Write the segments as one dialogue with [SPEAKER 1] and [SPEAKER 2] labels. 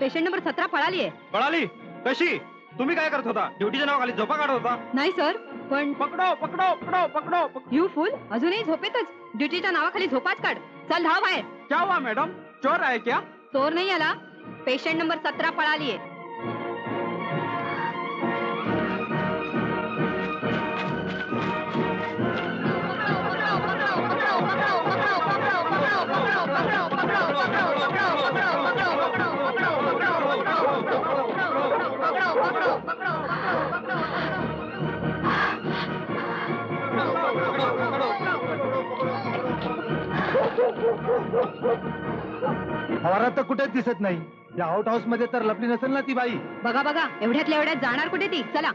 [SPEAKER 1] Patient number 17 पळाली आहे.
[SPEAKER 2] पळाली कशी? तुम्ही काय करत होता? ड्युटीच्या नावाखाली झोपा काढत होता?
[SPEAKER 1] नाही सर, पण
[SPEAKER 2] पकडो पकडो पकडो पकडो.
[SPEAKER 1] यू फुल अजूनही झोपेतच. ड्युटीच्या नावाखाली झोपाच काढ. चल धाव बाहेर.
[SPEAKER 2] क्या हुआ मैडम? चोर आहे क्या?
[SPEAKER 1] चोर नाही आला, पेशंट नंबर 17 पळाली आहे.
[SPEAKER 3] फवारा तर कुठेच दिसत नाही. या आउट हाऊस मध्ये तर लपली नसेल ना ती बाई?
[SPEAKER 1] बघा बघा, एवढ्यातल्या एवढ्यात जाणार कुठे ती? चला.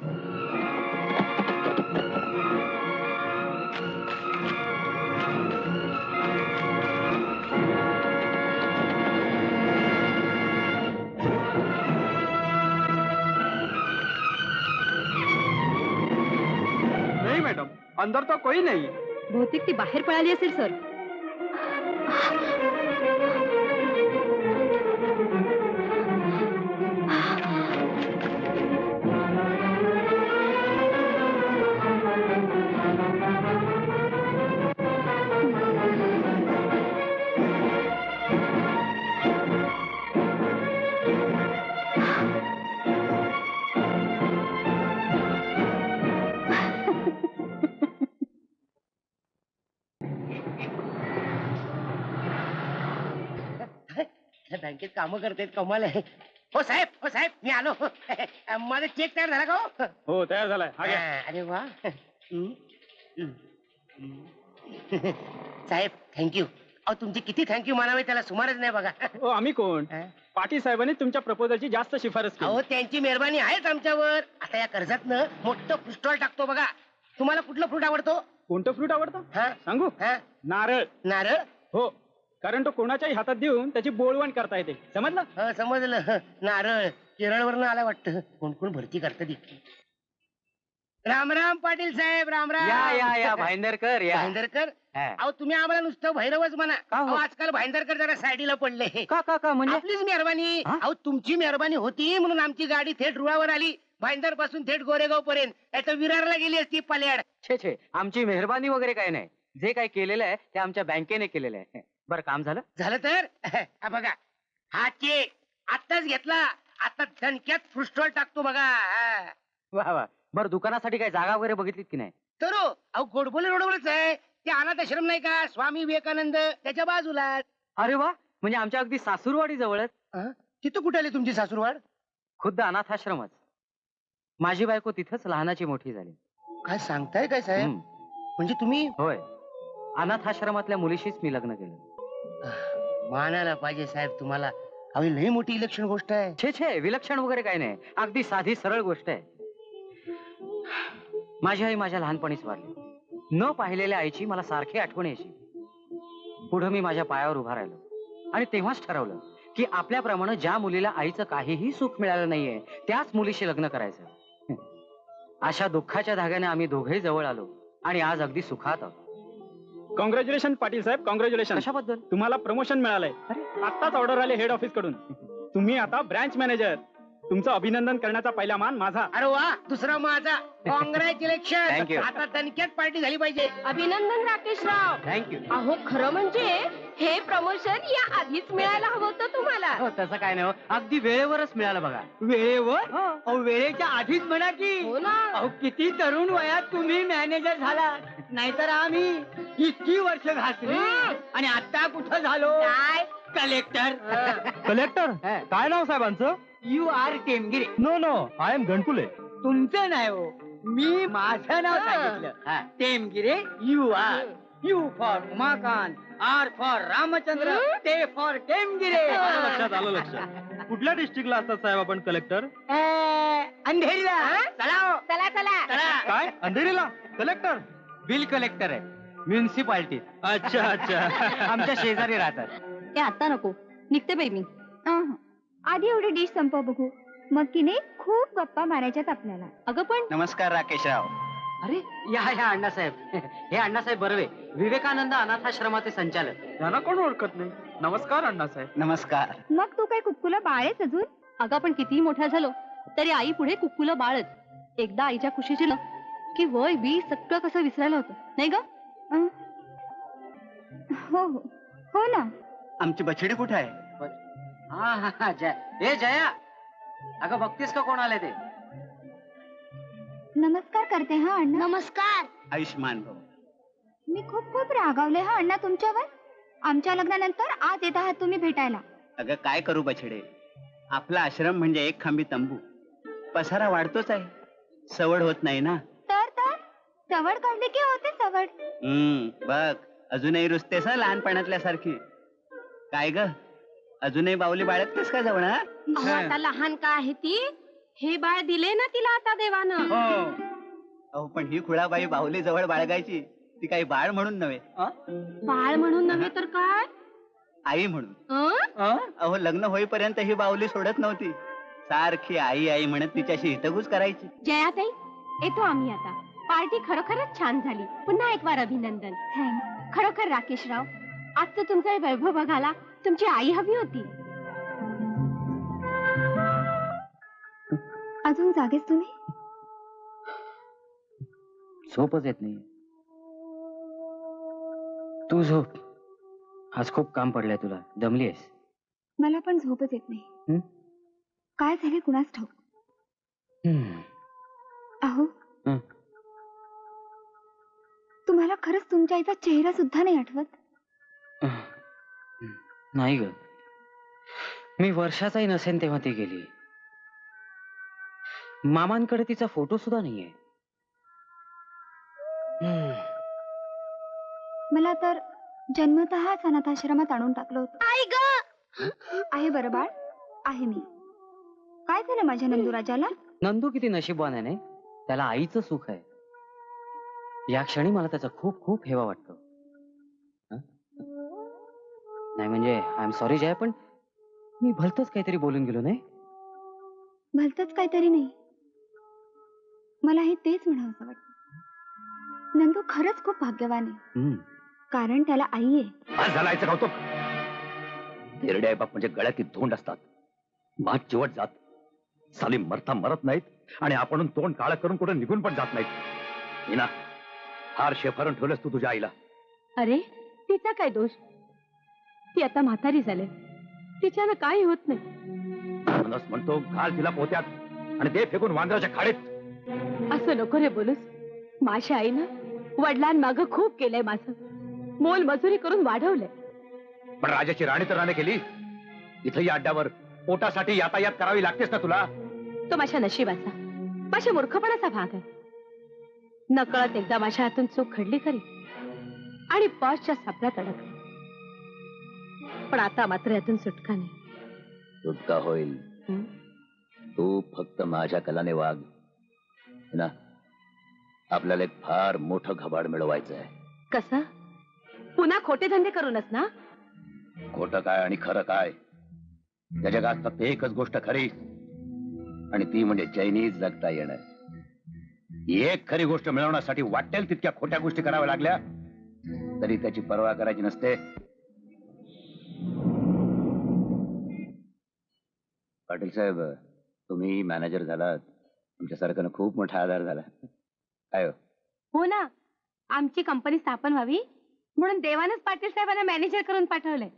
[SPEAKER 2] नाही मैडम, अंदर तो कोई नहीं.
[SPEAKER 1] बहुतेक ती बाहेर पळाली असेल सर.
[SPEAKER 4] बँकेत काम करते कमाल आहे. हो साहेब मी आलो. माझा चेक तयार झाला का हो?
[SPEAKER 2] हो तयार झालाय.
[SPEAKER 4] अरे वा. साहेब थँक्यू. अहो तुमची किती थँक्यू मानावे त्याला सुमारच नाही बघा.
[SPEAKER 2] हो आम्ही कोण?
[SPEAKER 4] हा?
[SPEAKER 2] पाटील साहेबांनी तुमच्या प्रपोजलची जास्त शिफारस केली.
[SPEAKER 4] अहो त्यांची मेहरबानी आहेच आमच्यावर. आता या कर्जातनं मोठं फ्रूट स्टॉल टाकतो बघा. तुम्हाला कुठलं फ्रूट आवडतो?
[SPEAKER 2] कोणतं फ्रूट आवडतं
[SPEAKER 4] हा?
[SPEAKER 2] सांगू?
[SPEAKER 4] हा?
[SPEAKER 2] नारळ.
[SPEAKER 4] नारळ.
[SPEAKER 2] हो, कारण तो कोणाच्याही हातात देऊन त्याची बोलवण करता येते. समजलं?
[SPEAKER 4] हा समजलं. नारळ केरळवरनं आला वाटतं. कोण कोण भरती करतात इतकी. राम राम पाटील साहेब. राम राम.
[SPEAKER 5] या भाईंदरकर या.
[SPEAKER 4] भाईंदरकर.
[SPEAKER 5] हा.
[SPEAKER 4] अहो तुम्ही आम्हाला नुसतं भैरवच म्हणा.
[SPEAKER 5] का हो?
[SPEAKER 4] अहो, आजकाल भाईंदरकर जरा साईडला पडले.
[SPEAKER 5] का म्हणजे
[SPEAKER 4] आपलीच मेहरबानी.
[SPEAKER 5] हा?
[SPEAKER 4] अहो तुमची मेहरबानी होती म्हणून आमची गाडी थेट रुळावर आली. भाईंदर पासून थेट गोरेगाव पर्यंत. याचं विरारला गेली असती पल्याड.
[SPEAKER 5] छे आमची मेहरबानी वगैरे काय नाही. जे काही केलेलं आहे ते आमच्या बँकेने केलेलं आहे. बरं काम झालं.
[SPEAKER 4] झालं तर हा बघा हा चेक आत्ताच घेतला. आता दणक्यात फ्रूट स्टॉल टाकतो बघा. हा.
[SPEAKER 5] वा बरं दुकानासाठी काय जागा वगैरे बघितलीत की नाही?
[SPEAKER 4] तर हो, अहो गोडबोले रोडवरच आहे. ते अनाथ आश्रम नाही का स्वामी विवेकानंद त्याच्या बाजूला.
[SPEAKER 5] अरे वा, म्हणजे आमच्या अगदी सासूरवाडी जवळच.
[SPEAKER 4] तिथं कुठे आली तुमची सासूरवाड?
[SPEAKER 5] खुद्द अनाथाश्रमच. माझी बायको तिथंच लहानाची मोठी झाली.
[SPEAKER 4] काय सांगताय काय साहेब?
[SPEAKER 5] हम्म,
[SPEAKER 4] म्हणजे तुम्ही
[SPEAKER 5] होय. अनाथाश्रमातल्या मुलीशीच मी लग्न केलं.
[SPEAKER 4] मानायला पाहिजे साहेब तुम्हाला. अहो लई मोठी इलेक्शन गोष्ट आहे.
[SPEAKER 5] छे विलक्षण वगैरे काय नाही. अगदी साधी सरळ गोष्ट आहे. माझी आई माझ्या लहानपणीच वारली. न पाहिलेल्या आईची मला सारखी आठवण यायची. पुढे मी माझ्या पायावर उभा राहिलो आणि तेव्हाच ठरवलं की आपल्याप्रमाणे ज्या मुलीला आईचं काहीही सुख मिळालं नाहीये त्याच मुलीशी लग्न करायचं. अशा दुःखाच्या धाग्याने आम्ही दोघेही जवळ आलो आणि आज अगदी सुखात आहोत.
[SPEAKER 2] कॉंग्रॅच्युलेशन पाटील साहेब, कॉंग्रॅच्युलेशन.
[SPEAKER 5] कशाबद्दल?
[SPEAKER 2] तुम्हाला प्रमोशन मिळालंय. आत्ताच ऑर्डर आले हेड ऑफिस कडून. तुम्ही आता ब्रांच मॅनेजर. तुमचं अभिनंदन करण्याचा पहिला मान माझा.
[SPEAKER 4] अरे वा दुसरा माझा. कॉंग्रॅच्युलेशन.
[SPEAKER 5] Thank you.
[SPEAKER 4] आता दणक्यात पार्टी झाली पाहिजे.
[SPEAKER 1] अभिनंदन राकेशराव.
[SPEAKER 5] थँक्यू.
[SPEAKER 1] अहो खरं म्हणजे हे प्रमोशन या आधीच मिळायला हवं होतं तुम्हाला.
[SPEAKER 5] हो तसं काय नाही हो. अगदी वेळेवरच मिळालं बघा.
[SPEAKER 6] वेळेवर?
[SPEAKER 5] हो.
[SPEAKER 6] अहो वेळेच्या आधीच म्हणा की.
[SPEAKER 1] हो ना.
[SPEAKER 6] अहो किती तरुण वयात तुम्ही मॅनेजर झाला. नाहीतर आम्ही इतकी वर्ष घातली आणि आता कुठं झालो?
[SPEAKER 1] काय?
[SPEAKER 6] कलेक्टर.
[SPEAKER 3] कलेक्टर?
[SPEAKER 5] हा.
[SPEAKER 3] काय नाव साहेबांचं?
[SPEAKER 6] U R Temgire.
[SPEAKER 3] No I am Ganpule.
[SPEAKER 6] तुमचं नाही हो, मी माझं नाव
[SPEAKER 5] हा.
[SPEAKER 6] सांगितलं. Temgire U R. U for Umakant, R for Ramchandra, T for टेमगिरे.
[SPEAKER 3] आलं लक्षात. कुठल्या डिस्ट्रिक्टला असतात साहेब आपण कलेक्टर?
[SPEAKER 6] अंधेरीला. चला हो.
[SPEAKER 1] चला चला.
[SPEAKER 6] चला.
[SPEAKER 3] काय अंधेरीला कलेक्टर?
[SPEAKER 5] बिल कलेक्टर आहे म्युन्सिपाल्टी.
[SPEAKER 3] अच्छा
[SPEAKER 5] आमच्या शेजारी राहतात.
[SPEAKER 1] ते आता नको, निघते बाई मी.
[SPEAKER 7] आधी एवढी डिश संपव बघू, मग की नाही खूप गप्पा मारायच्यात आपल्याला.
[SPEAKER 1] अगं पण
[SPEAKER 5] नमस्कार राकेशराव. अरे या अण्णासाहेब. हे अण्णासाहेब बर्वे, विवेकानंद अनाथाश्रमाचे संचालक.
[SPEAKER 2] त्यांना कोण ओळखत नाही. नमस्कार अण्णासाहेब.
[SPEAKER 5] नमस्कार.
[SPEAKER 7] मग तू काय कुतकुला बाळ आहेस अजून?
[SPEAKER 1] अगं आपण कितीही मोठ्या झालो तरी आई पुढे कुक्कुलं बाळच. एकदा आईच्या खुशीची ना की वय बी सगळं कसं विसरायला होतं नाही ग?
[SPEAKER 7] अं? हो हो हो ना.
[SPEAKER 2] आमची बछडी कुठे आहे?
[SPEAKER 5] हा हा हा, ए जया, अगं बघतीस का कोण आले ते?
[SPEAKER 7] नमस्कार करते हा अण्णा.
[SPEAKER 1] नमस्कार.
[SPEAKER 2] आयुष्मान भाऊ.
[SPEAKER 7] मी खूप खूप रागावले हा अण्णा तुमच्यावर. आमच्या लग्नानंतर आज येत आहात तुम्ही भेटायला.
[SPEAKER 2] अगं काय करू बछडे, आपला आश्रम म्हणजे एक खांबी तंबू. पसारा वाढतोच आहे, सवड होत नाही ना.
[SPEAKER 7] तर सवड काढली की होते सवड.
[SPEAKER 2] बघ अजूनही रुसतेस हं लहानपणातल्या सारखी. काय ग, अजूनही बाहुली बाळगतेस का जवळ?
[SPEAKER 1] अहो, आता लहान का आहे ती? हे बाळ दिले ना तिला आता देवानं.
[SPEAKER 2] अहो पण ही खुळाबाई बाहुली जवळ बाळगायची, ती काही बाळ म्हणून नव्हे,
[SPEAKER 1] बाळ म्हणून नव्हे तर काय?
[SPEAKER 2] आई म्हणून.
[SPEAKER 1] अं?
[SPEAKER 2] अहो लग्न होईपर्यंत ही बाहुली सोडत नव्हती, सारखी आई आई म्हणत तिच्याशी हितगुज करायची.
[SPEAKER 1] जयाताई येतो आम्ही आता. पार्टी खरोखरच छान झाली. पुन्हा एक वार अभिनंदन.
[SPEAKER 7] थँक्स.
[SPEAKER 1] खरोखर राकेशराव, आजचं तुमचा वैभव बघायला तुमची आई हवी होती.
[SPEAKER 7] अजून जागेच तुम्ही?
[SPEAKER 5] झोपच येत नाही. तू झोप, आज खूप काम पडलंय तुला, दमली आहेस.
[SPEAKER 7] मला पण झोपच येत नाही.
[SPEAKER 5] हं?
[SPEAKER 7] काय झाले कुणास ठाऊक. अहो
[SPEAKER 5] हं.
[SPEAKER 7] तुम्हाला खरंच तुमच्या आईचा चेहरा सुद्धा नाही आठवत?
[SPEAKER 5] नाही ग, मी वर्षाचाही नसेन तेव्हा ती गेली. मामांकडे तिचा फोटो सुद्धा नाहीये.
[SPEAKER 7] मला तर जन्मतःच अनाथाश्रमात आणून टाकलं होतं.
[SPEAKER 1] आई ग,
[SPEAKER 7] आहे बरं बाळ, आहे मी. काय झालं माझ्या नंदुराजाला?
[SPEAKER 5] नंदू किती नशीबवान आहे, नाही? त्याला आईचं सुख आहे. या क्षणी मला त्याचा खूप खूप हेवा वाटतो. हं? नाही म्हणजे आय एम सॉरी जय, पण मी भलतच काहीतरी बोलून गेलो, नाही?
[SPEAKER 7] भलतंच काहीतरी नाही, मलाही तेच म्हणावं वाटतं. नंदू खरंच खूप भाग्यवान आहे, कारण त्याला आई आहे.
[SPEAKER 8] आज झालायचं कौतुक. हिरडे आई बाप म्हणजे गळ्यात धोंड असतात, मात चिवट जात, साली मरता मरत नाहीत आणि आपण तोंड काळं करून कुठे निघून पण जात नाहीत. हिना, हार शेफारून ठेवलंस तू तुझ्या आईला.
[SPEAKER 1] अरे तिचा काय दोष? ती आता म्हातारी झाले, तिच्यानं काही होत नाही.
[SPEAKER 8] म्हणूनच म्हणतो घाल तिला पोत्यात आणि ते फेकून वांद्राच्या खाडीत.
[SPEAKER 1] असं नको रे बोलूस. माझ्या आईनं वडिलांमाग खूप केलंय माझं, मोल मजुरी करून वाढवलंय.
[SPEAKER 8] पण राजाची राणी तर राणी केली. इथं या अड्ड्यावर पोटासाठी यातायात करावी लागतेस ना तुला.
[SPEAKER 1] तो माझ्या नशिबाचा, माझ्या मूर्खपणाचा भाग आहे. नकळत एकदा माझ्या हातून चूक घडली खरी आणि बॉसच्या सापळ्यात अडकली, पण आता मात्र यातून सुटका नाही.
[SPEAKER 8] सुटका होईल. तू फक्त माझ्या कलाने वाग ना. आपल्याला एक फार मोठं घबाड मिळवायचं आहे.
[SPEAKER 1] कसं? पुन्हा खोटे धंदे करूनच ना?
[SPEAKER 8] खोटं काय आणि खरं काय, त्या जगात फक्त एकच गोष्ट खरी, आणि ती म्हणजे जैनीच जगता येणं. एक खरी गोष्ट मिळवण्यासाठी वाटेल तितक्या खोट्या गोष्टी कराव्या लागल्या तरी त्याची पर्वा करायची नसते. पाटील साहेब, तुम्ही मॅनेजर झालात, तुमच्यासारखं खूप मोठा आधार झाला. काय
[SPEAKER 1] हो ना, आमची कंपनी स्थापन व्हावी म्हणून देवानच पाटील साहेबांना मॅनेजर करून पाठवलंय.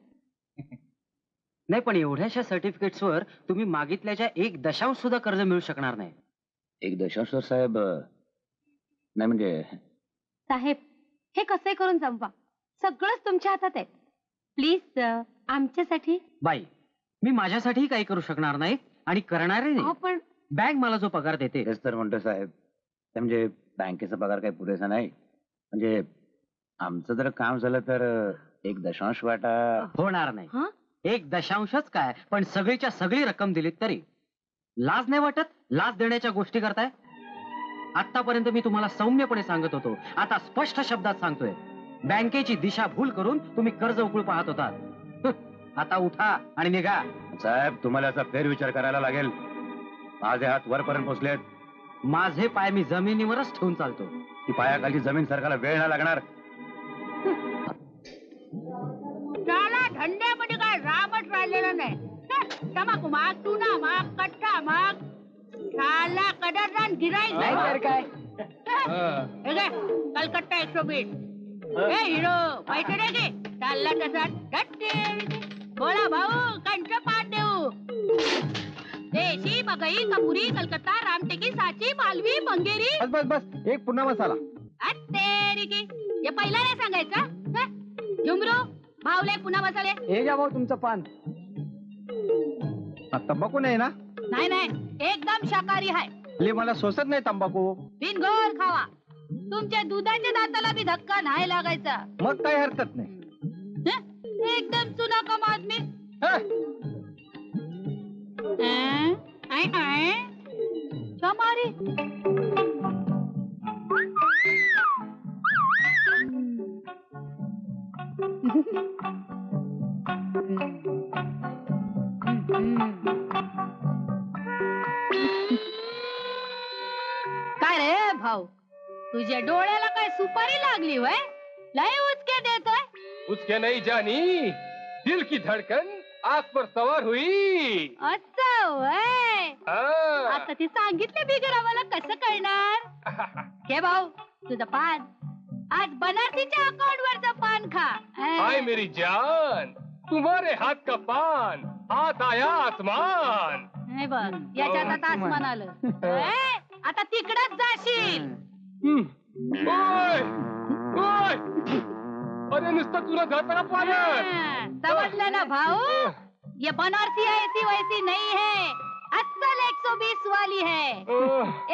[SPEAKER 5] नाही, पण एवढ्याशा सर्टिफिकेट्सवर तुम्ही मागितल्याच्या 1 सुद्धा कर्ज मिळू शकणार नाही.
[SPEAKER 8] 1 साहेब, नाही म्हणजे
[SPEAKER 1] साहेब, हे कसं करून जमवा, सगळंच तुमच्या हातात आहे. प्लीज आमच्यासाठी.
[SPEAKER 5] बाई, मी माझ्यासाठीही काही करू शकणार नाही आणि करणारही नाही.
[SPEAKER 1] पण
[SPEAKER 5] बँक मला जो पगार देते.
[SPEAKER 8] तेच तर म्हणतो साहेब, ते म्हणजे बँकेचा पगार काही पुरेसा नाही. म्हणजे आमचं जर काम झालं तर 1 वाटा
[SPEAKER 5] होणार नाही. 1 काय, पण सगळीच्या सगळी रक्कम दिलीत तरी. लाज नाही वाटत? लाज देण्याच्या गोष्टी करताय. आतापर्यंत मी तुम्हाला सौम्यपणे सांगत होतो, आता स्पष्ट शब्दात सांगतोय. बँकेची दिशा भूल करून तुम्ही कर्ज उकळू पाहत होता. आता उठा आणि निघा.
[SPEAKER 8] साहेब, तुम्हाला याचा फेरविचार करायला लागेल. माझे हात वरपर्यंत पोचलेत.
[SPEAKER 5] माझे पाय मी जमिनीवरच ठेवून चालतो.
[SPEAKER 8] ती पायाखालची जमीन सरकायला वेळ नाही लागणार.
[SPEAKER 1] त्याला धंद्यामध्ये काय रामच राहिलेला नाही. तमाकू माग टुना माग कट्टा माग शाला कदरदान गिराईक
[SPEAKER 6] नाही तर काय
[SPEAKER 1] हे घे, कलकत्ता 120. ए हिरो पैसे दे की चालला तसा धट्टे. बोला भाऊ कंच पाठ देऊ. देशी मगई कपुरी कलकत्ता रामटेकी सांची मालवी मंगेरी.
[SPEAKER 3] बस बस बस एक पुन्हा मसाला.
[SPEAKER 1] अत्तेरी की हे पहिला नाही सांगायचं. झुमरू भावले पुन्हा मसाले.
[SPEAKER 6] हे घ्या भाऊ तुमचं पान.
[SPEAKER 3] तंबाखू नाही ना?
[SPEAKER 1] नाही नाही एकदम शाकाहारी आहे.
[SPEAKER 3] ले मला सोसत नाही तंबाखू.
[SPEAKER 1] बिनगोर खावा. तुमच्या दुधाच्या दाताला बी धक्का नाही लागायचा.
[SPEAKER 3] मग काही हरकत नाही.
[SPEAKER 1] एकदम चुना कम आदमी. चमारी काय रे भाऊ तुझ्या डोळ्याला काय सुपारी लागली वय? लय उचके देतोय.
[SPEAKER 9] उसके नहीं जानी दिल की धड़कन आग पर सवार हुई.
[SPEAKER 1] असं वय.
[SPEAKER 9] हाँ.
[SPEAKER 1] आता ती सांगितले बिगर आम्हाला कसं कळणार? घे भाऊ तुझं पान. आज बनारसीच्या अकाउंट वरचं पान खा.
[SPEAKER 9] हाय मेरी जान तुम्हारे हाथ का पान हाथ आया आसमान.
[SPEAKER 1] हे बघ याच्यात आता आसमान आलं. आता तिकडच जाशील.
[SPEAKER 9] ओय ओय अरे नुसतं तुला जाता का पाण्यात.
[SPEAKER 1] समजलं ना भाऊ? ये बनारसी ऐसी वैसी नहीं है. असल 120 वाली है.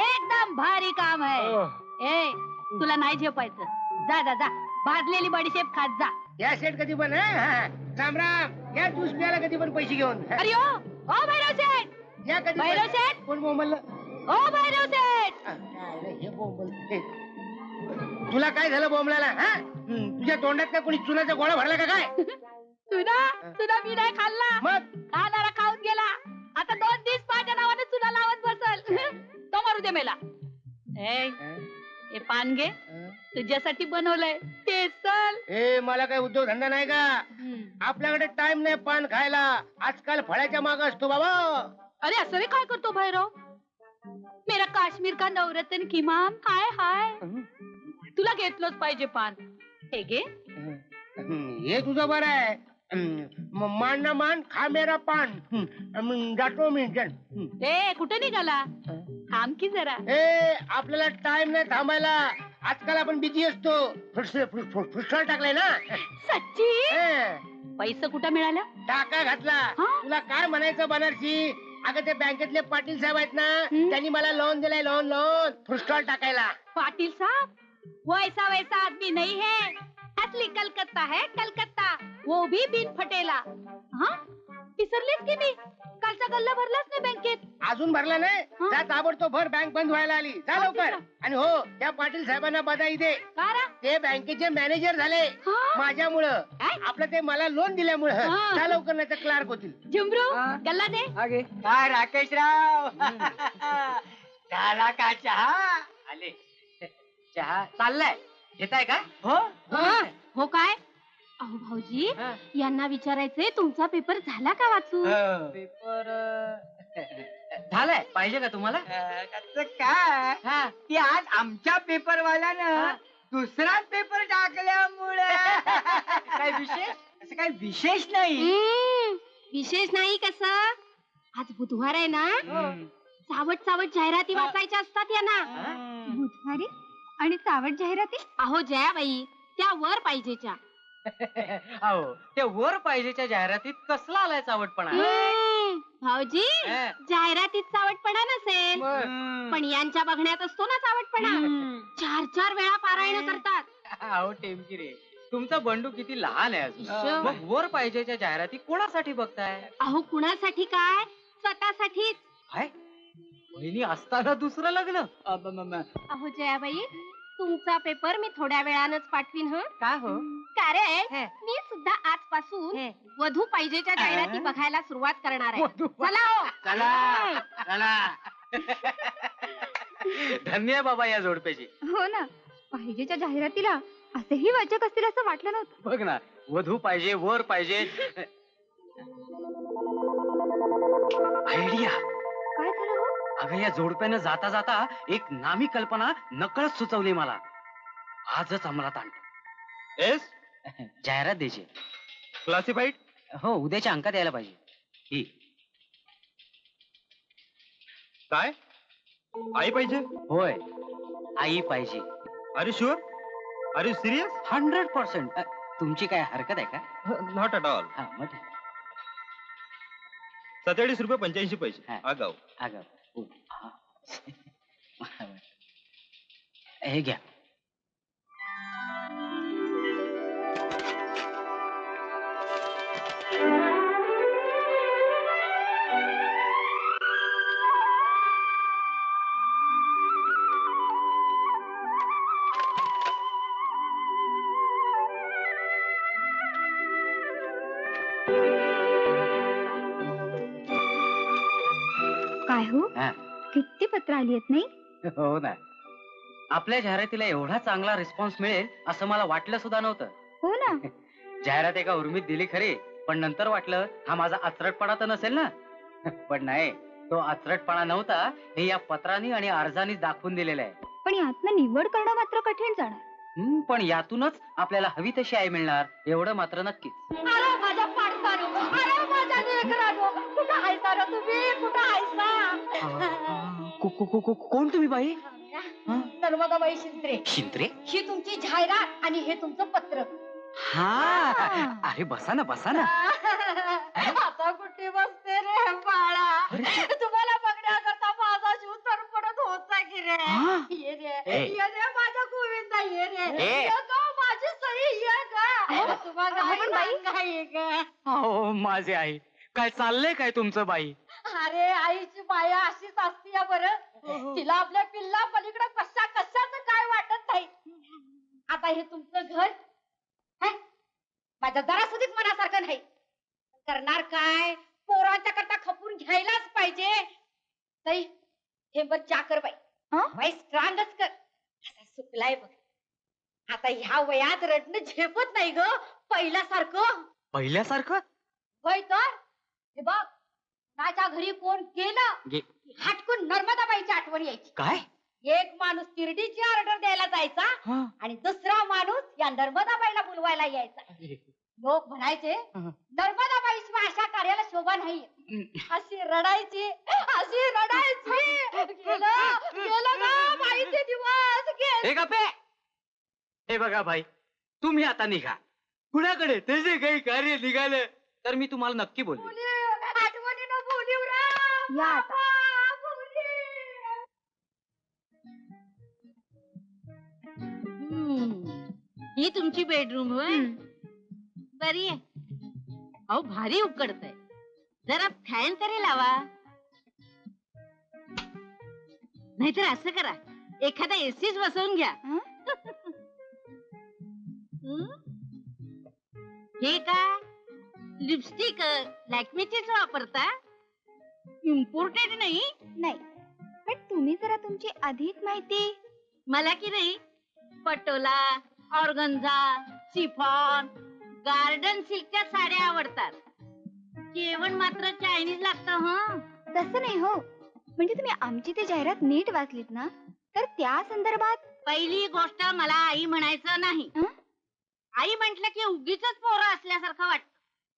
[SPEAKER 1] एकदम भारी काम है. ए तुला नाही झेपायचं. जा जा जा भाजलेली बडीशेप खात जा.
[SPEAKER 4] या सेट कधी पण राम राम या ज्यूस प्यायला कधी पण पैसे घेऊन.
[SPEAKER 1] अरे ओ भैरव शेठ.
[SPEAKER 4] या कधी
[SPEAKER 1] भैरव शेठ.
[SPEAKER 4] कोण बोंबल.
[SPEAKER 1] ओ भैरव शेठ.
[SPEAKER 4] हे बोंबल. तुला काय झालं बोंबलाला? तुझ्या तोंडात का कोणी चुनाचा गोळा भरला का काय?
[SPEAKER 1] तुला मी नाही खाल्ला.
[SPEAKER 4] मग
[SPEAKER 1] खाणारा खाऊन गेला. आता 2 दिवस माझ्या नावाने चुना लावत बसल. तो मारू दे मेला. हे पान घे तुझ्यासाठी बनवलंय. ते चल.
[SPEAKER 4] ए मला काय उद्योग धंदा नाही का? आपल्याकडे टाइम नाही पान खायला. आजकाल फळाच्या माग असतो बाबा.
[SPEAKER 1] अरे असं रे काय करतो भैरव? मेरा काश्मीर का नवरत्न किमान हाय हाय. तुला घेतलंच पाहिजे पान. हे घे.
[SPEAKER 4] हे तुझं बरं आहे. मान ना मान खा मेरा पान. जातो मी.
[SPEAKER 1] ए कुठे निघाला? थांब की जरा.
[SPEAKER 4] ए आपल्याला टाइम नाही थांबायला. आजकाल आपण बिझी असतो. फुटसॉल टाकलाय ना.
[SPEAKER 1] सच्ची? पैसे कुठं मिळालं?
[SPEAKER 4] टाका घातला.
[SPEAKER 1] हा?
[SPEAKER 4] तुला काय म्हणायचं बनारसी? अगं ते बँकेतले पाटील साहेब आहेत ना त्यांनी मला लोन दिलाय. लोन फुटसॉल टाकायला.
[SPEAKER 1] पाटिल साहब वैसा वैसा आदमी नहीं है. असली कलकत्ता है कलकत्ता. वो भी बिन फटेला. हाँ विसरलीस की मी? कालचा गल्ला भरलाच नाही बँकेत.
[SPEAKER 4] अजून भरला नाही?
[SPEAKER 1] हा?
[SPEAKER 4] जा ताबडतोब भर. बँक बंद व्हायला आली. जा लवकर. आणि हो त्या पाटील साहेबांना बधाई दे.
[SPEAKER 1] कारा?
[SPEAKER 4] ते बँकेचे मॅनेजर झाले
[SPEAKER 1] हा?
[SPEAKER 4] माझ्यामुळं.
[SPEAKER 1] काय?
[SPEAKER 4] आपलं ते मला लोन दिल्यामुळं.
[SPEAKER 1] हा.
[SPEAKER 4] जा लवकर नाही तर क्लार्क होतील.
[SPEAKER 1] झुमरू
[SPEAKER 6] हा?
[SPEAKER 1] गल्ला दे.
[SPEAKER 6] आगे काय राकेशराव झाला का चहा? आले चहा चाललाय. घेताय का? हो
[SPEAKER 1] हो काय? अहो भाऊजी
[SPEAKER 6] हा.
[SPEAKER 1] यांना विचारायचंय तुमचा पेपर झाला का वाचून?
[SPEAKER 6] पेपर
[SPEAKER 5] झालंय पाहिजे का तुम्हाला?
[SPEAKER 6] कसं काय?
[SPEAKER 5] हा.
[SPEAKER 6] की आज आमच्या पेपरवाल्यानं दुसरा पेपर टाकल्यामुळे काय विशेष? असं काही विशेष नाही.
[SPEAKER 1] विशेष नाही कसं? आज बुधवार आहे ना. चावट चावट जाहिराती वाचायच्या असतात यांना.
[SPEAKER 7] बुधवारी आणि चावट जाहिराती.
[SPEAKER 1] अहो जयाबाई त्या वर पाहिजेच्या.
[SPEAKER 5] अहो त्या वर पाहिजेच्या जाहिरातीत कसला आलाय चावटपणा?
[SPEAKER 1] भाऊजी जाहिरातीत चावटपणा नसेल पण यांच्या बघण्यात असतो ना चावटपणा. 4-4 वेळा पारायण करतात.
[SPEAKER 5] अहो टेमकी रे तुमचा बंडू किती लहान आहे अजून. मग वर पाहिजेच्या जाहिराती कोणासाठी बघताय?
[SPEAKER 1] अहो कुणासाठी काय स्वतःसाठीच.
[SPEAKER 5] काय बहिणी असताना दुसरं लग्न?
[SPEAKER 1] अहो जयाबाई तुमचा पेपर मी थोड्या वेळानच पाठवीन. हं
[SPEAKER 5] काय हो?
[SPEAKER 1] कारण मी सुद्धा आजपासून वधू पाहिजेच्या जाहिराती बघायला सुरुवात करणार आहे. चला हो.
[SPEAKER 5] चला चला. धन्य आहे बाबा या जोडप्याची.
[SPEAKER 7] हो ना पाहिजेच्या जाहिरातीला असेही वाचक असतील असं वाटलं नव्हतं.
[SPEAKER 5] बघ ना वधू पाहिजे वर पाहिजे. आयडिया.
[SPEAKER 7] काय झालं हो?
[SPEAKER 5] अगं या जोडप्यानं जाता जाता एक नामी कल्पना नकळत सुचवली मला. आजच अंमलात आणतो.
[SPEAKER 2] येस.
[SPEAKER 5] जाहिरात द्यायची.
[SPEAKER 2] क्लासिफाईड.
[SPEAKER 5] हो, उद्याच्या अंकात यायला पाहिजे. ही
[SPEAKER 2] काय आई पाहिजे?
[SPEAKER 5] होय, आई पाहिजे.
[SPEAKER 2] Are you sure? Are you serious?
[SPEAKER 5] 100%. तुमची काय हरकत आहे का?
[SPEAKER 2] Not at all.
[SPEAKER 5] हा मग ठीक.
[SPEAKER 2] 47.85
[SPEAKER 5] हा.
[SPEAKER 2] आगाऊ.
[SPEAKER 5] अगं हा. हे घ्या.
[SPEAKER 7] काय हो
[SPEAKER 5] हा.
[SPEAKER 7] किती पत्र आली आहेत नाही?
[SPEAKER 5] हो ना. आपल्या जाहिरातीला एवढा चांगला रिस्पॉन्स मिळेल असं मला वाटलं सुद्धा नव्हतं.
[SPEAKER 7] हो ना.
[SPEAKER 5] जाहिरात एका उर्मीत दिली खरी, पण नंतर वाटलं हा माझा आचरटपणा तर नसेल ना. पण नाही, तो आचरटपणा नव्हता हे या पत्रांनी आणि अर्जानी दाखवून दिलेलं आहे.
[SPEAKER 7] पण यातनं निवड करणं मात्र कठीण जाणार.
[SPEAKER 5] पण यातूनच आपल्याला हवी तशी आई मिळणार एवढं मात्र नक्कीच.
[SPEAKER 1] अरे माझ्या पाडसानो, अरे माझ्या लेकरानो, कुठं हायसा रे तुम्ही? कुठं हायसा?
[SPEAKER 5] कोण तुम्ही बाई?
[SPEAKER 1] नर्मदाबाई शिंत्रे.
[SPEAKER 5] शिंत्रे?
[SPEAKER 1] ही तुमची जाहिरात आणि हे तुमचं पत्र.
[SPEAKER 5] हा. अरे बसा ना, बसा ना.
[SPEAKER 1] आता कुठे बसते रे बाळा? तुम्हाला बघण्याकरता माझा जीव तरफडत होता की रे.
[SPEAKER 5] हा?
[SPEAKER 1] ये रे,
[SPEAKER 5] ए.
[SPEAKER 1] ये रे माझ्या गोविंदा, ये रे.
[SPEAKER 5] ए.
[SPEAKER 1] ये ग माझी सई, ये ग. तुम्हाला
[SPEAKER 7] पण बाई.
[SPEAKER 1] काय ग?
[SPEAKER 5] हो माझी आई. काय चाललंय काय तुमचं बाई?
[SPEAKER 1] अरे आईची माया अशीच असती या बरं. तिला आपल्या पिल्ला पलीकडे कशाचं काय वाटत नाही. आता हे तुमचं घर हं? माझ्या जरासुद्धीच मनासारखं नाही. करणार काय? पोरांच्या करता खपून घ्यायलाच पाहिजे. ताई थेंबर चा कर बाई. बाई स्ट्रॉंगच कर. असा सुकलाय बघ. आता ह्या वयात रडणं झेपत नाही ग पहिल्यासारखं.
[SPEAKER 5] पहिल्यासारखं?
[SPEAKER 1] होय तर हे बघ, माझ्या घरी कोण गेलं हटकून नर्मदाबाईची आठवण यायची.
[SPEAKER 5] काय?
[SPEAKER 1] एक माणूस तिरडीची ऑर्डर द्यायला जायचा आणि दुसरा माणूस या नर्मदाबाईला बोलवायला यायचा. लोक म्हणायचे नर्मदाबाई शिवाय अशा कार्याला शोभा नाही. अशी रडायची, अशी रडायची. गेलं ना बाईचे दिवस गेले.
[SPEAKER 5] हे गप्पे. हे बघा भाई, तुम्ही आता निघा. कुणाकडे त्याचे काही कार्य निघालं तर मी तुम्हाला नक्की बोलतो.
[SPEAKER 1] आठवणीनं बोलीव रे.
[SPEAKER 7] या आता.
[SPEAKER 1] ही तुमची बेडरूम होय? बरी आहे. अहो भारी उकडतंय. जरा फॅन तरी लावा. नाहीतर असं करा, एखादा एसीच बसवून घ्या. हे काय लिपस्टिक लॅक्मेचीच वापरता? इम्पोर्टेड नाही?
[SPEAKER 7] नाही, पण तुम्ही जरा तुमची अधिक माहिती.
[SPEAKER 1] मला की नाही पटोला, ऑर्गन्झा, सिफॉन, गार्डन सिल्कच्या साड्या आवडतात. जेवण मात्र चायनीज लागतं. हं
[SPEAKER 7] तसं नाही हो, म्हणजे तुम्ही आमची ती जाहिरात नीट वाचलीत ना तर त्या संदर्भात.
[SPEAKER 1] पहिली गोष्ट मला आई म्हणायचं नाही. आई म्हंटल की उगीच पोरं असल्यासारखं वाटत.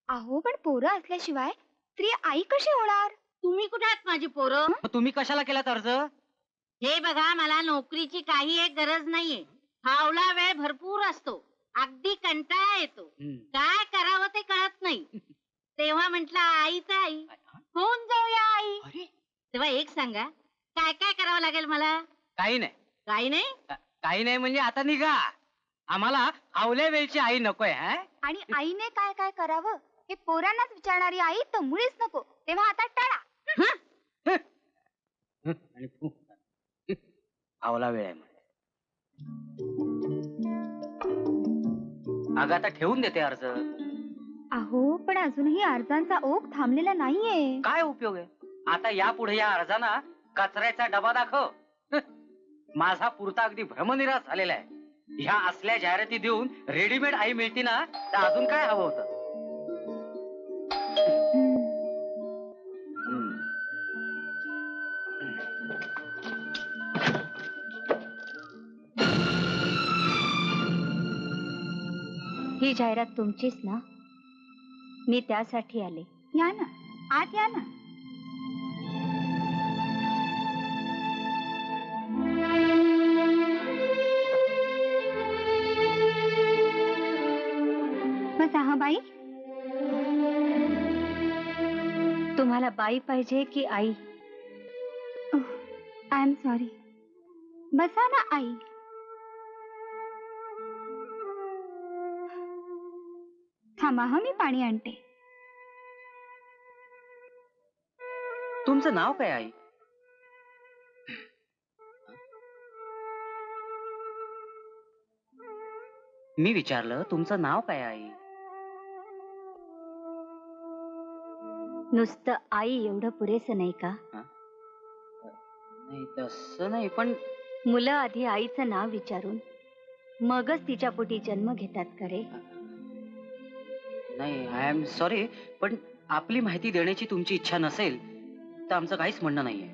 [SPEAKER 7] अहो पण पोरं असल्याशिवाय स्त्री आई कशी होणार?
[SPEAKER 1] तुम्ही कुठे आहात माझी पोरं?
[SPEAKER 5] तुम्ही कशाला केलात अर्ज?
[SPEAKER 1] हे बघा, मला नोकरीची काही एक गरज नाहीये. फावला वेळ भरपूर असतो. अगदी कंटाळा येतो. काय करावं ते कळत नाही. तेव्हा म्हंटल आई तर आई, होऊन जाऊया आई. तेव्हा एक सांगा, काय काय करावं लागेल मला?
[SPEAKER 5] काही नाही.
[SPEAKER 1] काही नाही?
[SPEAKER 5] काही नाही म्हणजे आता निघा. आम्हाला आवल्या वेळची आई नकोय.
[SPEAKER 7] आणि आईने काय काय करावं हे पोरांनाच विचारणारी आई तर मुळीच नको. तेव्हा आता टाळा.
[SPEAKER 5] आणि तू आवला वेळ आहे. अगं आता ठेवून देते अर्ज.
[SPEAKER 7] अहो पण अजूनही अर्जांचा ओघ थांबलेला नाहीये.
[SPEAKER 5] काय उपयोग आहे? आता यापुढे या अर्जाना कचऱ्याचा डबा दाखव. माझा पुरता अगदी भ्रमनिराश झालेला आहे. ह्या असल्या जाहिराती देऊन रेडीमेड आई मिळती ना तर अजून काय हवं होतं?
[SPEAKER 7] ही जाहिरात तुमचीच ना? मी त्यासाठी आले. या ना, आत या ना. बसा हा बाई. तुम्हाला बाई पाहिजे की आई? I am sorry. बसा ना आई. थांबा हा, मी पाणी आणते.
[SPEAKER 5] तुमचं नाव काय आई? मी विचारलं तुमचं नाव काय आई?
[SPEAKER 7] नुसतं आई एवढं पुरेसं नाही का?
[SPEAKER 5] नाही तसं नाही, पण
[SPEAKER 7] मुलं आधी आईचं नाव विचारून मगच तिच्या पोटी जन्म घेतात करे.
[SPEAKER 5] नाही, आय एम सॉरी, पण आपली माहिती देण्याची तुमची इच्छा नसेल तर आमचं काहीच म्हणणं नाहीये.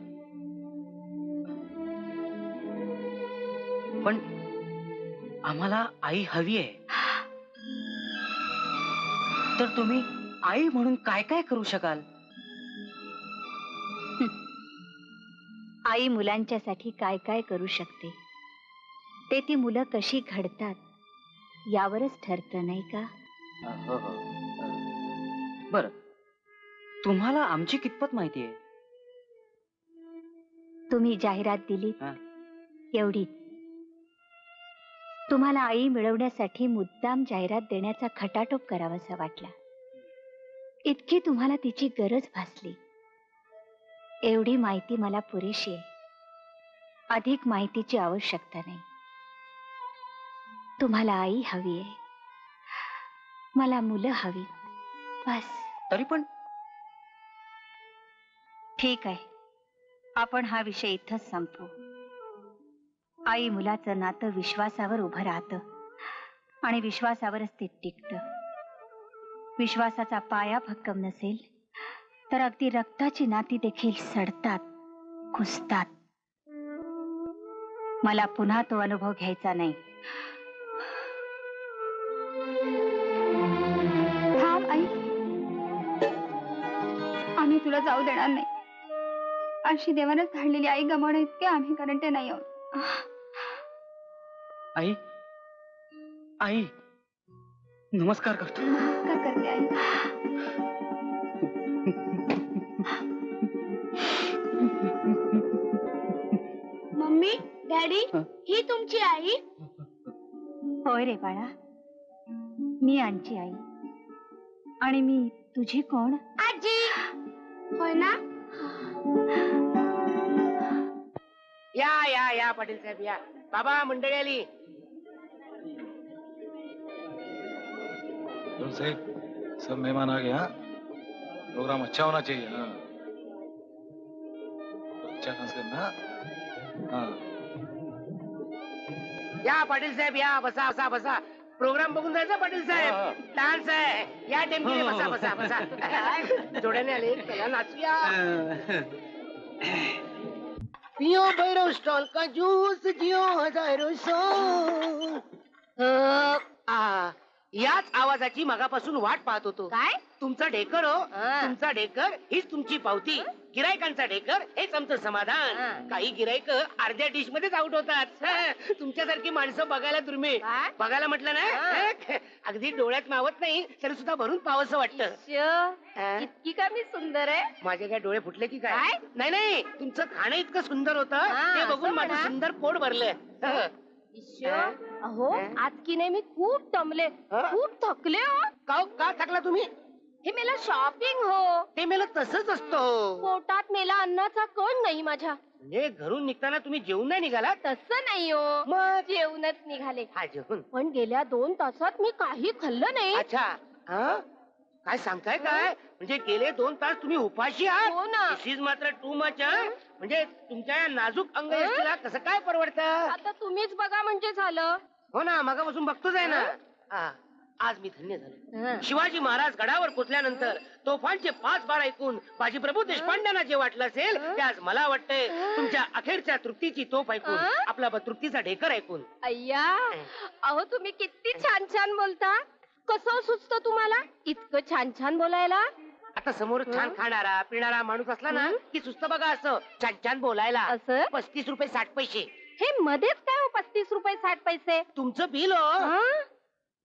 [SPEAKER 5] पण आम्हाला आई हवी आहे. तर तुम्ही आई म्हणून काय काय करू शकाल?
[SPEAKER 7] आई मुलांच्यासाठी काय काय करू शकते ते ती मुलं कशी घडतात यावरच ठरतं, नाही का?
[SPEAKER 5] हो हो. बरं, तुम्हाला आमची कितपत माहिती आहे?
[SPEAKER 7] तुम्ही जाहिरात दिली
[SPEAKER 5] हा.
[SPEAKER 7] एवढीच. तुम्हाला आई मिळवण्यासाठी मुद्दाम जाहिरात देण्याचा खटाटोप करावासा वाटला. इतकी तुम्हाला तिची गरज भासली. एवढी माहिती मला पुरेशी आहे. अधिक माहितीची आवश्यकता नाही. तुम्हाला आई हवी आहे, मला मुलं हवी, बस.
[SPEAKER 5] तरी पण
[SPEAKER 7] ठीक आहे, आपण हा विषय इथंच संपवू. आई मुलाचं नातं विश्वासावर उभं राहतं आणि विश्वासावरच ते टिकतं. विश्वासाचा पाया भक्कम नसेल तर अगदी रक्ताची नाती देखील सडतात, खुसतात. मला पुन्हा तो अनुभव घ्यायचा नाही. थांब आई, आम्ही तुला जाऊ देणार नाही. अशी देवानच धाडलेली आई गमावणं इतके आम्ही करंटे नाही आहोत.
[SPEAKER 5] आई, आई, नमस्कार करतो.
[SPEAKER 7] नमस्कार करते आई.
[SPEAKER 1] मम्मी, डॅडी, ही तुमची आई?
[SPEAKER 7] होय रे बाळा, मी आमची आई. आणि मी तुझी कोण?
[SPEAKER 1] आजी. होय ना?
[SPEAKER 4] या या या पाटील साहेब या. बाबा, मंडळी आली.
[SPEAKER 3] सब मेहमान आ गए. हाँ, प्रोग्राम अच्छा होना चाहिए. हाँ, अच्छा खास करना. हाँ,
[SPEAKER 4] या पाटील साहेब या. बसा बसा बसा. प्रोग्राम बघून जायचा पाटील साहेब. डान्स आहे या टेम्पीने. बसा बसा बसा. जोड्याने आले, चला नाचूया. पियो भैरव स्टॉल का जूस, जियो हजारो सो. याच आवाजाची मगापासून वाट पाहत होतो.
[SPEAKER 1] काय?
[SPEAKER 4] तुमचा ढेकर हो. तुमचा ढेकर हीच तुमची पावती. गिरायकांचा ढेकर हेच आमचं समाधान. काही गिरायक अर्ध्या डिश मध्येच आउट होतात. तुमच्यासारखी माणसं बघायला दुर्मिळ. बघायला म्हटलं ना, अगदी डोळ्यात मावत नाही तरी सुद्धा भरून पावसं वाटतं.
[SPEAKER 1] इतकी का मी सुंदर आहे?
[SPEAKER 4] माझे काय डोळे फुटले की काय?
[SPEAKER 1] काय?
[SPEAKER 4] नाही नाही, तुमचं खाणं इतकं सुंदर होतं ते बघून माझं सुंदर पोट भरलं.
[SPEAKER 1] अहो, आज की नाही मी खूप दमले, खूप थकले हो.
[SPEAKER 4] का थकला तुम्ही?
[SPEAKER 1] हे मेला शॉपिंग हो.
[SPEAKER 4] ते मेलं तसंच असतो.
[SPEAKER 1] पोटात मेला अन्नाचा कण नाही माझ्या.
[SPEAKER 4] म्हणजे घरून निघताना तुम्ही जेवून नाही निघाला?
[SPEAKER 1] तसं नाही हो,
[SPEAKER 4] मग
[SPEAKER 1] जेवणच निघाले.
[SPEAKER 4] हा, जेवण.
[SPEAKER 1] पण गेल्या 2 तासात मी काही खाल्लं नाही.
[SPEAKER 4] अच्छा. काय सांगताय काय? म्हणजे गेले 2 तास तुम्ही उपाशी आहात?
[SPEAKER 1] हो ना.
[SPEAKER 4] दिस इज मात्र टू मच. म्हणजे तुमच्या या नाजूक अंगयष्टीला कसं काय परवडतं?
[SPEAKER 1] आता तुम्हीच बघा म्हणजे झालं.
[SPEAKER 4] हो ना, मगापासून बघतोच आहे ना. आज मी धन्य झालो. शिवाजी महाराज गडावर पोचल्यानंतर तोफांचे 5 बार ऐकून बाजीप्रभू देशपांड्यांना जे वाटलं असेल ते आज मला वाटतंय तुमच्या अखेरच्या तृप्तीची तोफ ऐकून, आपला तृप्तीचा ढेकर ऐकून.
[SPEAKER 1] अय्या, अहो तुम्ही किती छान छान बोलता. कसं सुचतं तुम्हाला इतकं छान छान बोलायला?
[SPEAKER 4] आता समोर छान खाणारा पिणारा माणूस असला ना की सुस्त बघा असं छान छान बोलायला.
[SPEAKER 1] असं
[SPEAKER 4] 35 रुपये 60 पैसे
[SPEAKER 1] हे मध्येच काय हो 35 रुपये 60 पैसे?
[SPEAKER 4] तुमचं बिल हो.
[SPEAKER 1] हं?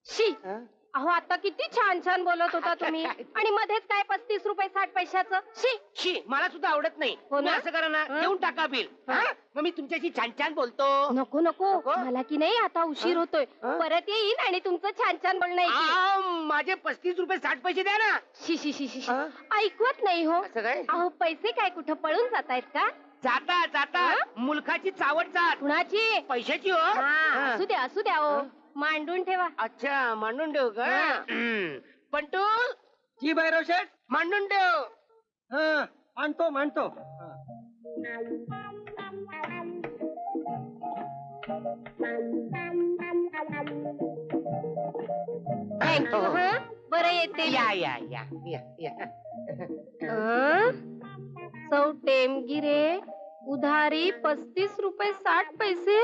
[SPEAKER 1] शी
[SPEAKER 4] हं?
[SPEAKER 1] अहो आता किती छान छान बोलत होता तुम्ही आणि मध्येच काय 35 रुपये 60 पैशाचं? शी
[SPEAKER 4] शी मला सुद्धा आवडत नाही.
[SPEAKER 1] हो ना?
[SPEAKER 4] तुम्ही असं करा ना
[SPEAKER 1] हं?
[SPEAKER 4] देऊन टाका बिल.
[SPEAKER 1] हं?
[SPEAKER 4] मग मी तुमच्याशी छान छान बोलतो.
[SPEAKER 1] नको नको
[SPEAKER 4] नको?
[SPEAKER 1] मला की नाही आता उशीर होतोय.
[SPEAKER 4] हं?
[SPEAKER 1] परत येईन आणि तुमचं छान छान बोलणं ऐकीन.
[SPEAKER 4] माझे 35 रुपये 60 पैसे द्या ना.
[SPEAKER 1] शी शी शी शी शी.
[SPEAKER 4] हं?
[SPEAKER 1] ऐकवत नाही हो.
[SPEAKER 4] असं काय
[SPEAKER 1] अहो पैसे काय कुठं पळून जातायत का?
[SPEAKER 4] जाता जाता
[SPEAKER 1] हं?
[SPEAKER 4] मुलखाची चावट जात
[SPEAKER 1] कुणाची?
[SPEAKER 4] पैशाची हो.
[SPEAKER 1] हा,
[SPEAKER 4] हं.
[SPEAKER 1] असू द्या हो.
[SPEAKER 4] हं?
[SPEAKER 1] मांडून ठेवा.
[SPEAKER 4] अच्छा मांडून ठेव का?
[SPEAKER 1] हं.
[SPEAKER 4] पंटू
[SPEAKER 6] जी भैरव शेठ.
[SPEAKER 4] मांडून ठेव.
[SPEAKER 6] हं, मांडतो मांडतो.
[SPEAKER 1] थँक्यू हं. बरं येते
[SPEAKER 4] या या या या या.
[SPEAKER 1] सौ टेमगिरे उधारी 35 रुपये 60 पैसे.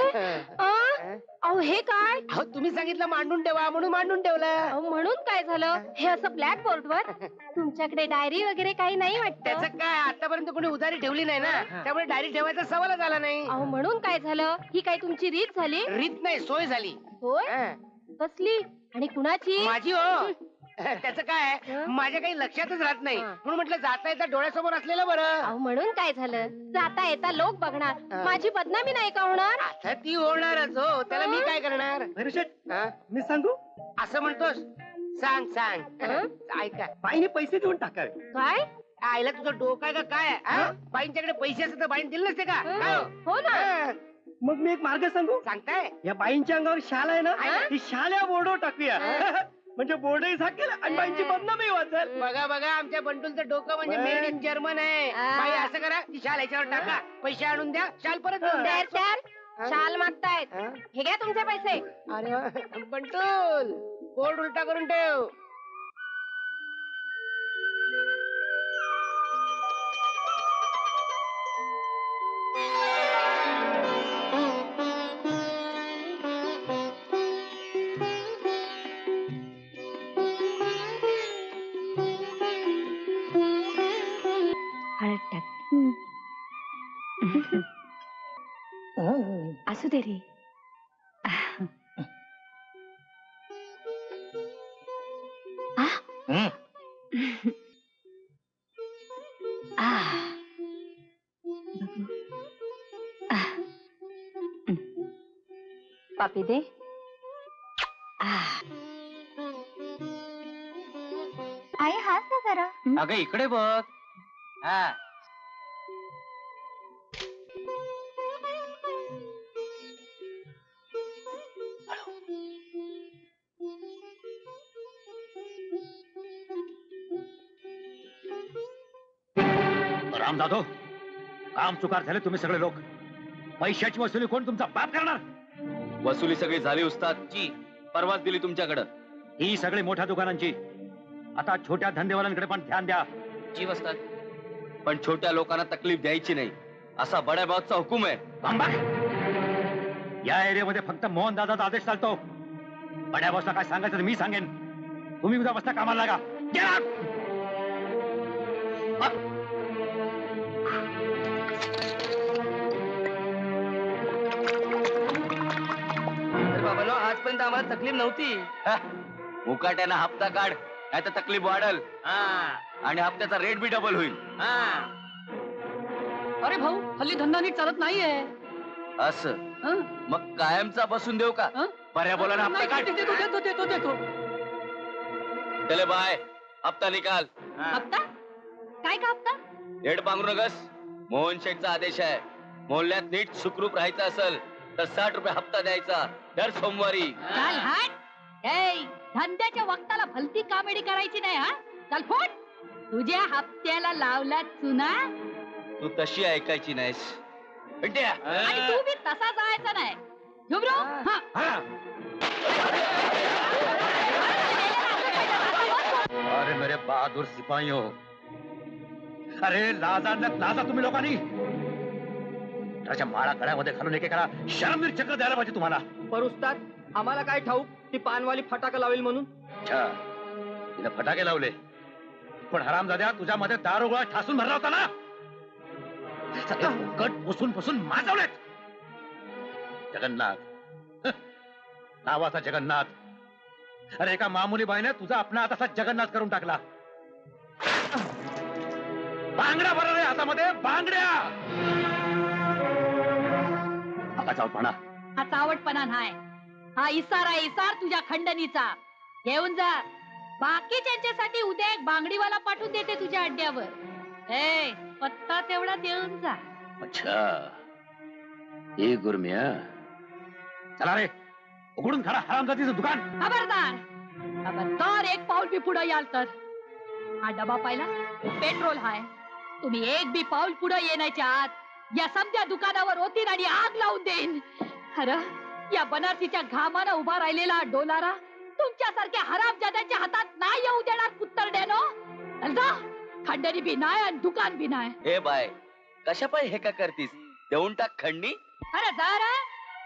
[SPEAKER 1] अहो हे काय?
[SPEAKER 4] अहो तुम्ही सांगितलं मांडून ठेवा म्हणून मांडून ठेवलं.
[SPEAKER 1] अहो म्हणून काय झालं? हे असं ब्लॅक बोर्डवर तुमच्याकडे डायरी वगैरे काही नाही वाटत?
[SPEAKER 4] त्याचं काय आतापर्यंत कोणी उधारी ठेवली नाही ना त्यामुळे डायरी ठेवायचा सवालच आला नाही.
[SPEAKER 1] अहो म्हणून काय झालं? ही काय तुमची रीत झाली?
[SPEAKER 4] रीत नाही सोय झाली.
[SPEAKER 1] होय
[SPEAKER 4] हं.
[SPEAKER 1] कसली आणि कुणाची?
[SPEAKER 4] माझी हो. त्याचं काय
[SPEAKER 1] हं?
[SPEAKER 4] माझ्या काही लक्षातच राहत नाही
[SPEAKER 1] हं.
[SPEAKER 4] म्हणून म्हटलं जाता येता डोळ्यासमोर असलेलं बरं.
[SPEAKER 1] अहो म्हणून काय झालं? जाता येता लोक बघणार,
[SPEAKER 4] हं.
[SPEAKER 1] माझी बदनामी नाही का होणार?
[SPEAKER 4] आता ती होणारच हो त्याला मी काय करणार.
[SPEAKER 6] भैरव शेठ,
[SPEAKER 4] हं?
[SPEAKER 6] मी सांगू?
[SPEAKER 4] असं म्हणतोस सांग सांग.
[SPEAKER 1] हं?
[SPEAKER 4] ऐका
[SPEAKER 6] बाईने पैसे देऊन टाकावे.
[SPEAKER 1] काय?
[SPEAKER 4] आईला तुझं डोकं आहे का काय हं? बाईंच्याकडे पैसे असते तर बाईन दिले नसते का? काय हो?
[SPEAKER 1] हो ना.
[SPEAKER 4] हं.
[SPEAKER 6] मग मी एक मार्ग सांगू?
[SPEAKER 4] सांगताय
[SPEAKER 6] या बाईंच्या अंगावर शाल आहे ना
[SPEAKER 1] हं?
[SPEAKER 6] ती शाल या बोर्डवर टाकूया. म्हणजे बोर्डही झाकेल आणि बाईंची बदनामी वाचेल.
[SPEAKER 4] बघा बघा आमच्या बंटूलचं डोकं म्हणजे
[SPEAKER 6] हं.
[SPEAKER 4] मेड इन जर्मन आहे.
[SPEAKER 1] हं.
[SPEAKER 4] बाई असं करा ती शाल याच्यावर टाका पैसे आणून द्या शाल परत देऊन द्या.
[SPEAKER 1] तर शाल मागतायत.
[SPEAKER 4] हं?
[SPEAKER 1] हे घ्या तुमचे पैसे.
[SPEAKER 4] अरे वा. बंटूल बोर्ड उलटा करून ठेव.
[SPEAKER 7] हळद टाक. असू दे रे.
[SPEAKER 1] पापी दे.
[SPEAKER 7] आई हाच ना जरा.
[SPEAKER 5] अगं इकडे बघ. हा
[SPEAKER 8] राम जाधव काम चुकार झाले तुम्ही सगळे लोक. पैशाची वसुली कोण तुमचा बाप करणार?
[SPEAKER 10] वसुली सगळी झाली उस्ताद जी परवाच दिली तुमच्याकडं.
[SPEAKER 8] ही सगळी मोठ्या दुकानांची. आता छोट्या धंदेवाल्यांकडे पण ध्यान द्या.
[SPEAKER 10] जी वस्ताद. पण छोट्या लोकांना तकलीफ द्यायची नाही असा बड्या भाऊचा हुकूम आहे.
[SPEAKER 8] थांबा. या एरियामध्ये फक्त मोहन दादाचा आदेश चालतो. बड्या बॉसला काय सांगायचं ते मी सांगेन. तुम्ही उद्या बसता कामाला लागा. Get out!
[SPEAKER 6] बाबालो आजपर्यंत आम्हाला तकलीफ नव्हती.
[SPEAKER 10] मुकाट्यानं हप्ता काढ नाही तर तकलीफ वाढल आणि हप्त्याचा रेट बी डबल होईल.
[SPEAKER 6] अरे भाऊ हल्ली धंदा नीट चालत नाहीये.
[SPEAKER 10] असं मग कायमचा बसून देऊ का? पर्या बोला ना हप्ता काढ.
[SPEAKER 6] देतो.
[SPEAKER 10] चले बाय हप्ता निकाल.
[SPEAKER 1] हप्ता? काय का हप्ता?
[SPEAKER 10] रेड पांगरू नगस. मोहन शेठचा आदेश आहे. मोहल्ल्यात नीट सुखरूप राहायचं असेल तर 60 रुपये हप्ता द्यायचा दर सोमवारी.
[SPEAKER 1] चाल हट. ए, धंद्याच्या वक्ताला भलती कामेडी करायची नाही हा. चल फुट. तुझ्या हप्त्याला लावला चुना
[SPEAKER 10] तू तशी ऐकायची नाहीस. भेट्या.
[SPEAKER 1] आणि तू बी तसा जायचा नाही. झुमरू
[SPEAKER 8] अरे मेरे बहादूर सिपाहियों, अरे लाजा तुम्ही लोकांनी. त्याच्या माळा गळ्यामध्ये घालून एकेकाला शरम चक्र द्यायला पाहिजे तुम्हाला.
[SPEAKER 6] पर उस्ताद आम्हाला काय ठाऊक ती पानवाली फटाका लावेल म्हणून.
[SPEAKER 8] अच्छा तिने फटाके लावले, पण हरामजाद्या तुझ्यामध्ये दारुगोळा ठासून भरला होता ना, सगळे फुकट पुसून पुसून माजवलेत. जगन्नाथ, हं, नावाचा जगन्नाथ. अरे एका मामुली बाईने तुझा आपला हात असा जगन्नाथ करून टाकला. बांगड्या भरला रे हातामध्ये, बांगड्या. आता चावटपणा.
[SPEAKER 1] हा चावटपणा नाही, हा इसार तुझ्या खंडणीचा. घेऊन जा. बाकी त्यांच्यासाठी उद्या एक बांगडीवाला पाठवून देते तुझ्या अड्ड्यावर. ए, पत्ता तेवढा देऊन जा.
[SPEAKER 8] अच्छा हे गुरम्या. चला रे, उघडून खरा हरामजातीचं दुकान.
[SPEAKER 1] खबरदार एक पाऊल बी पुढे याल तर हा डबा पाहिला, पेट्रोल हाय. तुम्ही एक बी पाऊल पुढे येण्याच्या आत या समध्या दुकानावर होतीन आणि आग लावून देईन. खरं या बनारसीच्या घामानं उभा राहिलेला डोलारा तुमच्यासारख्या हरामजाद्याच्या हातात नाही येऊ देणार कुत्तरड्यानो. खंडणी बी नाही आणि दुकान बी नाही.
[SPEAKER 10] हे बाय, कशा पाय हे का करतीस? देऊन टाक खंडणी.
[SPEAKER 1] अरे जरा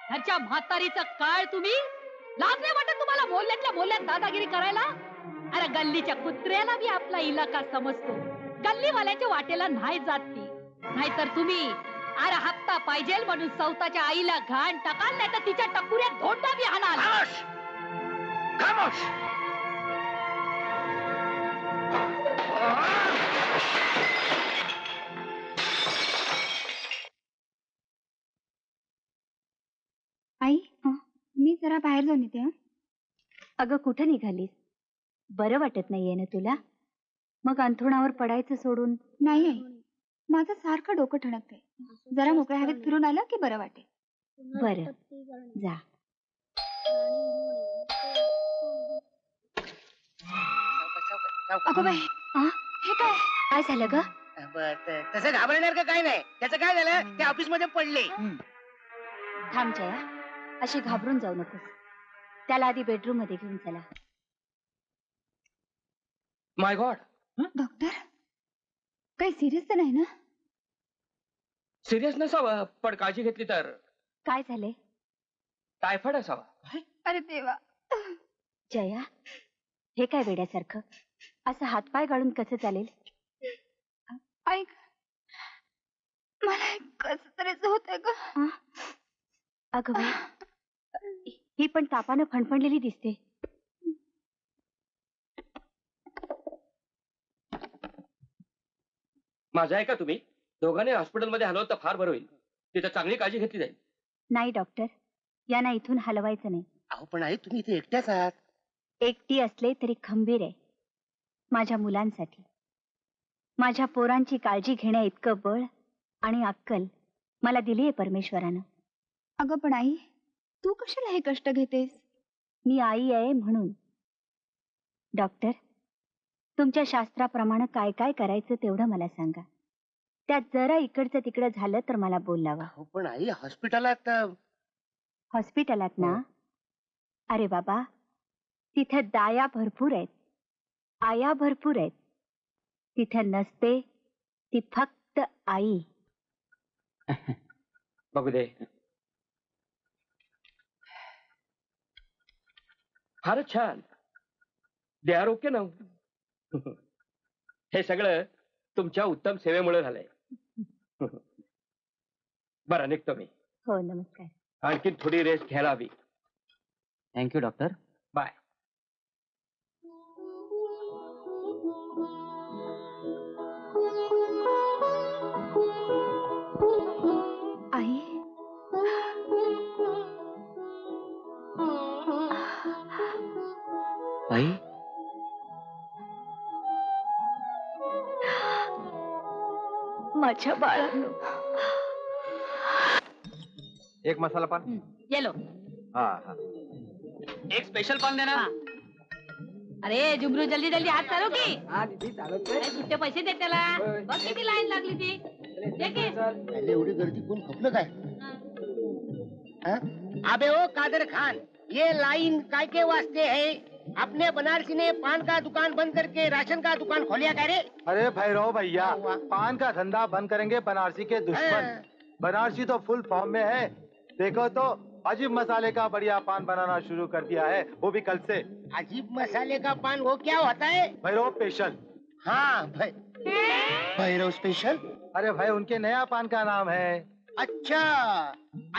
[SPEAKER 1] ह्याच्या म्हातारीचं काय तुम्ही लाज नाही वाटत तुम्हाला मोहल्ल्यातल्या मोहल्ल्यात दादागिरी करायला? अरे गल्लीच्या कुत्र्याला बी आपला इलाका समजतो, गल्लीवाल्याच्या वाटेला नाही जात ती. नाहीतर तुम्ही अरे हप्ता पाहिजे म्हणून स्वतःच्या आईला घाण टाकाल, नाही तर तिच्या टकुऱ्यात धोंडा बी हाणाल.
[SPEAKER 8] खामोश.
[SPEAKER 7] आई, मी जरा बाहेर जाऊन येते. अगं कुठं निघालीस? बरं वाटत नाहीये ना तुला? मग अंथरुणावर पडायचं सोडून? नाही आई, माझं सारखं डोकं ठणकतंय. जरा मोकळ्या हवेत फिरून आलं की बरं वाटेल. बरं जा. अगं बाई, हे काय काय झालं ग?
[SPEAKER 4] तसं घाबरणार का काय नाही. त्याचं काय झालं, त्या ऑफिस मध्ये पडले.
[SPEAKER 7] थांब जया, अशी घाबरून जाऊ नकोस. त्याला आधी बेडरूम मध्ये घेऊन चला.
[SPEAKER 9] माय गॉड,
[SPEAKER 7] डॉक्टर, काही सिरियस तर नाही ना?
[SPEAKER 9] सिरियस नसावं, पण काळजी घेतली तर.
[SPEAKER 7] काय झाले?
[SPEAKER 9] टायफॉइड असावा.
[SPEAKER 7] अरे देवा. जया, हे काय वेड्यासारखं असं हातपाय गाळून कसं चालेल? ऐक, मला कसं तरीच होतंय ग. अगं बाई, ही पण तापानं फणफणलेली दिसते.
[SPEAKER 9] माझं आहे का तुम्ही दोघांनी हॉस्पिटलमध्ये हलवत तर फार बरं होईल. तिथं चांगली काळजी घेतली जाईल.
[SPEAKER 7] नाही डॉक्टर, यांना इथून हलवायचं नाही.
[SPEAKER 4] अहो पण आई, तुम्ही इथे एकट्याच आहात.
[SPEAKER 7] एकटी असले तरी खंबीर आहे. माझ्या मुलांसाठी, माझ्या पोरांची काळजी घेण्या इतकं बळ आणि अक्कल मला दिली आहे परमेश्वरानं. अगं पण आई, तू कशाला हे कष्ट घेतेस? मी आई आहे म्हणून. डॉक्टर, तुमच्या शास्त्राप्रमाणे काय काय करायचं तेवढं मला सांगा. त्यात जरा इकडचं तिकडं झालं तर मला बोलावा.
[SPEAKER 4] अहो पण आई, हॉस्पिटलात.
[SPEAKER 7] हॉस्पिटलात ना? अरे बाबा, तिथे दाया भरपूर आहेत, आया भरपूर आहेत. तिथे नसते ती फक्त आई.
[SPEAKER 9] बघू दे. फारच छान. They are okay now. हे सगळं तुमच्या उत्तम सेवेमुळे झालंय. बरं, निघतो मी.
[SPEAKER 7] हो, नमस्कार.
[SPEAKER 9] आणखी थोडी रेस्ट घ्यायला हवी.
[SPEAKER 5] Thank you doctor.
[SPEAKER 9] बाय.
[SPEAKER 7] आई,
[SPEAKER 5] आई,
[SPEAKER 1] माझ्या बाळांनो.
[SPEAKER 3] एक मसाला पान.
[SPEAKER 1] येलो.
[SPEAKER 3] हा हा.
[SPEAKER 5] एक स्पेशल पान देना.
[SPEAKER 1] अरे जुमरू, जल्दी जल्दी हात चालू की. अरे सुट्टे पैसे दे त्याला. बघ किती लाईन लागली ती. दे की.
[SPEAKER 4] पहले एवढी गर्दी कोण खपलं काय? अबे ओ कादर खान, ये लाइन काय के वास्ते है? अपने बनारसी ने पान का दुकान बंद करके राशन का दुकान खोलिया क्या रे?
[SPEAKER 3] अरे भैरव भैया, पान का धंधा बंद करेंगे बनारसी के दुश्मन. बनारसी तो फुल फॉर्म में है. देखो तो अजीब मसाले का बढ़िया पान बनाना शुरू कर दिया है, वो भी कल से।
[SPEAKER 4] अजीब मसाले का पान वो क्या होता है?
[SPEAKER 3] भैरव स्पेशल।
[SPEAKER 4] हाँ भैरव स्पेशल।
[SPEAKER 3] अरे भाई उनके नया पान का नाम है।
[SPEAKER 4] अच्छा,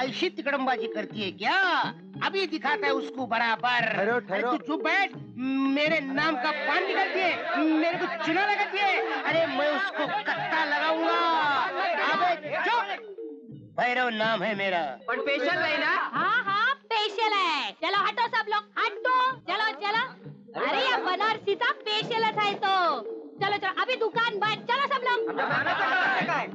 [SPEAKER 4] ऐसी तिकड़मबाजी करती है क्या? अभी दिखाता है उसको बराबर।
[SPEAKER 3] ठहरो,
[SPEAKER 4] अरे
[SPEAKER 3] ठहरो।
[SPEAKER 4] तू चुप बैठ। मेरे नाम का पान निकलती है, मेरे को चुना लगाती है। अरे मैं उसको कत्ता लगाऊंगा। अबे चुप। भैरव नाम है मेरा।
[SPEAKER 6] पण स्पेशल नाही ना?
[SPEAKER 1] हाँ हाँ स्पेशल है। चलो हटो सब लोग, हटो। चलो चलो। अरे या बनारसी का स्पेशलच है तो। चलो चलो अभी दुकान बंद, चलो सब लोग।
[SPEAKER 6] काय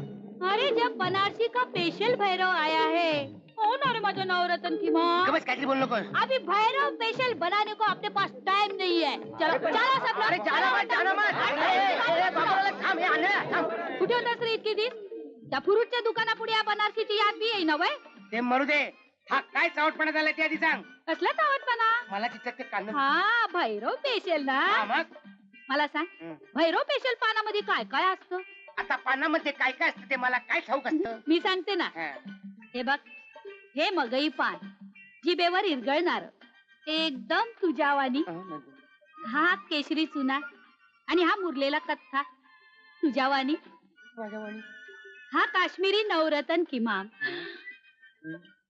[SPEAKER 1] अरे जब बनारसी का स्पेशल भैरव आया है, कौन अरे माझा नवरत्न की माँ,
[SPEAKER 4] बस काहीतरी बोल नको।
[SPEAKER 1] अभी भैरव स्पेशल बनाने को अपने पास टाइम नहीं है। चलो चलो सब लोग।
[SPEAKER 4] अरे जाना मत, जाना मत। अरे बाबा थांब, हे आणलं, थांब.
[SPEAKER 1] कुठे होतास रे इतकी दिस? त्या फ्रूटच्या दुकानापुढे या बनारसीची याद बी येई ना वय?
[SPEAKER 4] ते मरू दे. हा काय चावटपणा झाला ते आधी सांग.
[SPEAKER 1] कसला तावटपणा?
[SPEAKER 4] मला तिथं ते कांदा.
[SPEAKER 1] हा भैरव स्पेशल ना.
[SPEAKER 4] हा, मग
[SPEAKER 1] मला सांग, भैरव स्पेशल पानामध्ये काय काय असतं?
[SPEAKER 4] आता पानामध्ये काय काय असतं ते मला काय ठाऊक असतं?
[SPEAKER 1] मी सांगते ना.
[SPEAKER 4] हा.
[SPEAKER 1] हे बघ, हे मगई पान, जिभेवर इरगळणार, एकदम तुझ्यावानी. हा केशरी चुना आणि हा मुरलेला कथ्था तुझ्यावानी. हा काश्मीरी नवरत्न किमाम.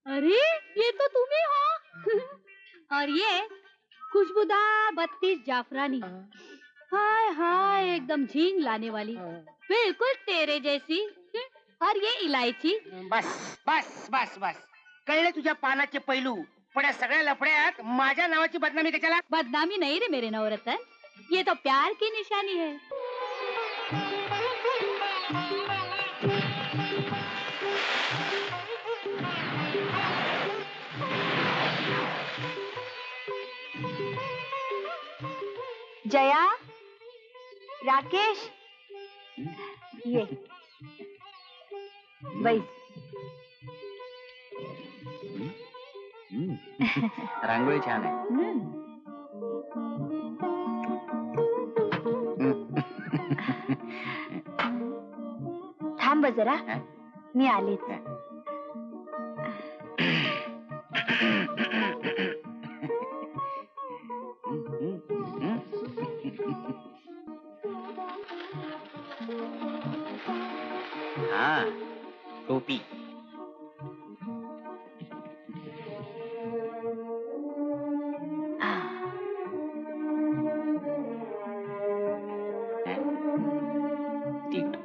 [SPEAKER 1] अरे ये तो तुम्ही हो. और ये खुशबूदार 32 जाफरानी. हाय हाय एकदम झींग लाने वाली, बिल्कुल तेरे जैसी. और ये इलायची.
[SPEAKER 4] बस बस बस बस कळले तुझ्या पानाचे पैलू. पण या सगळ्या लफड्यात माझ्या नावाची बदनामी कशाला?
[SPEAKER 1] बदनामी नहीं रे मेरे नवरत्न, ये तो प्यार की निशानी है.
[SPEAKER 7] जया, राकेश, ये बैस.
[SPEAKER 5] रांगोळी छान आहे.
[SPEAKER 7] थांब जरा, मी आलेच.
[SPEAKER 5] हा टोपी. तीट.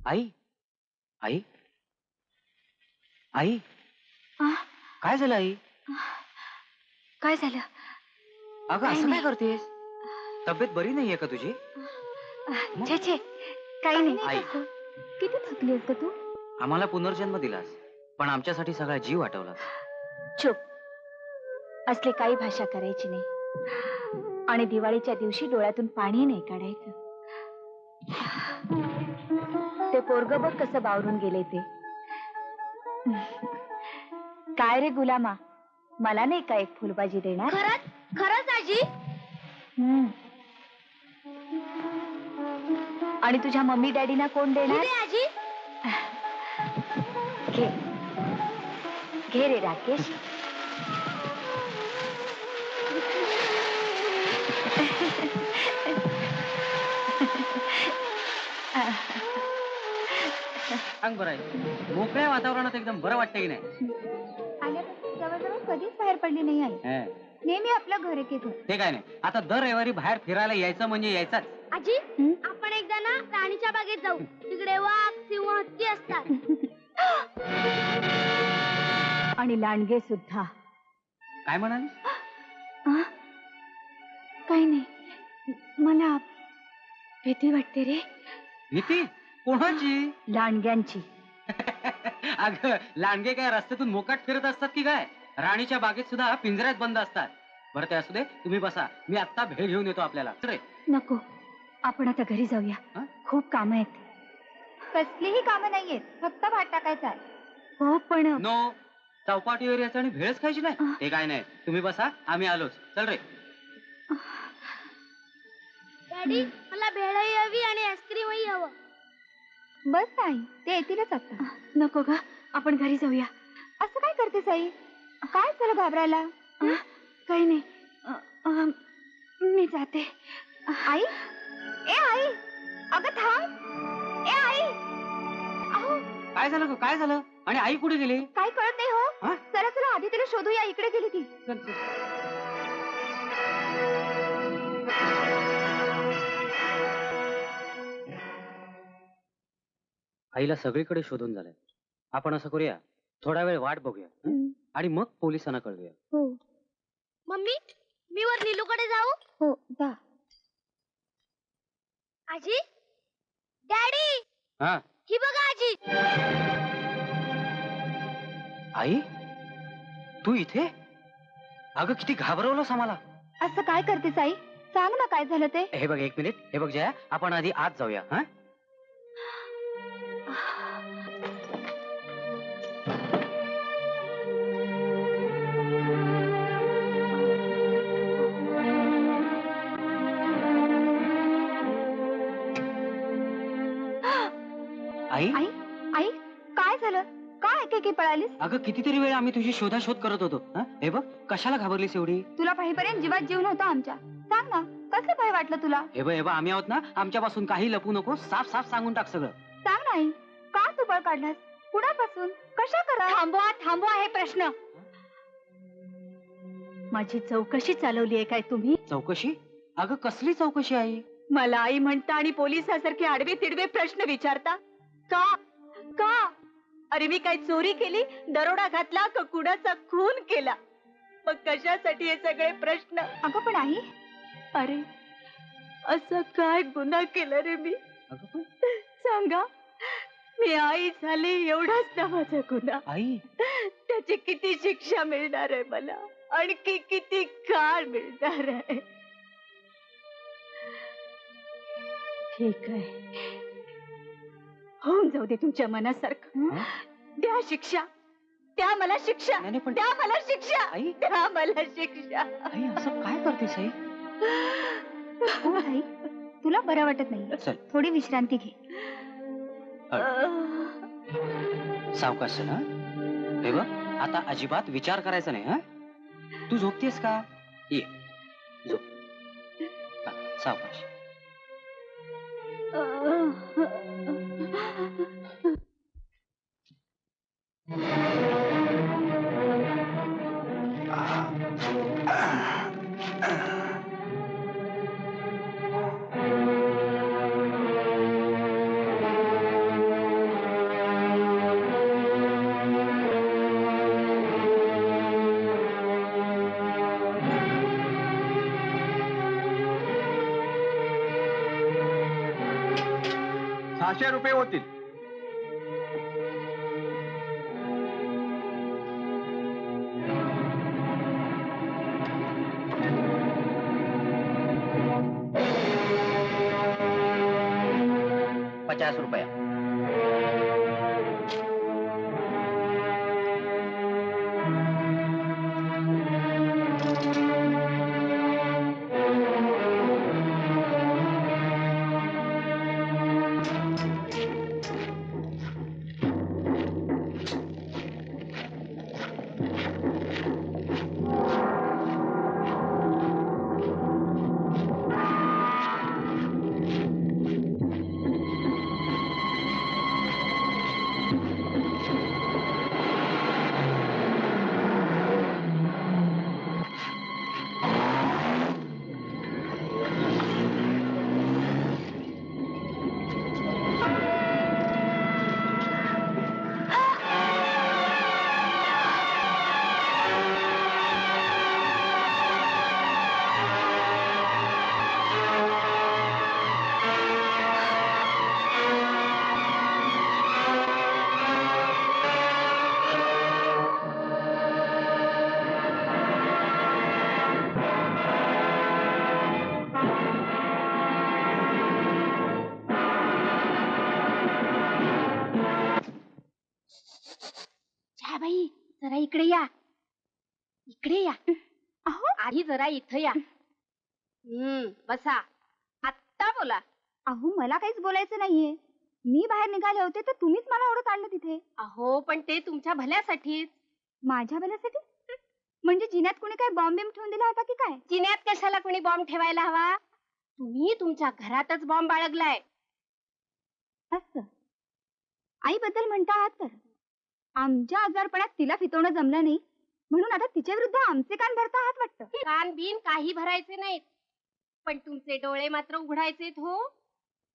[SPEAKER 5] आई आई आई काय झालं आई?
[SPEAKER 7] काय झालं?
[SPEAKER 5] अगं असं काय करतेस? तब्येत बरी नाहीये का तुझी?
[SPEAKER 7] छे छे, काही नाही.
[SPEAKER 5] आई
[SPEAKER 7] किती थकलीस का तू?
[SPEAKER 5] आम्हाला पुनर्जन्म दिलास, पण आमच्यासाठी सगळा जीव वाटवला.
[SPEAKER 7] चुप. असले काही भाषा करायची नाही, आणि दिवाळीच्या दिवशी डोळ्यातून पाणी नाही काढायचं. ते पोरग बघ कसं बावरून गेले ते. काय रे गुलामा, मला नाही का एक फुलबाजी देणार?
[SPEAKER 1] खरंच खरंच आजी?
[SPEAKER 7] आणि तुझ्या मम्मी डॅडीना कोण देणार?
[SPEAKER 1] आजी
[SPEAKER 7] घे घे रे राकेश.
[SPEAKER 5] सांग बरं आहे, मोकळ्या वातावरणात एकदम बरं वाटतं की नाही?
[SPEAKER 7] आल्यापासून जवळजवळ कधीच बाहेर पडली नाही आई.
[SPEAKER 5] हं.
[SPEAKER 7] नेहमी आपलं घर एक घर.
[SPEAKER 5] ते काय नाही, आता दर रविवारी बाहेर फिरायला यायचं म्हणजे यायचाच.
[SPEAKER 1] आजी आपण एकदा
[SPEAKER 11] ना राणीच्या बागेत जाऊ. तिकडे वाघ सिंह हत्ती असतात.
[SPEAKER 1] आणि लांडगे सुद्धा.
[SPEAKER 5] काय म्हणाली?
[SPEAKER 7] काही नाही, मला भीती वाटते रे.
[SPEAKER 5] भीती कोणाची?
[SPEAKER 1] लांडग्यांची.
[SPEAKER 5] अगं लांडगे काय रस्त्यातून मोकाट फिरत असतात की काय? राणीच्या बागेत सुद्धा पिंजऱ्यात बंद असतात. बरं ते असू दे, तुम्ही बसा, मी आत्ता भेळ घेऊन येतो आपल्याला.
[SPEAKER 7] नको, आपण आता घरी जाऊया.
[SPEAKER 5] हं?
[SPEAKER 7] खूप कामं आहेत. कसलीही कामं नाहीयेत, फक्त भात टाकायचा आहे. हो पण
[SPEAKER 5] नो, चौपाटीवर यायचं आणि भेळच खायची नाही ते काय नाही. तुम्ही बसा, आम्ही आलोच. चल रे.
[SPEAKER 11] डॅडी मला भेळही हवी आणि आईस्क्रीमही हवं.
[SPEAKER 7] बस नाही, ते येतीलच आता. नको ग, आपण घरी जाऊया. असं काय करतेस आई? काय झालं घाबरायला? काही नाही, मी जाते. आई, ए आई, अगं थांब. ए आई, अहो
[SPEAKER 5] काय झालं ग? काय झालं? आणि आई कुठे गेली?
[SPEAKER 7] काय कळत नाही हो.
[SPEAKER 5] हा?
[SPEAKER 7] चला चला आधी तिला शोधूया. इकडे गेली ती.
[SPEAKER 5] चल चल. आईला सगळीकडे शोधून झालंय. आपण असं करूया, थोडा वेळ वाट बघूया हं? आणि मग पोलिसांना कळवूया.
[SPEAKER 7] हो
[SPEAKER 11] मम्मी मी वर नीलूकडे जाऊ.
[SPEAKER 7] हो जा.
[SPEAKER 11] आजी, डॅडी,
[SPEAKER 5] हा
[SPEAKER 11] ही बघा आजी.
[SPEAKER 5] आई, तू इथे? अगं किती घाबरवलंस आम्हाला.
[SPEAKER 7] असं काय करतेस आई? सांग ना काय झालं ते.
[SPEAKER 5] हे बघ एक मिनिट, हे बघ जया, आपण आधी आत जाऊया. हा आई,
[SPEAKER 7] आई आई काय झालं? काय एकेकी पळालीस?
[SPEAKER 5] अगं कितीतरी वेळ आम्ही तुझी शोधाशोध करत होतो. हं? हे बघ कशाला घाबरलीस एवढी?
[SPEAKER 7] तुला पाहीपर्यंत जीवात जीव नव्हता आमच्या. सांग ना कसं भय वाटलं तुला?
[SPEAKER 5] हे बघ आम्ही आहोत ना, आमच्यापासून काही लपू नको. साफ साफ सांगून टाक सगळं.
[SPEAKER 7] सांग ना आई, का तू बळ काढलास? कुणापासून? कशा करा?
[SPEAKER 1] थांबवा थांबवा हे प्रश्न. माझी चौकशी चालवली आहे काय तुम्ही?
[SPEAKER 5] चौकशी? अगं कसली चौकशी आई?
[SPEAKER 1] मला आई म्हणता आणि पोलिसासारखे आडवे तिडवे प्रश्न विचारता का? का? अरे मी काय चोरी केली, दरोडा घातला का कुणाचा खून केला? मग कशासाठी हे सगळे प्रश्न?
[SPEAKER 7] अगं पण आई,
[SPEAKER 1] अरे असं काय गुन्हा केला रे मी?
[SPEAKER 5] अगं पण
[SPEAKER 1] सांगा. मी आई झाले एवढाच ना माझा गुन्हा.
[SPEAKER 5] आई,
[SPEAKER 1] त्याची किती शिक्षा मिळणार आहे मला? आणखी किती काळ मिळणार आहे? ठीक आहे, होऊन जाऊ दे तुमच्या मनासारखं.
[SPEAKER 5] हं?
[SPEAKER 1] द्या शिक्षा, द्या मला शिक्षा,
[SPEAKER 5] नाही, नाही, पण
[SPEAKER 1] द्या मला शिक्षा,
[SPEAKER 5] आई,
[SPEAKER 1] द्या मला शिक्षा.
[SPEAKER 5] आई असं काय करतेस आई?
[SPEAKER 7] हो आई, तुला बरं वाटत नाही.
[SPEAKER 5] चल
[SPEAKER 7] थोडी विश्रांती घे.
[SPEAKER 5] सावकाश ना. हे बघ आता अजिबात विचार करायचा नाही. हा तू झोपतेस का? ये झोप. हा, सावकाश.
[SPEAKER 3] ₹600 होतील.
[SPEAKER 8] ₹50.
[SPEAKER 11] बाई जरा इकडे या, इकडे या. अहो आधी जरा इथं या. बसा. आत्ता बोला.
[SPEAKER 7] अहो मला काहीच बोलायचं नाहीये. मी बाहेर निघाले होते तर तुम्हीच मला ओढत आणलं तिथे.
[SPEAKER 11] अहो पण ते तुमच्या भल्यासाठीच.
[SPEAKER 7] माझ्या भल्यासाठी? म्हणजे जिन्यात कोणी काय बॉम्ब बिम ठेवून दिला होता की काय?
[SPEAKER 11] जिन्यात कशाला कोणी बॉम्ब ठेवायला हवा? तुम्ही तुमच्या घरातच बॉम्ब बाळगलाय.
[SPEAKER 7] असं आईबद्दल म्हणता आहात तर आमच्या आजारपणात तिला फितवणं जमलं नाही म्हणून आता तिच्या विरुद्ध आमचे कान भरता आहात वाटतं.
[SPEAKER 11] कान बिन काही भरायचे नाहीत, पण तुमचे डोळे मात्र उघडायचे हो.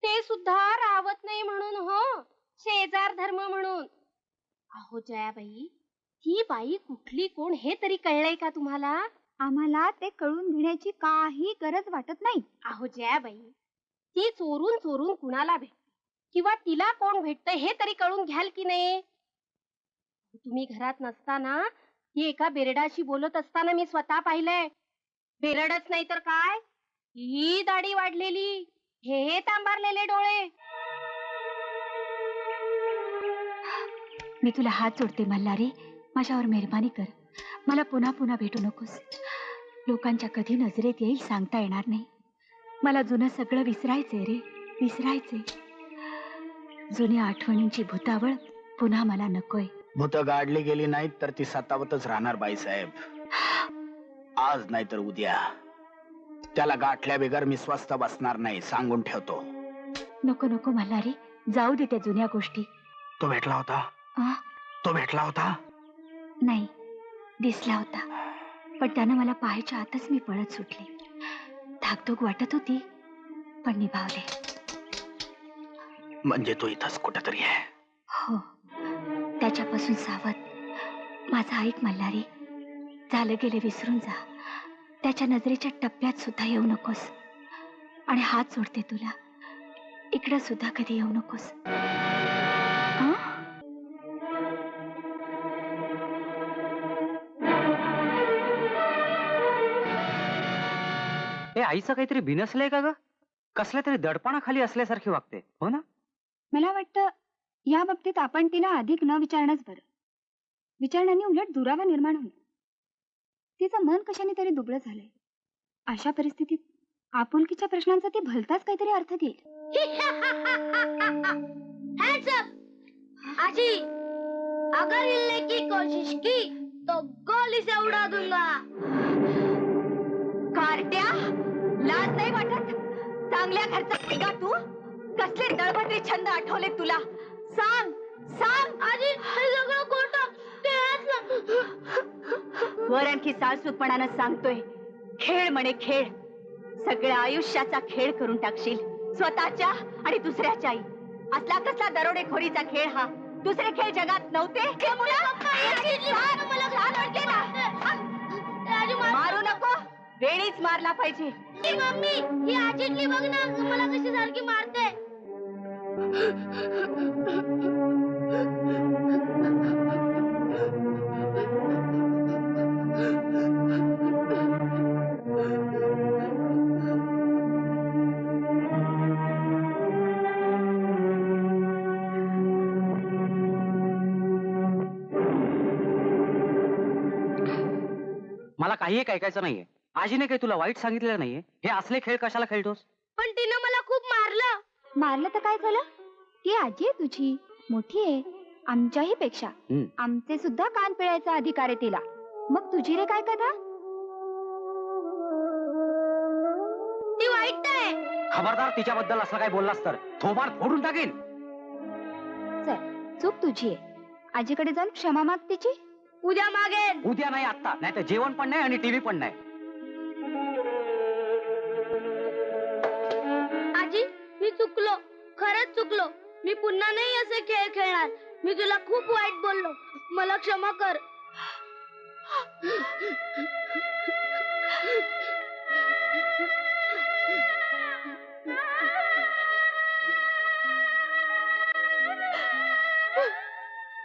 [SPEAKER 11] ते सुद्धा राहत नाही म्हणून हो, शेजार धर्म म्हणून. अहो जयाबाई, ही बाई कुठली कोण हे तरी कळलंय का तुम्हाला?
[SPEAKER 7] आम्हाला ते कळून घेण्याची काही गरज वाटत नाही.
[SPEAKER 11] अहो जयाबाई, ती चोरून चोरून कुणाला भेटते किंवा तिला कोण भेटतं हे तरी कळून घ्याल की नाही? तुम्ही घरात नसताना ती एका बेरडाशी बोलत असताना मी स्वतः पाहिलंय. बेरडच नाही तर काय, ही दाढी वाढलेली, हे तांबारलेले डोळे.
[SPEAKER 7] मी तुला हात जोडते मल्हारी, माझ्यावर मेहरबानी कर. मला पुन्हा पुन्हा भेटू नकोस. लोकांच्या कधी नजरेत येईल सांगता येणार नाही. मला जुनं सगळं विसरायचंय रे, विसरायचंय. जुन्या आठवणींची भुतावळ पुन्हा मला नकोय.
[SPEAKER 12] भूत गाडली गेली नाहीत तर ती सतावतच राहणार बाईसाहेब. आज नाही तर उद्या त्याला गाठल्या बिगर मी स्वस्थ बसणार नाही, सांगून ठेवतो.
[SPEAKER 7] नको नको मल्हारी, जाऊ दे त्या जुन्या गोष्टी.
[SPEAKER 12] तो भेटला होता? तो भेटला होता?
[SPEAKER 7] नाही, दिसला होता, पण त्यानं मला पाहायच्या आतच मी पळत सुटले. धाकधूक वाटत होती पण निभावले.
[SPEAKER 12] म्हणजे तो इथंच कुठेतरी आहे?
[SPEAKER 7] हो, त्याच्यापासून सावध. माझा ऐक मल्हारी, झालं गेले विसरून जा. त्याच्या नजरेच्या टप्प्यात सुद्धा येऊ नकोस. आणि हात सोडते तुला, इकडं सुद्धा कधी येऊ नकोस.
[SPEAKER 5] हे आईचं काहीतरी बिनसलंय का ग? कसल्या तरी दडपणाखाली असल्यासारखी वागते, हो ना?
[SPEAKER 7] मला वाटतं या बाबतीत आपण तिला अधिक न विचारणंच बरं. विचारण्याने उलट दुरावा निर्माण होईल. तिचं मन कशाने तरी दुबळं झालंय. अशा परिस्थितीत आपुलकीच्या प्रश्नांचा ती भलताच काहीतरी अर्थ घेईल.
[SPEAKER 11] Hands up! आजी, अगर हिलने की कोशिश की तो गोली से उड़ा दूंगा.
[SPEAKER 7] कार्ट्या, लाज नाही वाटत? चांगल्या घरचा मुलगा तू, कसले दळभद्री छंद आठवले तुला? सांग सांग.
[SPEAKER 11] आजी, हे सगळं खोटं. ते
[SPEAKER 7] वर आणखी साळसूदपणानं सांगतोय. खेळ म्हणे खेळ, सगळ्या आयुष्याचा खेळ करून टाकशील, स्वतःच्या आणि दुसऱ्याच्याही. असला कसला दरोडेखोरीचा खेळ हा? दुसरे खेळ जगात नव्हते? मारू नको, वेळीच मारला पाहिजे.
[SPEAKER 11] मम्मी, ही आजीतली बघ ना, मला कशी सारखी मारते.
[SPEAKER 5] मला काही एक ऐकायचं नाहीये. आजीने काही तुला वाईट सांगितलेलं नाहीये. हे असले खेळ कशाला खेळतोस?
[SPEAKER 11] पण तिनं मला खूप मारलं.
[SPEAKER 7] मारलं तर काय झालं? ती आजी आहे तुझी, मोठी आहे आमच्याही पेक्षा. आमचे सुद्धा कान पिळायचा अधिकार आहे तिला. मग तुझी रे काय कथा?
[SPEAKER 11] ती वाईट आहे.
[SPEAKER 5] खबरदार तिच्याबद्दल असं काय बोललास तर थोबाड फोडून टाकेन.
[SPEAKER 7] चल, चूक तुझी आहे. आजीकडे जाऊन क्षमा माग तिची.
[SPEAKER 11] उद्या मागेन.
[SPEAKER 5] उद्या नाही, आत्ता. नाही तर जेवण पण नाही आणि टीव्ही पण नाही.
[SPEAKER 11] आजी, मी चुकलो, खरंच चुकलो. मी पुन्हा नाही असे खेळ खेळणार. मी तुला खूप वाईट बोललो, मला क्षमा कर.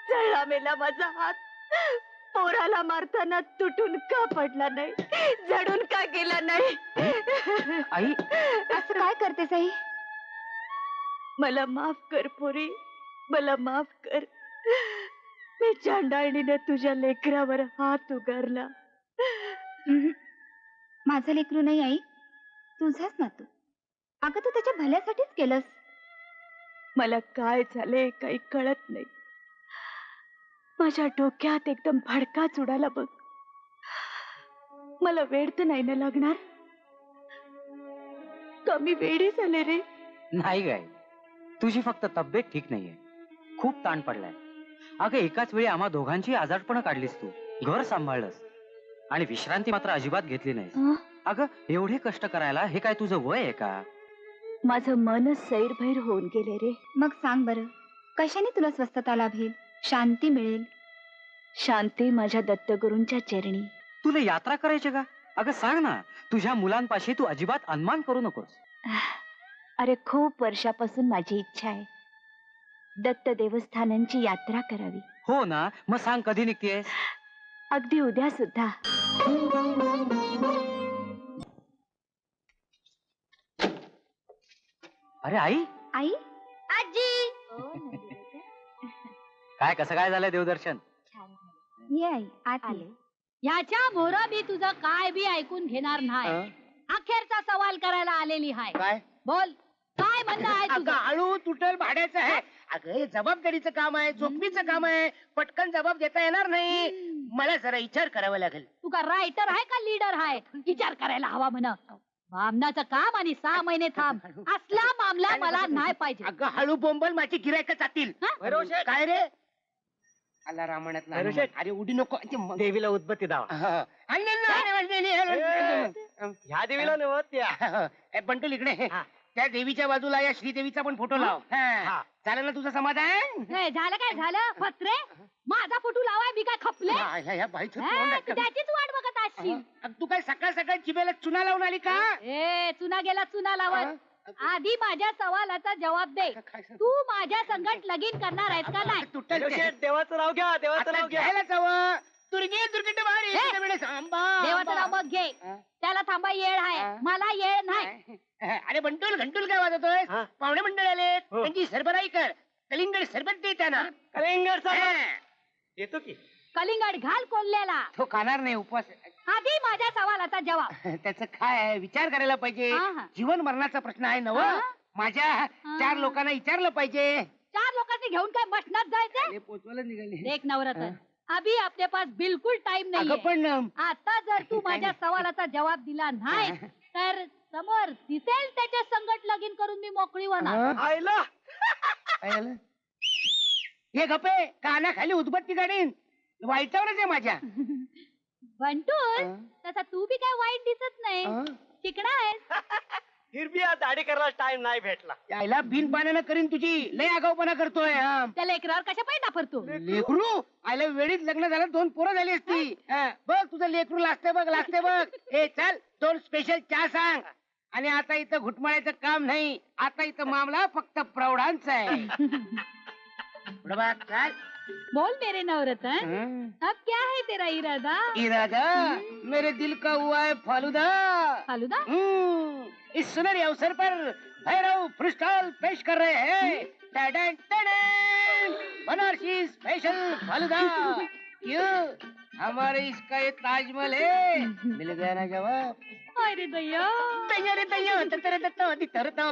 [SPEAKER 7] जळला मेला माझा हात. पोराला मारताना तुटून का पडला नाही, झडून का गेला नाही?
[SPEAKER 5] आई,
[SPEAKER 7] असं काय करतेस आई? मला माफ कर पोरी, मला माफ कर.
[SPEAKER 1] मी चांडाळणीने तुझ्या लेकरावर हात उगारला.
[SPEAKER 7] माझं लेकरू नाही आई, तुझाच नातू. अगं तू त्याच्या भल्यासाठीच केलंस.
[SPEAKER 1] मला काय झाले काही कळत नाही. माझ्या डोक्यात एकदम भडकाच उडाला बघ. मला वेड तर नाही ना लागणार? कमी वेडी झाले रे.
[SPEAKER 5] नाही गाय, तुझी फक्त तब्येत ठीक नाहीये, खूप ताण पडलाय. अगं एकाच वेळी आम्हा दोघांची आजारपणं काढलीस तू, घर सांभाळलंस आणि विश्रांती मात्र अजिबात घेतली नाही. अगं एवढे कष्ट करायला हे काय तुझं वय आहे का?
[SPEAKER 1] माझं मनच सैरभैर होऊन गेले रे.
[SPEAKER 7] मग सांग बरं, कशाने तुला स्वस्थता लाभेल, शांती मिळेल?
[SPEAKER 1] शांती माझ्या दत्तगुरूंच्या चरणी.
[SPEAKER 5] तुला यात्रा करायची का? अगं सांग ना, तुझ्या मुलांपाशी तू अजिबात अनुमान करू नकोस.
[SPEAKER 1] अरे खूप वर्षापासून माझी इच्छा आहे दत्त देवस्थानांची यात्रा करावी.
[SPEAKER 5] हो ना, मग सांग कधी निघतेस?
[SPEAKER 1] अगदी उद्या सुद्धा.
[SPEAKER 5] अरे आई,
[SPEAKER 7] आई,
[SPEAKER 11] आजी
[SPEAKER 5] काय कसं काय झालंय देवदर्शन?
[SPEAKER 7] ये आई आत ये.
[SPEAKER 11] ह्याच्या मोर मी तुझं काय बी ऐकून घेणार नाही. अखेरचा सवाल करायला आलेली हाय.
[SPEAKER 4] काय
[SPEAKER 11] बोल, काय म्हणणं आहे
[SPEAKER 4] अगं
[SPEAKER 11] तुझं?
[SPEAKER 4] आळू तुटल भाड्याचं आहे. अगं हे जबाबदारीचं काम आहे, जोखमीचं काम आहे, पटकन जबाब देता येणार नाही. मला जरा विचार करावा लागेल.
[SPEAKER 11] तू का रायटर आहे का लीडर आहे? विचार करायला हवा म्हण. बामणाचं काम आणि 6 महिने थांब, असला मामला मला नाही पाहिजे.
[SPEAKER 4] अगं हळू बोंबल, माझी गिरायक जातील.
[SPEAKER 6] भैरवशेठ.
[SPEAKER 4] काय रे? आला रामायणात
[SPEAKER 6] भैरवशेठ.
[SPEAKER 4] अरे उडी नको.
[SPEAKER 6] देवीला उदबत्ती दावा. ह्या देवीला नव्हत त्या.
[SPEAKER 4] बंटू इकडे त्या देवीच्या बाजूला या श्रीदेवीचा पण फोटो लाव.
[SPEAKER 6] हा.
[SPEAKER 4] चालेल ना तुझं समाधान?
[SPEAKER 11] हे, झालं काय झालं फत्रे? माझा फोटो लावाय मी काय खपले?
[SPEAKER 4] ह्या बाईचं तोंड
[SPEAKER 11] हे,
[SPEAKER 4] आहे
[SPEAKER 11] तू
[SPEAKER 4] का?
[SPEAKER 11] त्याचीच वाट बघत असशील.
[SPEAKER 4] तू काय सकाळ सकाळ चिबेला चुना लावून आली का?
[SPEAKER 11] ए चुना गेला चुना लावत. आधी माझ्या सवालाचा जवाब दे. तू माझ्या संगत लगीन करणार आहेस का नाही?
[SPEAKER 4] तुटल ते.
[SPEAKER 6] देवाचं नाव घ्या, देवाचं
[SPEAKER 4] आता
[SPEAKER 6] नाव घ्या.
[SPEAKER 4] घ्यायला जावं. दुर्गे दुर्गट मारी
[SPEAKER 11] देवाचं नाव मग घे. त्याला थांबा येळ आहे, मला येळ नाही.
[SPEAKER 4] अरे बंटूल घंटूल काय वाजवतोय? पाहुणे मंडळ आले, त्यांची सरबराई कर. कलिंगड सरबत दे त्यांना.
[SPEAKER 6] कलिंगड देतो की.
[SPEAKER 11] कलिंगड घाल कोल्ह्याला.
[SPEAKER 4] तो खाणार नाही उपवास.
[SPEAKER 11] आधी माझ्या सवालाचा जवाब.
[SPEAKER 4] त्याचं काय आहे? विचार करायला पाहिजे.
[SPEAKER 11] हा.
[SPEAKER 4] जीवन मरणाचा प्रश्न आहे नव.
[SPEAKER 11] हा.
[SPEAKER 4] माझ्या 4 लोकांना विचारलं पाहिजे.
[SPEAKER 11] 4 लोकांनी घेऊन काय मशनात जायचंय?
[SPEAKER 4] पोचवायला निघाले.
[SPEAKER 11] देख नवरत्न, अभी आपके पास बिलकुल टाइम
[SPEAKER 4] अगं
[SPEAKER 11] नाही.
[SPEAKER 4] पण
[SPEAKER 11] आता जर तू माझ्या सवालाचा जवाब दिला नाही तर समोर दिसेल त्याच्या संगत लगीन करून मी मोकळी होणार.
[SPEAKER 6] आईला
[SPEAKER 4] हे गपे कानाखाली उदबत्ती काढीन. वाईटावरच आहे माझ्या.
[SPEAKER 11] बंटूल, तसा तू बी काय वाईट दिसत नाही. चिकणा आहेस.
[SPEAKER 6] हिरबी दाढी करायला टाइम नाही भेटला.
[SPEAKER 4] यायला बिन पाण्यानं करीन तुझी. लय आगाऊपणा करतोय.
[SPEAKER 11] त्या लेकरावर कशा पाय डाफरतो?
[SPEAKER 4] लेकरू आयला वेळीत लग्न झालं 2 पोरं झाली असती. बघ तुझं लेकरू लागते बघ लागते बघ. हे चल 2 स्पेशल चहा सांग. आणि आता इथं घुटमाळ्याचं काम नाही. आता इथं मामला फक्त प्रौढांचा आहे. पुढं बघ, चल.
[SPEAKER 11] बोल मेरे नवरत्न, अब क्या है तेरा इरादा?
[SPEAKER 4] इरादा मेरे दिल का हुआ है फालूदा.
[SPEAKER 11] फालूदा?
[SPEAKER 4] इस सुनहरे अवसर पर भैरव फ्रीस्टाइल पेश कर रहे हैं टडन टडन बनारसी स्पेशल फालूदा. क्यों? हमारे इसका ये ताजमहल है. मिल गया ना जवाब.
[SPEAKER 11] अरे दया.
[SPEAKER 4] रे दैया तरतो.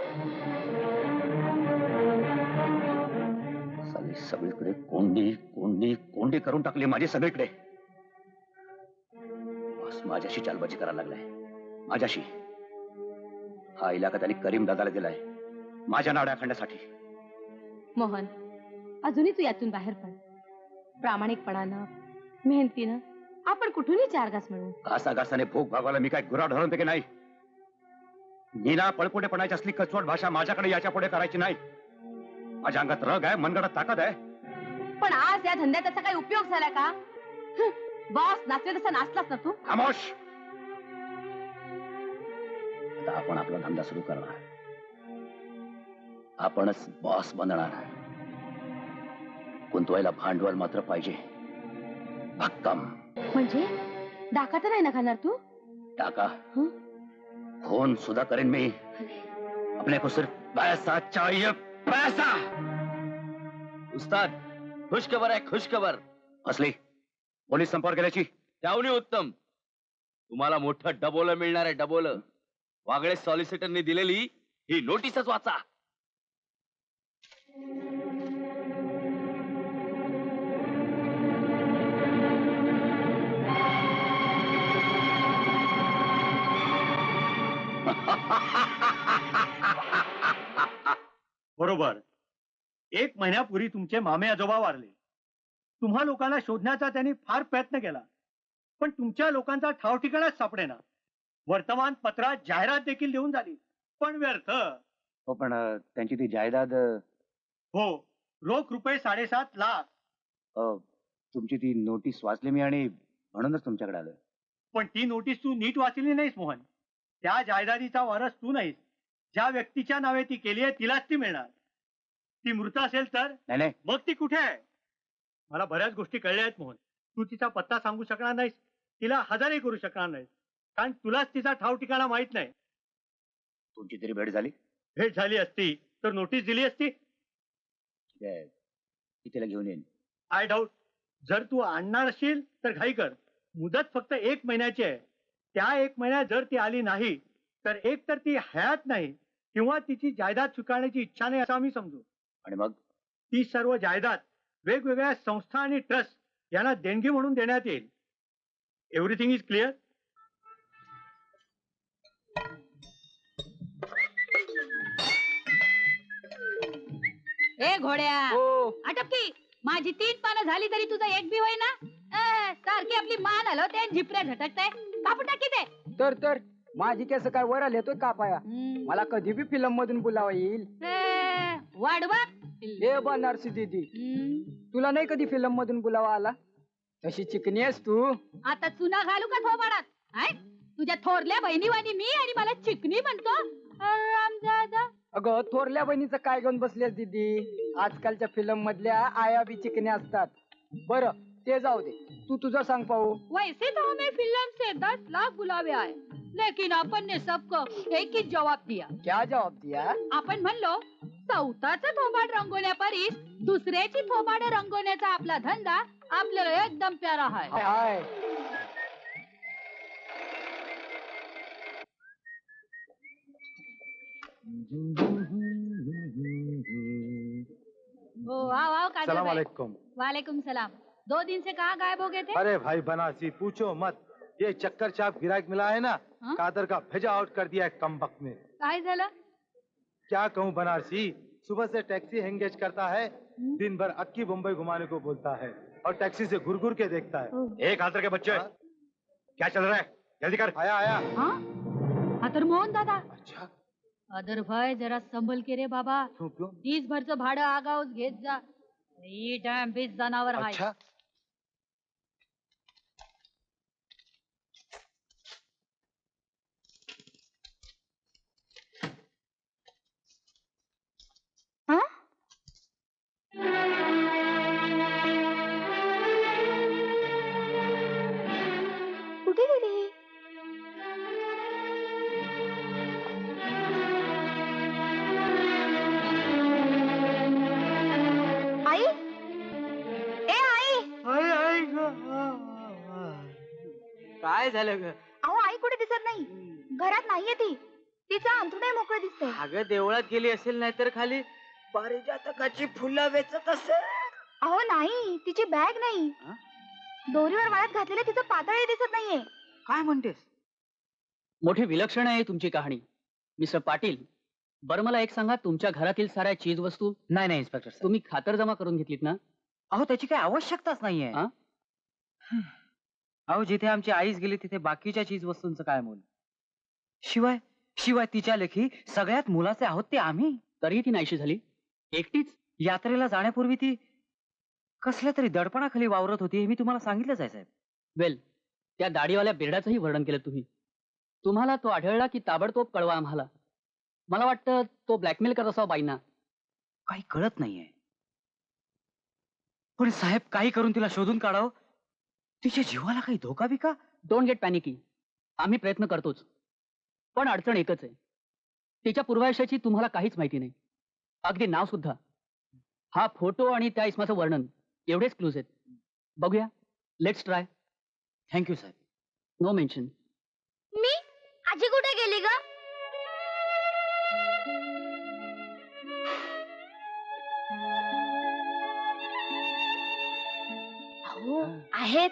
[SPEAKER 8] सगळीकडे कोंडी कोंडी कोंडी करून टाकली माझी सगळीकडे. बस माझ्याशी चालबाजी करायला लागलाय. माझ्याशी. हा इलाका त्यांनी करीम दादाला दिलाय माझ्या नाड्या खांड्यासाठी.
[SPEAKER 1] मोहन, अजूनही तू यातून बाहेर पड. प्रामाणिकपणानं मेहनतीनं आपण कुठूनही 4 घास मिळवू.
[SPEAKER 8] घासाघासाने भूक भागवायला मी काय गुरा ढळवते की नाही? नीला पळपुटेपणाची असली कचवट भाषा माझ्याकडे याच्या पुढे करायची नाही. माझ्या अंगात रग आहे, मनगडात ताकद आहे.
[SPEAKER 1] पण आज या धंद्यात त्याचा काही उपयोग झाला का? बॉस नाचले तसा नाचलास ना तू.
[SPEAKER 8] खामोश. आता आपण आपला धंदा सुरू करणार. आपणच बॉस बनणार. गुंतवायला भांडवल मात्र पाहिजे. भक्कम.
[SPEAKER 1] म्हणजे डाका तर नाही ना खाणार तू?
[SPEAKER 8] टाका खून सुद्धा करेन मी. अपने को सिर्फ पैसा चाहिए, पैसा.
[SPEAKER 10] उस्ताद खुशखबर है खुशखबर.
[SPEAKER 8] असली पोलीस संपर्क केल्याची
[SPEAKER 10] त्याहूनही उत्तम. तुम्हाला मोठं डबोलं मिळणार आहे, डबोलं. वागळे सॉलिसिटरने दिलेली ही नोटीसच वाचा.
[SPEAKER 3] बरोबर. 1 महिन्यापूर्वी तुमचे मामे आजोबा वारले. तुम्हा लोकांना शोधण्याचा त्यांनी फार प्रयत्न केला, पण तुमच्या लोकांचा ठाव ठिकाणाच सापडेना. वर्तमानपत्रात जाहिरात देखील देऊन झाली, पण व्यर्थ.
[SPEAKER 8] हो, पण त्यांची ती जायदाद
[SPEAKER 3] हो, रोख रुपये 7.5 लाख.
[SPEAKER 8] तुमची ती नोटीस वाचली मी आणि म्हणूनच तुमच्याकडे आलोय.
[SPEAKER 3] पण ती नोटीस तू नीट वाचली नाहीस मोहन. त्या जायदादीचा वारस तू नाहीस. ज्या व्यक्तीच्या नावे ती केली आहे तिलाच ती मिळणार. ती मृत असेल तर
[SPEAKER 8] नाही नाही,
[SPEAKER 3] मग ती कुठे आहे? मला बऱ्याच गोष्टी कळल्या आहेत मोहन. तू तिचा पत्ता सांगू शकणार नाहीस, तिला हजारही करू शकणार नाहीस, कारण तुलाच तिचा ठाव ठिकाणा माहित नाही.
[SPEAKER 8] तुमची तरी भेट झाली.
[SPEAKER 3] भेट झाली असती तर नोटीस दिली असती.
[SPEAKER 8] ठीक आहे, मी तिला घेऊन येईन.
[SPEAKER 3] I doubt. जर तू आणणार असशील तर घाई कर. मुदत फक्त 1 महिन्याची आहे. त्या 1 महिन्यात जर ती आली नाही तर एक तर ती हयात नाही किंवा तिची जायदाद स्वीकारण्याची इच्छा नाही असं आम्ही समजू.
[SPEAKER 8] आणि मग
[SPEAKER 3] ती सर्व जायदाद वेगवेगळ्या संस्था आणि ट्रस्ट यांना देणगी म्हणून देण्यात येईल. Everything is clear.
[SPEAKER 1] ए घोड्या, आटप की. माझी 3 पानं झाली तरी तुझं एक बी होय ना. सारखी आपली मान हलवते आणि झिपऱ्या झटकते. कापून टाकी ते.
[SPEAKER 6] तर माझी केस काय वर आले येतोय कापाया. मला कधी बी फिल्म मधून बोलावा येईल.
[SPEAKER 1] वाढवा.
[SPEAKER 6] ए बनारसी दीदी, तुला नाही कधी फिल्म मधून बोलावा आला? तशी चिकनी आहेस तू.
[SPEAKER 1] आता चुना घालू का थोबाडात? हाय, तुझ्या थोरल्या बहिणीवानी मी आणि मला चिकनी म्हणतो. रामजादा.
[SPEAKER 6] अगं थोरल्या बहिणीचं काय घेऊन बसलेस दीदी? आजकालच्या फिल्म मधल्या आया बी चिकन्या असतात. बरं ते जाऊ दे, तू तुझं सांग पाहू.
[SPEAKER 1] वैसे तो हमें फिल्म से 10 लाख बुलावे आए, लेकिन अपन ने सबको एक ही जवाब दिया.
[SPEAKER 6] क्या जवाब दिया?
[SPEAKER 1] आपण म्हणलो चौथाचं थोबाड रंगवण्यापरीस दुसऱ्याची थोबाड रंगवण्याचा आपला धंदा आपल्याला एकदम प्यारा आहे.
[SPEAKER 6] हाय.
[SPEAKER 1] आओ आओ काजल
[SPEAKER 3] सलाम
[SPEAKER 1] भाई.
[SPEAKER 3] अलैकुम.
[SPEAKER 1] वालेकुम सलाम. 2 दिन से कहाँ गायब हो गए थे?
[SPEAKER 3] अरे भाई बनारसी पूछो मत. ये चक्कर चाप गिराक मिला है ना,
[SPEAKER 1] हाँ?
[SPEAKER 3] कादर का भेजा आउट कर दिया है कमबख्त ने.
[SPEAKER 1] काय झालं?
[SPEAKER 3] क्या कहूँ बनारसी, सुबह से टैक्सी एंगेज करता है, दिन भर अक्की बम्बई घुमाने को बोलता है और टैक्सी से घुर घुर के देखता है.
[SPEAKER 8] एक कादर के बच्चे, क्या चल रहा है? जल्दी कर.
[SPEAKER 3] आया आया.
[SPEAKER 1] हाँ? अतर मोहन दादा.
[SPEAKER 3] अच्छा,
[SPEAKER 1] अदर भाई जरा संभल के रे बाबा.
[SPEAKER 3] क्यों क्यों?
[SPEAKER 1] 30 भरचं भाडं आगाऊच घेत जा. ही टाइम 20 जनावर आहे.
[SPEAKER 3] अच्छा.
[SPEAKER 7] कुठे गेली? आई, ए आई.
[SPEAKER 6] काय झालं ग?
[SPEAKER 7] अहो आई कुठे दिसत नाही. घरात नाहीये ती. तिचं अंथरुणही मोकळं दिसतंय.
[SPEAKER 6] अगं देवळात गेली असेल, नाहीतर खाली पारिजातकाची फुलं वेचत असेल.
[SPEAKER 7] अहो नाही, तिची बॅग नाही. दोरीवर वाळत घातलेलं तिचं पातळही दिसत नाहीये.
[SPEAKER 6] काय म्हणतेस?
[SPEAKER 2] मोठी विलक्षण आहे तुमची कहाणी मिस्टर पाटील. बरं मला एक सांगा, तुमच्या घरातील साऱ्या चीज वस्तू
[SPEAKER 5] नाही नाही इन्स्पेक्टर साहेब.
[SPEAKER 2] तुम्ही खातरजमा करून घेतलीत ना?
[SPEAKER 5] अहो त्याची काही आवश्यकताच नाहीये.
[SPEAKER 2] हा?
[SPEAKER 5] अहो जिथे आमची आईच गेली तिथे बाकीच्या चीज वस्तूंचं काय मोल? शिवाय शिवाय तिच्या लेखी सगळ्यात मुलाचे आहोत ते आम्ही.
[SPEAKER 2] तरीही ती नाहीशी झाली एकटीच.
[SPEAKER 5] यात्रेला जाण्यापूर्वी ती कसल्या तरी दडपणाखाली वावरत होती हे मी तुम्हाला सांगितलंच आहे साहेब.
[SPEAKER 2] वेल, त्या दाढीवाल्या बेरडाचंही वर्णन केलं तुम्ही. तुम्हाला तो आढळला की ताबडतोब कळवा आम्हाला. मला वाटतं तो ब्लॅकमेल करत असावा बाईंना.
[SPEAKER 5] काही कळत नाहीये. पण साहेब काही करून तिला शोधून काढावं. तिच्या जीवाला काही धोका बिका?
[SPEAKER 2] Don't get पॅनिकी. आम्ही प्रयत्न करतोच, पण अडचण एकच आहे. तिच्या पूर्वायुष्याची तुम्हाला काहीच माहिती नाही, अगदी नाव सुद्धा. हा फोटो आणि त्या इसमाचं वर्णन एवढेच क्लूज आहेत. बघूया, लेट्स ट्राय.
[SPEAKER 5] थँक्यू साहेब.
[SPEAKER 2] No mention.
[SPEAKER 11] मी आजी कुठे गेली ग? हो आहेत.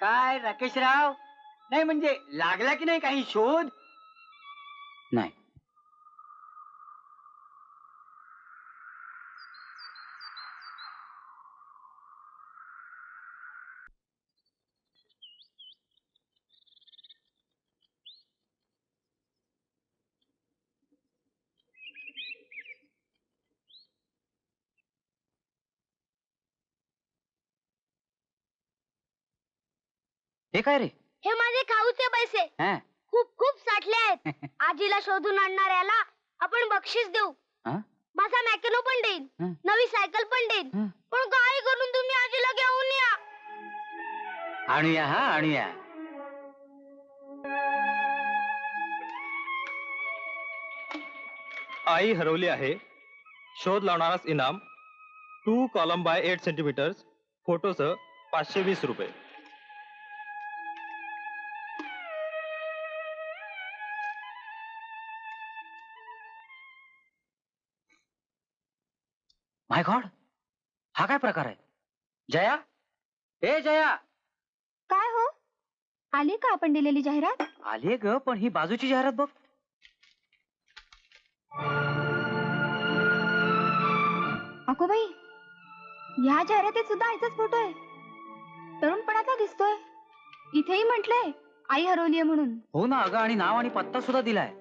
[SPEAKER 6] काय राकेशराव, नाही म्हणजे लागला की नाही काही शोध?
[SPEAKER 5] नाही. हे काय रे?
[SPEAKER 11] हे माझे खाऊचे पैसे
[SPEAKER 5] हा?
[SPEAKER 11] खूप खूप साठले आहेत. आजीला शोधून आणणाऱ्याला आपण बक्षीस देऊ.
[SPEAKER 5] हा?
[SPEAKER 11] माझा मॅकेनो पण देईन,
[SPEAKER 5] हं.
[SPEAKER 11] नवी सायकल पण देईन.
[SPEAKER 5] हं.
[SPEAKER 11] पण काय करून तुम्ही आजीला घेऊन या.
[SPEAKER 5] आणूया, हा आणूया.
[SPEAKER 13] आई हरवली आहे, शोध लावणारास इनाम 2 कॉलम बाय 8 सेंटीमीटर्स, फोटोसह 520 रुपये.
[SPEAKER 5] माय गॉड, हा काय प्रकार आहे? जया, ए जया.
[SPEAKER 7] काय हो, आली का आपण दिलेली जाहिरात?
[SPEAKER 5] आली ग, पण ही बाजूची जाहिरात बघ.
[SPEAKER 7] अको बाई, या जाहिरातीत सुद्धा आईचाच फोटो आहे. तरुणपणाचा दिसतोय. इथेही म्हटलंय आई हरवलीये म्हणून.
[SPEAKER 5] हो ना अगं, आणि नाव आणि पत्ता सुद्धा दिलाय.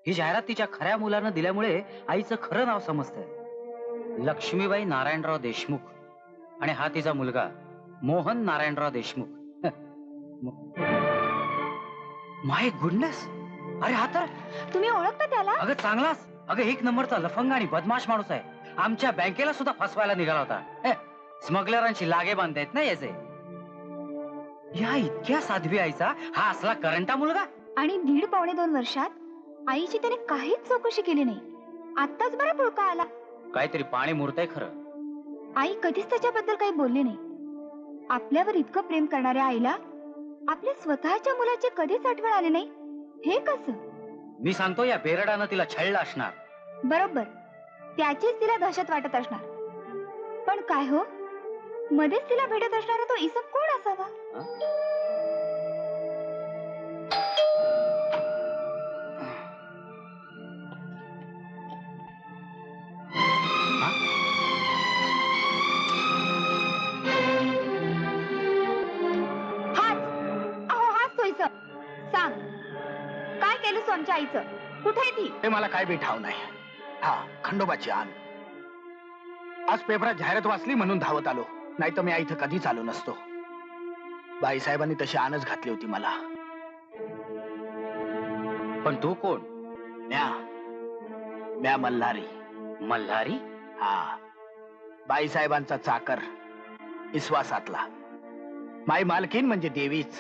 [SPEAKER 5] ही जाहिरात तिच्या खऱ्या मुलानं दिल्यामुळे आईचं खरं नाव समजतंय. लक्ष्मीबाई नारायणराव देशमुख, आणि हा तिचा मुलगा मोहन नारायणराव देशमुख. माय गुडनेस, अरे हा तर
[SPEAKER 7] तुम्ही ओळखता त्याला?
[SPEAKER 5] अगं चांगलाच. अगं एक नंबरचा लफंग आणि बदमाश माणूस आहे. आमच्या बँकेला सुद्धा फसवायला निघाला होता. स्मगलरांची लागे बांधतायत ना याचे. या इतक्या साध्वी आईचा हा असला करंटा मुलगा.
[SPEAKER 7] आणि 1.5-2 वर्षात आईची त्याने काहीच चौकशी केली नाही. आत्ताच बरा पुळका आला.
[SPEAKER 5] काहीतरी पाणी मुरतंय खरं.
[SPEAKER 7] आई कधीच त्याच्याबद्दल काही बोलली नाही. आपल्यावर इतकं प्रेम करणाऱ्या आईला आपल्या स्वतःच्या मुलाची कधीच आठवण आली नाही. हे कसं?
[SPEAKER 5] मी सांगतो, या बेरडानं तिला छळलं असणार.
[SPEAKER 7] बरोबर, त्याचीच तिला दहशत वाटत असणार. पण काय हो, मध्येच तिला भेटत असणारा तो इसम कोण असावा? सांग, काय केलं तू आमच्या आईचं? कुठे आहे ती?
[SPEAKER 12] ते मला काय बी ठाव नाही. हा, खंडोबाची आण. आज पेपरात जाहिरात वाचली म्हणून धावत आलो, नाही तर मी इथं कधीच आलो नसतो. बाईसाहेबांनी तशी आणच घातली होती मला.
[SPEAKER 5] पण तू कोण?
[SPEAKER 12] म्या मल्हारी.
[SPEAKER 5] मल्हारी?
[SPEAKER 12] हा, बाईसाहेबांचा चाकर, विश्वासातला. माई मालकीन म्हणजे देवीच.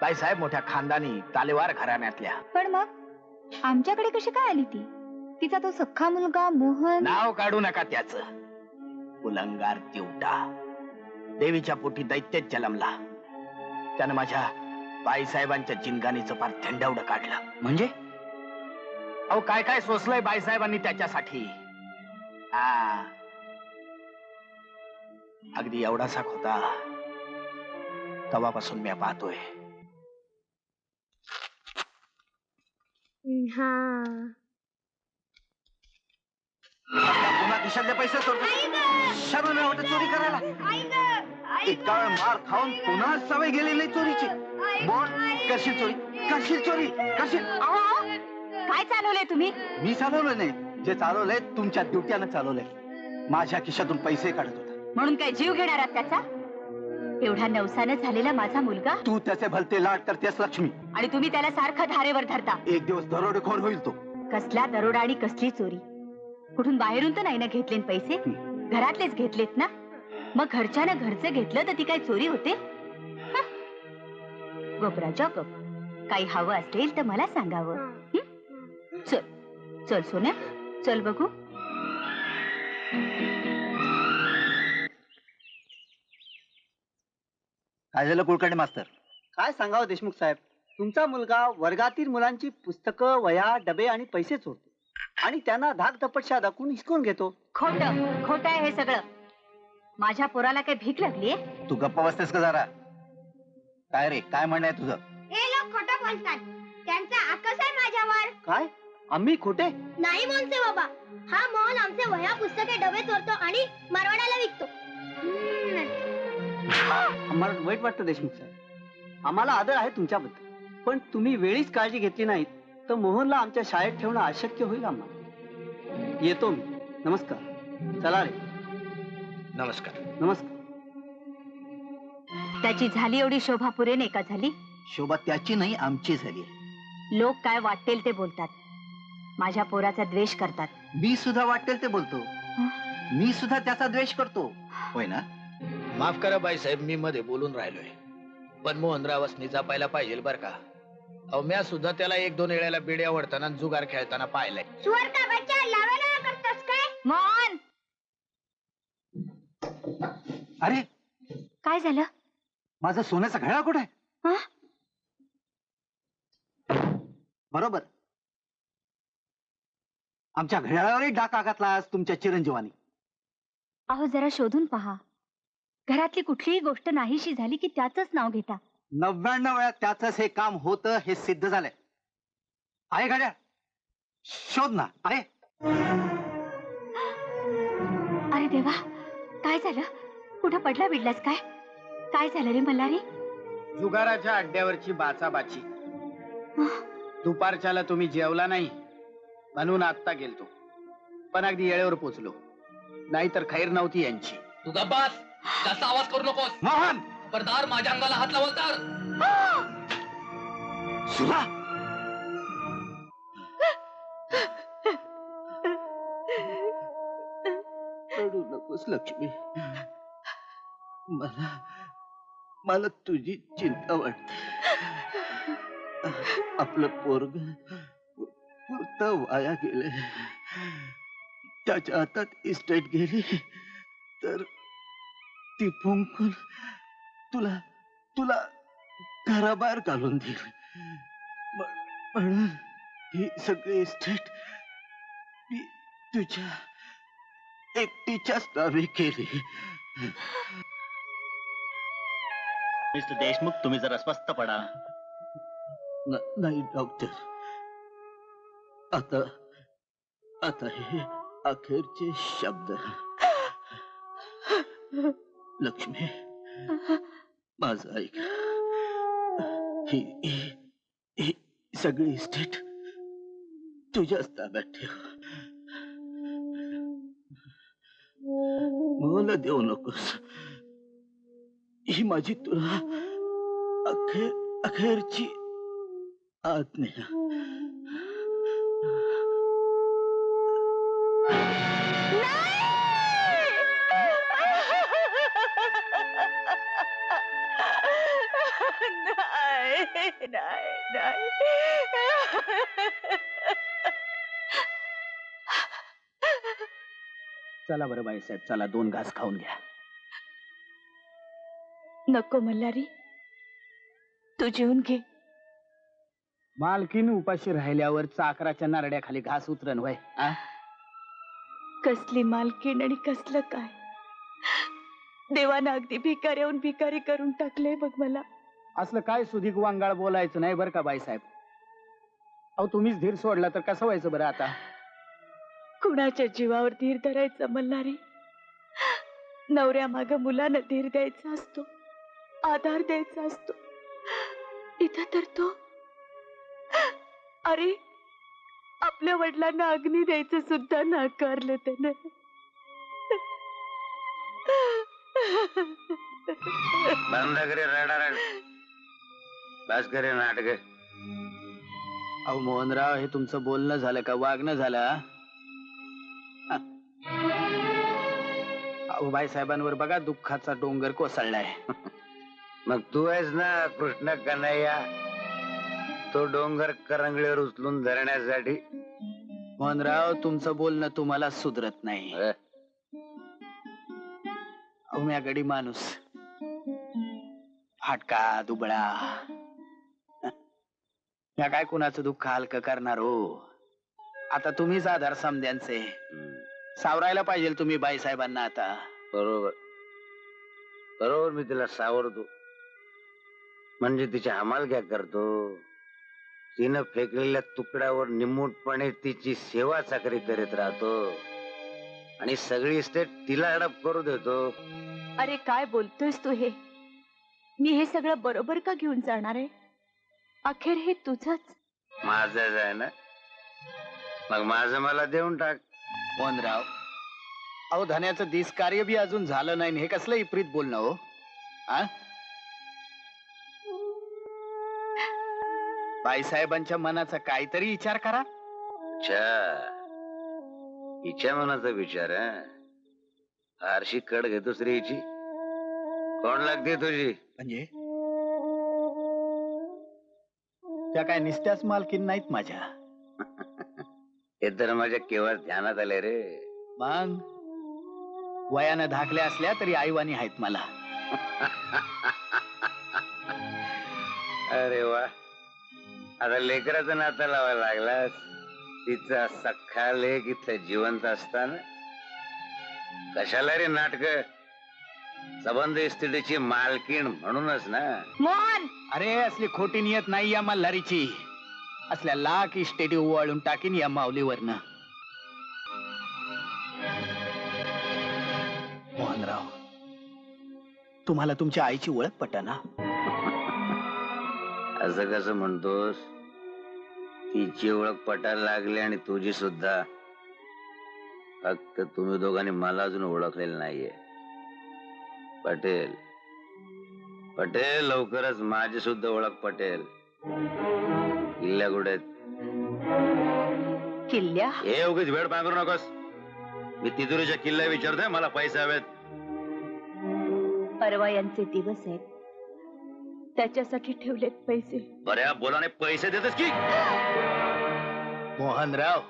[SPEAKER 12] बाईसाहेब मोठ्या खानदानी तालेवार घराण्यातल्या.
[SPEAKER 7] पण मग आमच्याकडे कशी काय आली ती? तिचा तो सख्खा मुलगा मोहन.
[SPEAKER 12] नाव काढू नका त्याच. उलंगार तिवटा देवीच्या पोटी दैत्यात जन्मला. त्यानं माझ्या बाईसाहेबांच्या जिनगानीचं फार थंडावडं काढलं.
[SPEAKER 5] म्हणजे
[SPEAKER 12] अहो काय काय सोसलंय बाईसाहेबांनी त्याच्यासाठी. हा, अगदी एवढासा होता तेव्हापासून मी पाहतोय.
[SPEAKER 14] पुन्हा खिशातले पैसे शरण होते चोरी करायला. इतका वेळ मार खाऊन पुन्हा सवय गेली नाही चोरीची. बोल, करशील चोरी? करशील चोरी? करशील?
[SPEAKER 7] काय चालवलंय तुम्ही?
[SPEAKER 14] मी चालवलं नाही, जे चालवलंय तुमच्या ड्युट्यानं चालवलंय. माझ्या खिशातून पैसे काढत होता.
[SPEAKER 7] म्हणून काय जीव घेणार आहात त्याचा? एवढा नवसानं झालेला माझा मुलगा.
[SPEAKER 14] तू त्याचे भलते लाड करतेस लक्ष्मी,
[SPEAKER 7] आणि तुम्ही त्याला सारखं धारेवर धरता.
[SPEAKER 14] एक दिवस दरोडेखोर होईल तो.
[SPEAKER 7] कसला दरोडा आणि कसली चोरी? कुठून बाहेरून तर नाही ना घेतले पैसे? घरातलेच घेतलेत ना. मग घरच्यानं घरचं घेतलं तर ती काय चोरी होते? गोपराजा गप. काही हवं असेल तर मला सांगावं. चल चल सोन्या, चल बघू.
[SPEAKER 14] काय झालं कुलकर्णी मास्तर?
[SPEAKER 15] काय सांगावं देशमुख साहेब, तुमचा मुलगा वर्गातील मुलांची पुस्तकं, वह्या, डबे आणि पैसे चोरतो आणि त्यांना धाक दपटशा दाखवून हिसकून घेतो.
[SPEAKER 7] खोट खोट आहे हे सगळं. माझ्या पोराला काही भीक लागलीये?
[SPEAKER 14] तू गप्पा बसतेस का जरा? काय रे, काय म्हणणं आहे तुझं?
[SPEAKER 11] हे लोक खोटं बोलतात. त्यांचा आकस आहे माझ्यावर.
[SPEAKER 15] काय आम्ही खोटे?
[SPEAKER 11] नाही मोहनचे बाबा, हा मोहन आमचे वह्या, पुस्तके, डबे चोरतो आणि मारवाड्याला विकतो.
[SPEAKER 15] आम्हाला वाईट वाटतं देशमुख साहेब. आम्हाला आदर आहे तुमच्याबद्दल, पण तुम्ही वेळीच काळजी घेतली नाहीत तर मोहनला आमच्या शाळेत ठेवणं अशक्य होईल आम्हाला. येतो मी. नमस्कार. चला रे.
[SPEAKER 12] नमस्कार.
[SPEAKER 15] नमस्कार.
[SPEAKER 7] त्याची झाली एवढी शोभा पुरे नाही का झाली?
[SPEAKER 12] शोभा त्याची नाही, आमची झाली.
[SPEAKER 7] लोक काय वाटेल ते बोलतात, माझ्या पोराचा द्वेष करतात.
[SPEAKER 12] मी सुद्धा वाटेल ते बोलतो, मी सुद्धा त्याचा द्वेष करतो. होय ना?
[SPEAKER 16] माफ करा बाईसाहेब, मी मध्ये बोलून राहिलोय, पण मोहनरावसनी जपायला पाहिजे बर का. अहो म्या सुद्धा त्याला 1-2 वेळेला बिड्या ओढताना जुगार खेळताना पाहिलंय.
[SPEAKER 11] सुअर का बच्चा, लावायला करतोस काय?
[SPEAKER 7] मोहन!
[SPEAKER 12] अरे
[SPEAKER 7] काय झालं?
[SPEAKER 12] माझा सोन्याचा घड्याळ कुठे? बरोबर, आमच्या घड्याळावरही डाका घातला आज तुमच्या चिरंजीवानी.
[SPEAKER 7] अहो जरा शोधून पहा. घरातली कुठलीही गोष्ट नाहीशी झाली की त्याचंच नाव घेता.
[SPEAKER 12] 99 वेळा त्याच हे काम होतं हे सिद्ध झालंय. आहे घड्याळ? शोध ना. आहे?
[SPEAKER 7] अरे देवा, काय झालं? कुठं पडला बिडलास काय? काय झालं रे मल्हारी?
[SPEAKER 6] जुगाराच्या अड्ड्यावरची बाचाबाची. दुपारच्याला तुम्ही जेवला नाही म्हणून आत्ता गेलतो, पण अगदी वेळेवर पोचलो, नाहीतर खैर नव्हती यांची.
[SPEAKER 10] तू गप्पास, जास्त आवाज करू नकोस.
[SPEAKER 12] मोहन!
[SPEAKER 10] खबरदार माझ्या अंगाला हात लावल तर.
[SPEAKER 12] सुरा!
[SPEAKER 14] रडू नकोस लक्ष्मी. मला तुझी चिंता वाटते. आपलं पोरग वाया गेले, त्याच्या हातात इस्टेट गेली तर ती फुंकून तुला तुला घराबाहेर घालून दिली. म्हणून ही सगळी इस्टेट मी तुझ्या एकटीच्याच नावे केली.
[SPEAKER 17] मिस्टर देशमुख, तुम्ही जरा स्वस्थ पडा.
[SPEAKER 14] नाही डॉक्टर, आता हे अखेरचे शब्द. लक्ष्मी, माझं ऐक. ही सगळी इस्टेट तुझ्याच ताब्यात ठेव. मला देऊ नकोस. ही माझी तुला अखेरची आज्ञा.
[SPEAKER 6] चला बरं बाईसाहेब, चला 2 घास खाऊन घ्या.
[SPEAKER 1] नको मल्हारी, तू जेवून घे.
[SPEAKER 6] मालकीन उपाशी राहिल्यावर चाकराच्या नारड्याखाली घास उतरन वय.
[SPEAKER 1] कसली मालकीण आणि कसलं काय. देवानं अगदी भिकाऱ्याहून भिकारी करून टाकले बघ मला.
[SPEAKER 6] असलं काय सुधीक वांगाळ बोलायचं नाही बरं का बाईसाहेब. अहो तुम्हीच धीर सोडला तर कसं व्हायचं बरं आता?
[SPEAKER 1] कुणाच्या जीवावर धीर धरायचा मल्हारी? नवऱ्या माग मुलानं धीर द्यायचा असतो, आधार द्यायचा असतो. इथं तर तो, अरे आपल्या वडिलांना अग्नी द्यायचं सुद्धा नाकारलं त्यानं.
[SPEAKER 8] बंद करे रडारड, बस करे नाटक.
[SPEAKER 6] अहो मोहनराव, हे तुमचं बोलणं झालं का वागणं झालं? अहो बाईसाहेबांवर बघा दुःखाचा डोंगर कोसळलाय.
[SPEAKER 8] मग तू आहेस ना कृष्ण कन्हैया, तो डोंगर करंगळीवर उचलून धरण्यासाठी.
[SPEAKER 6] मोहनराव, तुमचं बोलणं तुम्हाला सुधरत नाही. अहो म्या गडी माणूस,
[SPEAKER 12] फाटका दुबळा या काय कुणाचं दुःख हलकं करणार हो. आता तुम्हीच आधार समद्यांचे. सावरायला पाहिजे तुम्ही बाईसाहेबांना आता.
[SPEAKER 8] बरोबर बरोबर, मी तिला सावरतो म्हणजे तिची हमालक्या करतो. तिनं फेकलेल्या तुकड्यावर निमूटपणे तिची सेवा चाकरी करीत राहतो आणि सगळी इस्टेट तिला हडप करू देतो.
[SPEAKER 7] अरे काय बोलतोयस तू हे? मी हे सगळं बरोबर का घेऊन जाणार आहे? अखेर हे तुझंच.
[SPEAKER 8] माझंच आहे ना, मग माझं मला देऊन टाक.
[SPEAKER 12] मोहनराव, अहो धन्याचं दिस कार्य बी अजून झालं नाही, हे कसलं विपरीत बोलणं हो. बाईसाहेबांच्या मनाचा काहीतरी विचार करा.
[SPEAKER 8] अच्छा, हिच्या मनाचा विचार आहे. फारशी कड घेतो स्त्रीची. कोण लागते तुझी?
[SPEAKER 12] म्हणजे त्या काय निस्त्याच मालकीन नाहीत माझ्या.
[SPEAKER 8] हे तर माझ्या केव्हा ध्यानात आले रे.
[SPEAKER 12] मग वयानं धाकल्या असल्या तरी आईवानी आहेत मला.
[SPEAKER 8] अरे वा, आता लेकराचं नातं लावायला लागलास. तिचा सख्खा लेक इथं जिवंत असताना कशाला रे नाटक? सबंध स्थितीची मालकीण म्हणूनच ना.
[SPEAKER 7] मोहन,
[SPEAKER 12] अरे असली खोटी नियत नाही या मल्हारीची. असल्या लाख इस्टेटी उवाळून टाकीन या माऊलीवरनं. मोहनराव, तुम्हाला तुमच्या आईची ओळख पटना?
[SPEAKER 8] असं कसं म्हणतोस? तिची ओळख पटायला लागली आणि तुझी सुद्धा. फक्त तुम्ही दोघांनी मला अजून ओळखलेलं नाहीये. पटेल पटेल, लवकरच माझी सुद्धा ओळख पटेल. किल्ल्या कुठे?
[SPEAKER 7] किल्ल्या?
[SPEAKER 8] हे उगीच वेळ पांघरू नकोस. मी तिजोरीच्या किल्ल्या विचारतोय, मला पैसे हवेत.
[SPEAKER 7] परवा यांचे दिवस आहेत, त्याच्यासाठी ठेवलेत पैसे.
[SPEAKER 8] बऱ्या बोलाने पैसे देतस की?
[SPEAKER 12] मोहनराव,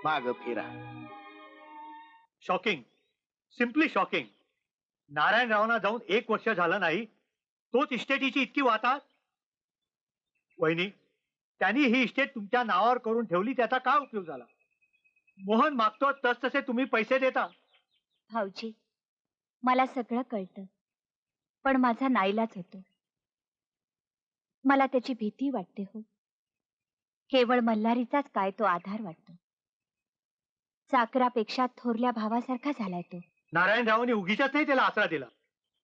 [SPEAKER 12] माग फिरा.
[SPEAKER 3] Shocking, simply shocking. नारायणरावांना जाऊन 1 वर्ष झालं नाही, तोच इस्टेटीची इतकी वातात. वहिनी, त्यांनी ही इस्टेट तुमच्या नावावर करून ठेवली, त्याचा काय उपयोग झाला? मोहन मागतो तसतसे तुम्ही पैसे देता.
[SPEAKER 7] भाऊजी, मला सगळं कळतं, पण माझा नाईलाज होतो. मला त्याची भीती वाटते हो. केवळ मल्हारीचाच काय तो आधार वाटतो. चाकरापेक्षा थोरल्या भावासारखा झालाय तो.
[SPEAKER 3] नारायणरावांनी उगीच नाही त्याला आसरा दिला.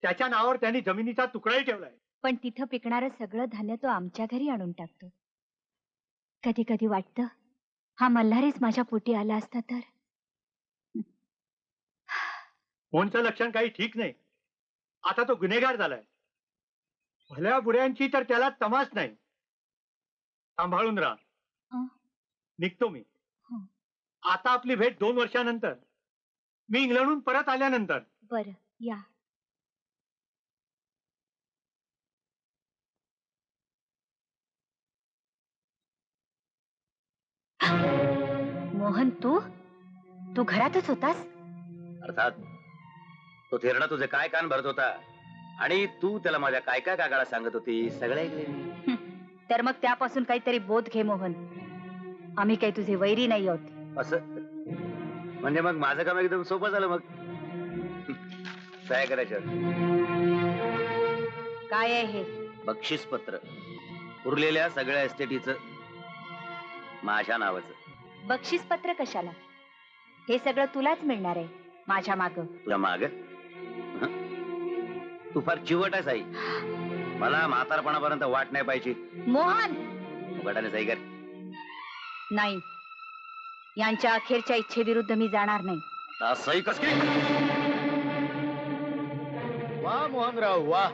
[SPEAKER 3] त्याच्या नावावर त्यांनी जमिनीचा तुकडाही ठेवलाय.
[SPEAKER 7] पण तिथं पिकणारं सगळं धान्य तो आमच्या घरी आणून टाकतो. कधी कधी वाटतं, हा मल्हारीच माझ्या पोटी आला असता तर.
[SPEAKER 3] मोहनचं लक्षण काही ठीक नाही. आता तो गुन्हेगार झालाय. भल्या बुऱ्यांची तर त्याला तमास नाही. सांभाळून राहा. निघतो मी. आता आपली भेट 2 वर्षानंतर, मी इंग्लंडहून परत आल्यानंतर.
[SPEAKER 7] बरं, या. मोहन, तू घरातच होतास?
[SPEAKER 8] अर्थात. तो थेरडा तुझे काय कान भरत होता आणि तू त्याला माझ्या काय काय कागाळा सांगत होती, सगळं ऐकले मी.
[SPEAKER 7] तर मग त्यापासून काहीतरी बोध घे मोहन. आम्ही काही तुझे वैरी नाही आहोत.
[SPEAKER 8] असं म्हणजे मग माझं काम एकदम सोपं झालं. मग काय करायचं?
[SPEAKER 7] काय आहे हे?
[SPEAKER 8] बक्षीस पत्र. उरलेल्या सगळ्या एस्टेटीचं माझ्या नावाचं.
[SPEAKER 7] बक्षीस पत्र कशाला? हे सगळं तुलाच मिळणार आहे माझ्या माग.
[SPEAKER 8] तुला माग? तू फार चिवट आहेस आई. मला म्हातारपणापर्यंत वाट नाही पाहिजे.
[SPEAKER 7] मोहन,
[SPEAKER 8] उघडाने सही कर.
[SPEAKER 7] नाही, यांच्या अखेरच्या इच्छेविरुद्ध मी जाणार नाही.
[SPEAKER 8] सही कस की?
[SPEAKER 12] वा मोहनराव वा,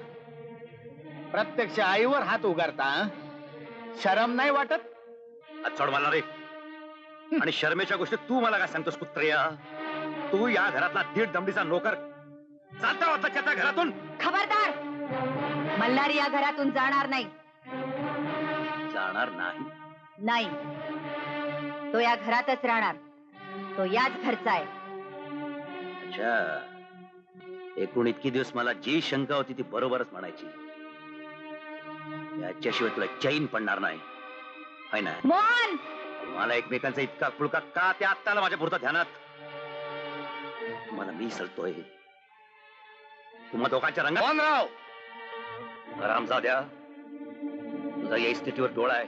[SPEAKER 12] प्रत्यक्ष आईवर हात उगारता. शरम नाही वाटत?
[SPEAKER 8] सोड मला रे. आणि शर्मेच्या गोष्टी तू मला काय सांगतोस कुत्र्या? तू या घरातला 1.5 दमडीचा नोकर. जाता होता त्या घरातून.
[SPEAKER 7] खबरदार, मल्हारी या घरातून जाणार नाही.
[SPEAKER 8] जाणार नाही?
[SPEAKER 7] नाही, तो या घरातच राहणार. तो याच घरचा आहे.
[SPEAKER 8] अच्छा, एकूण इतकी दिवस मला जी शंका होती ती बरोबरच म्हणायची. याच्याशिवाय तुला चैन पडणार नाही है ना?
[SPEAKER 1] मोहन
[SPEAKER 8] मला एकमेकांचा इतका पुळका का त्या आत्ताला माझ्या पुरता ध्यानात? मला मी सलतोय तुम्हा दोघांच्या रंगात.
[SPEAKER 16] मोहनराव
[SPEAKER 8] रामजाद्या, तुझा या स्थितीवर डोळा आहे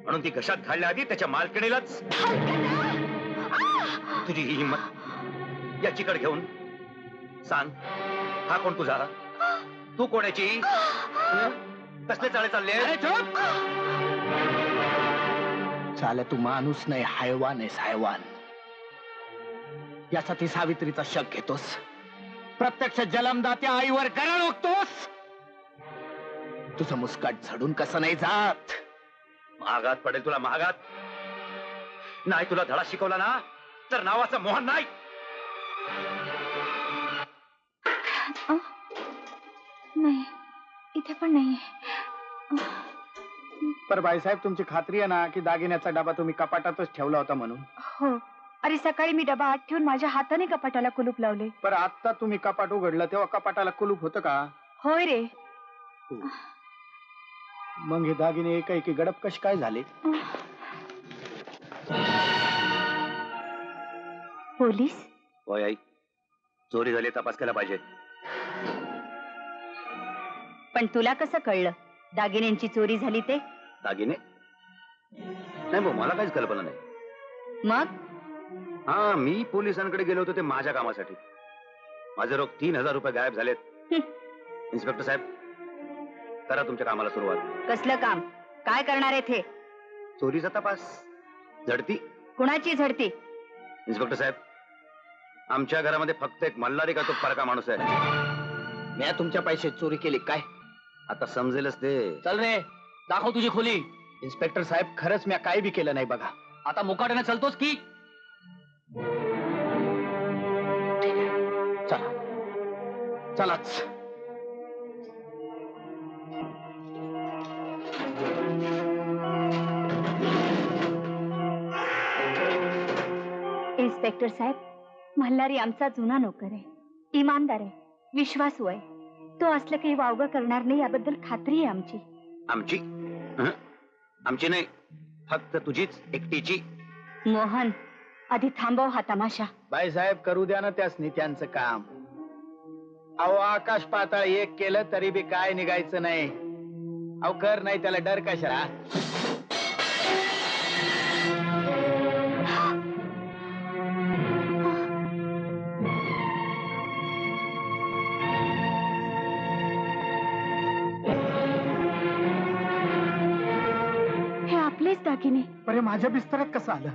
[SPEAKER 8] म्हणून ती घशात घालल्या आधी त्याच्या मालकिणीलाच तुझी ही हिंमत याचीकडे घेऊन सांग, हा कोण तुझा? तू कोणाची? कसले चाळे चालले?
[SPEAKER 12] चाले तू माणूस नाही, हैवान आहेस, हैवान. यासाठी सावित्रीचा शक घेतोस, प्रत्यक्ष जलमदात्या आईवर गरळ ओकतोस. तुझं मुस्काट झडून कसं नाही जात?
[SPEAKER 8] महागात पडेल तुला, महागात. नाही तुला धडा शिकवला ना तर नावाचा मोहन नाही.
[SPEAKER 7] नाही, इथे पण नाही.
[SPEAKER 12] पर बाईसाहेब, तुमची खात्री आहे ना की दागिन्याचा डबा तुम्ही कपाटातच ठेवला होता म्हणून?
[SPEAKER 7] हो. अरे सकाळी मी डबा आत ठेवून माझ्या हाताने कपाटाला कुलूप लावले.
[SPEAKER 12] पर आता तुम्ही कपाट उघडलं तेव्हा कपाटाला कुलूप होतं का?
[SPEAKER 7] होय रे.
[SPEAKER 12] मग हे दागिने एकाएकी गडप कसे काय झाले?
[SPEAKER 7] पोलीस?
[SPEAKER 8] होय आई, चोरी झाली, तपास केला पाहिजे.
[SPEAKER 1] पण तुला कसं कळलं दागिन्यांची चोरी झाली ते?
[SPEAKER 8] दागिने नाही भाऊ, मला काहीच कल्पना नाही.
[SPEAKER 1] मग
[SPEAKER 8] हा, मी पोलिसांकडे गेलो होतो ते माझ्या कामासाठी. माझे रोख 3000 रुपये गायब झालेत. इन्स्पेक्टर साहेब, करा तुमच्या कामाला सुरुवात.
[SPEAKER 1] कसलं काम? काय करणार आहे ते?
[SPEAKER 8] चोरीचा तपास. झडती.
[SPEAKER 1] कुणाची झडती?
[SPEAKER 8] इन्स्पेक्टर साहेब, आमच्या घरामध्ये फक्त एक मल्हारी का तो परका माणूस आहे.
[SPEAKER 12] मी तुमच्या पैसे चोरी केली काय?
[SPEAKER 8] आता समजेलच ते.
[SPEAKER 2] चल रे, दाखव तुझी खोली.
[SPEAKER 12] इन्स्पेक्टर साहेब, खरंच मी काय बी केलं नाही बघा.
[SPEAKER 2] आता मुकाट्याने चलतोस की?
[SPEAKER 12] चला, चलाच.
[SPEAKER 7] इन्स्पेक्टर साहेब, मल्हारी आमचा जुना नोकर आहे, इमानदार आहे, विश्वासू आहे. तो असलं काही वावगं करणार नाही याबद्दल खात्री आहे आमची.
[SPEAKER 8] आमची? आमची नाही, फक्त तुझीच एकटीची.
[SPEAKER 7] मोहन, आधी थांबव हा तमाशा.
[SPEAKER 12] बाईसाहेब, करू द्या ना त्यासनी त्यांचं काम. अहो, आकाश पाताळ एक केलं तरी बी काय निघायचं नाही. अहो, कर नाही त्याला डर कशाला?
[SPEAKER 7] हे आपलेच दागिने.
[SPEAKER 12] अरे, माझ्या बिस्तरात कसं आलं?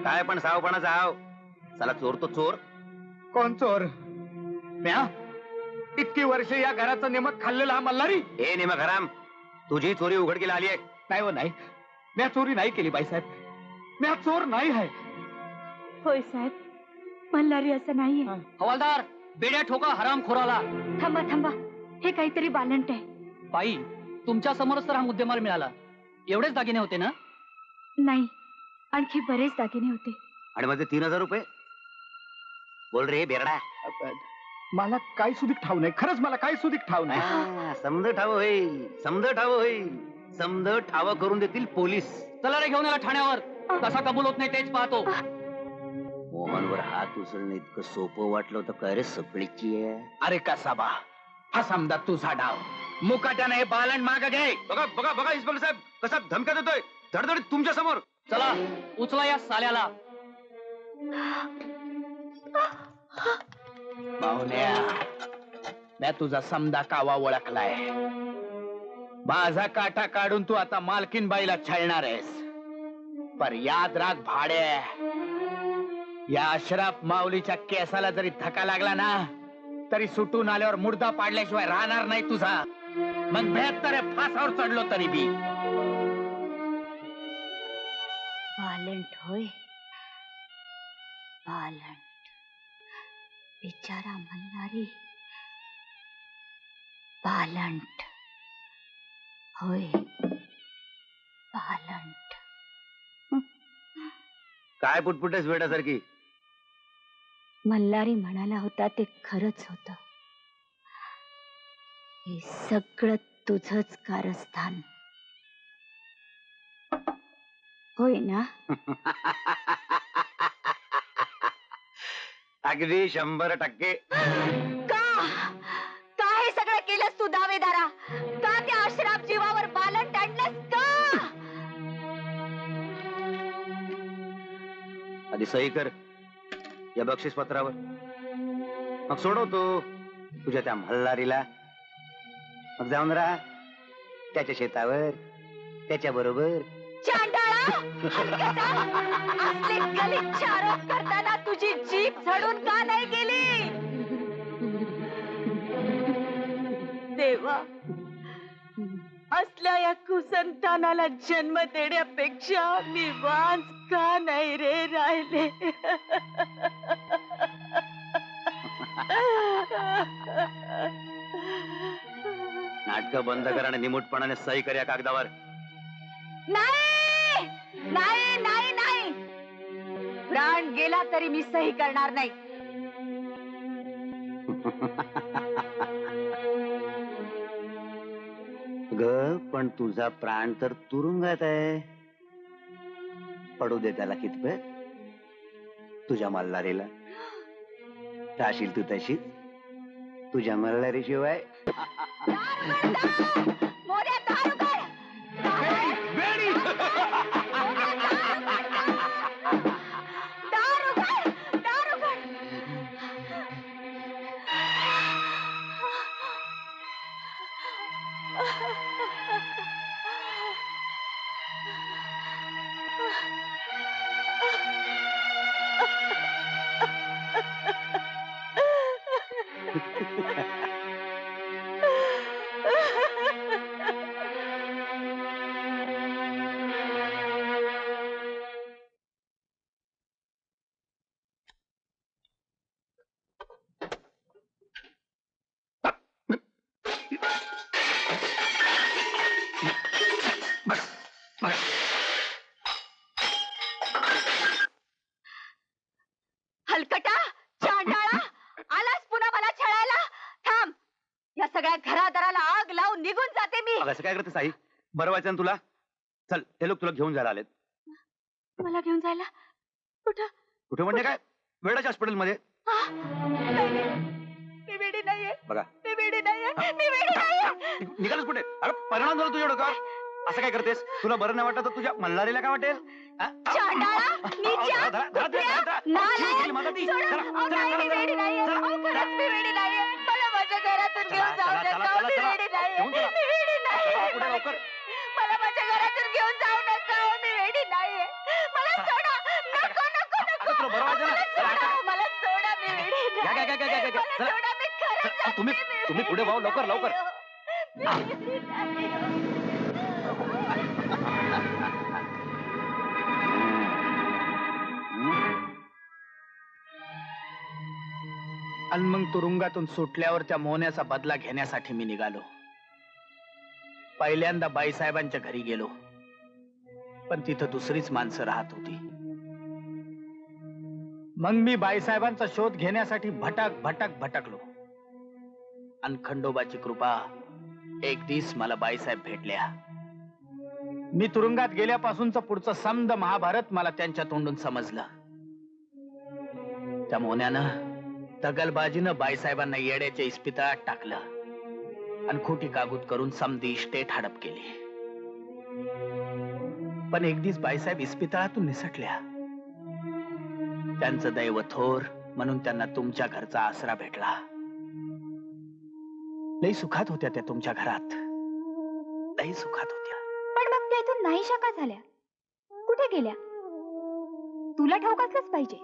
[SPEAKER 8] काय पण सावपणा साव. चला, चोर तो चोर.
[SPEAKER 12] कोण चोर? म्या? इतकी वर्ष या घराचं नेमक खाल्लेला हा मल्हारी?
[SPEAKER 8] हे नेमक हराम, तुझी चोरी उघडकीला आली आहे.
[SPEAKER 12] नाही हो, नाही, म्या चोरी नाही केली बाईसाहेब. म्या चोर नाही आहे.
[SPEAKER 7] होय साहेब, मल्हारी असं नाहीये.
[SPEAKER 2] हवालदार, बेड्या ठोका हराम खोराला.
[SPEAKER 7] थांबा थांबा, हे काहीतरी बालंट आहे.
[SPEAKER 2] बाई, तुमच्या समोरच तर हा मुद्देमाल मिळाला. एवढेच दागिने होते ना?
[SPEAKER 7] नाही, आणखी बरेच दागिने होते.
[SPEAKER 8] आणि माझे 3000 रुपये? बोल रे बेरडा.
[SPEAKER 12] मला काय सुधीक ठाव नाही, खरंच मला काय सुधीक ठाव नाही.
[SPEAKER 8] समज ठाव होईल, समज ठाव होईल, समज ठाव करून देतील पोलीस.
[SPEAKER 2] चला रे, घेऊन याला ठाण्यावर. कसा कबूल होत नाही तेच पाहतो.
[SPEAKER 8] मोहनवर हात उचलणं इतकं सोपं वाटलं होतं काय रे सपळीची आहे?
[SPEAKER 12] अरे कसा बा, हा समजा तुझा डाव. मुकाट्याने हे बालन माग घे.
[SPEAKER 8] बघा बघा बघा इन्स्पेक्टर साहेब, कसा धमक्या देतोय धडधडीत तुमच्या समोर.
[SPEAKER 2] चला, उचला या साल्याला.
[SPEAKER 12] पाहुण्या, मी तुझा समदा कावा ओळखलाय. माझा काटा काढून तू आता मालकीन बाईला छळणार आहेस. पर याद राख भाडे, या अशरफ माऊलीच्या केसाला जरी धक्का लागला ना तरी सुटून आल्यावर मुर्दा पाडल्याशिवाय राहणार नाही तुझा. मग 72 फासावर चढलो तरी बी.
[SPEAKER 7] बालंट होय, बालंट. बिचारा मल्हारी बालंट होय, बालंट.
[SPEAKER 8] काय पुटपुटेस वेड्यासारखी?
[SPEAKER 7] मल्हारी म्हणाला होता ते खरंच होतं. हे सगळं तुझंच कारस्थान होय ना?
[SPEAKER 8] अगदी 100%.
[SPEAKER 7] का हे सगळं केलंस तू दावेदारा? का त्या अश्राप जीवावर बालन टाकलंस का?
[SPEAKER 8] आधी सही कर या बक्षीस पत्रावर, मग सोडवतो तुझ्या त्या मल्हारीला. मग जाऊन राहा त्याच्या शेतावर त्याच्या बरोबर.
[SPEAKER 7] चांडाळा, हलकटा, असले गलिच्छ आरोप करताना तुझी जीभ झडून का नाही गेली? देवा, असल्या या कुसंतानाला जन्म देण्यापेक्षा मी वांज का नाही रे राहिले?
[SPEAKER 8] नाटक बंद कर आणि निमूटपणाने सही कर या कागदावर.
[SPEAKER 7] नाही नाही नाही नाही, प्राण गेला तरी मी सही करणार नाही.
[SPEAKER 8] ग पण तुझा प्राण तर तुरुंगात आहे. पडू दे त्याला कितपत. तुझ्या मल्हारीला राशील तू तशीच. तुझ्या मल्हारी शिवाय
[SPEAKER 7] मोऱ्या दार उघड. दार उघड, दार उघड. हलकटा, चांडाळा, आलास पुन्हा मला छळायला? थांब, या सगळ्या घरादाराला आग लावून निघून जाते मी.
[SPEAKER 8] असं काय करते साई? बरं व्हायचं ना तुला. चल हे लोक तुला घेऊन जायला आलेत.
[SPEAKER 7] मला घेऊन जायला? कुठं?
[SPEAKER 8] कुठे म्हणजे काय? वेडाच्या हॉस्पिटलमध्ये.
[SPEAKER 7] मी वेडी नाहीये.
[SPEAKER 8] बघा
[SPEAKER 7] मी वेडी नाहीये. मी वेडी नाहीये.
[SPEAKER 8] निघालच कुठे? अरे परिणाम झाला तुझ्या डोक्यावर. असं काय करतेस? तुला बरं नाही वाटत तर तुझ्या मल्हारीला काय वाटेल?
[SPEAKER 7] चांडाळा, नीचा, कुत्र्या, नालायक, सोडा. अहो, नाही, मी वेडी नाहीये. अहो, खरंच मी वेडी नाहीये. मला माझ्या घरातून घेऊन जाऊ नका. मी वेडी नाहीये. मी वेडी नाहीये. मला माझ्या घरातून घेऊन जाऊ नका. मी वेडी नाहीये. मला सोडा. नको नको नको. मला सोडा. मला सोडा. मी वेडी नाहीये. मला सोडा. मी खरंच
[SPEAKER 8] तुम्ही पुढे भाऊ लवकर लवकर.
[SPEAKER 12] आणि मग तुरुंगातून सुटल्यावर त्या मोहन्याचा बदला घेण्यासाठी मी निघालो. पहिल्यांदा बाईसाहेबांच्या घरी गेलो, पण तिथं दुसरीच माणसं राहत होती. मग मी बाईसाहेबांचा शोध घेण्यासाठी भटकलो. आणि खंडोबाची कृपा, एक दिवस मला बाईसाहेब भेटल्या. मी तुरुंगात गेल्यापासूनच पुढचं समद महाभारत मला त्यांच्या तोंडून समजलं. त्या मोहन्यानं दगलबाजीनं बाईसाहेबांना येड्याच्या इस्पितळात टाकलं आणि खोटी कागूद करून समधी इस्टेट हडप केली. पण एक दिवस बाईसाहेब इस्पितळातून निसटल्या. त्यांचं दैव थोर म्हणून त्यांना तुमच्या घरचा आसरा भेटला. लई सुखात होत्या त्या तुमच्या घरात, लई सुखात होत्या.
[SPEAKER 7] पण मग त्या इथून नाहीशा का झाल्या? कुठे गेल्या? तुला ठाऊक असलंच पाहिजे.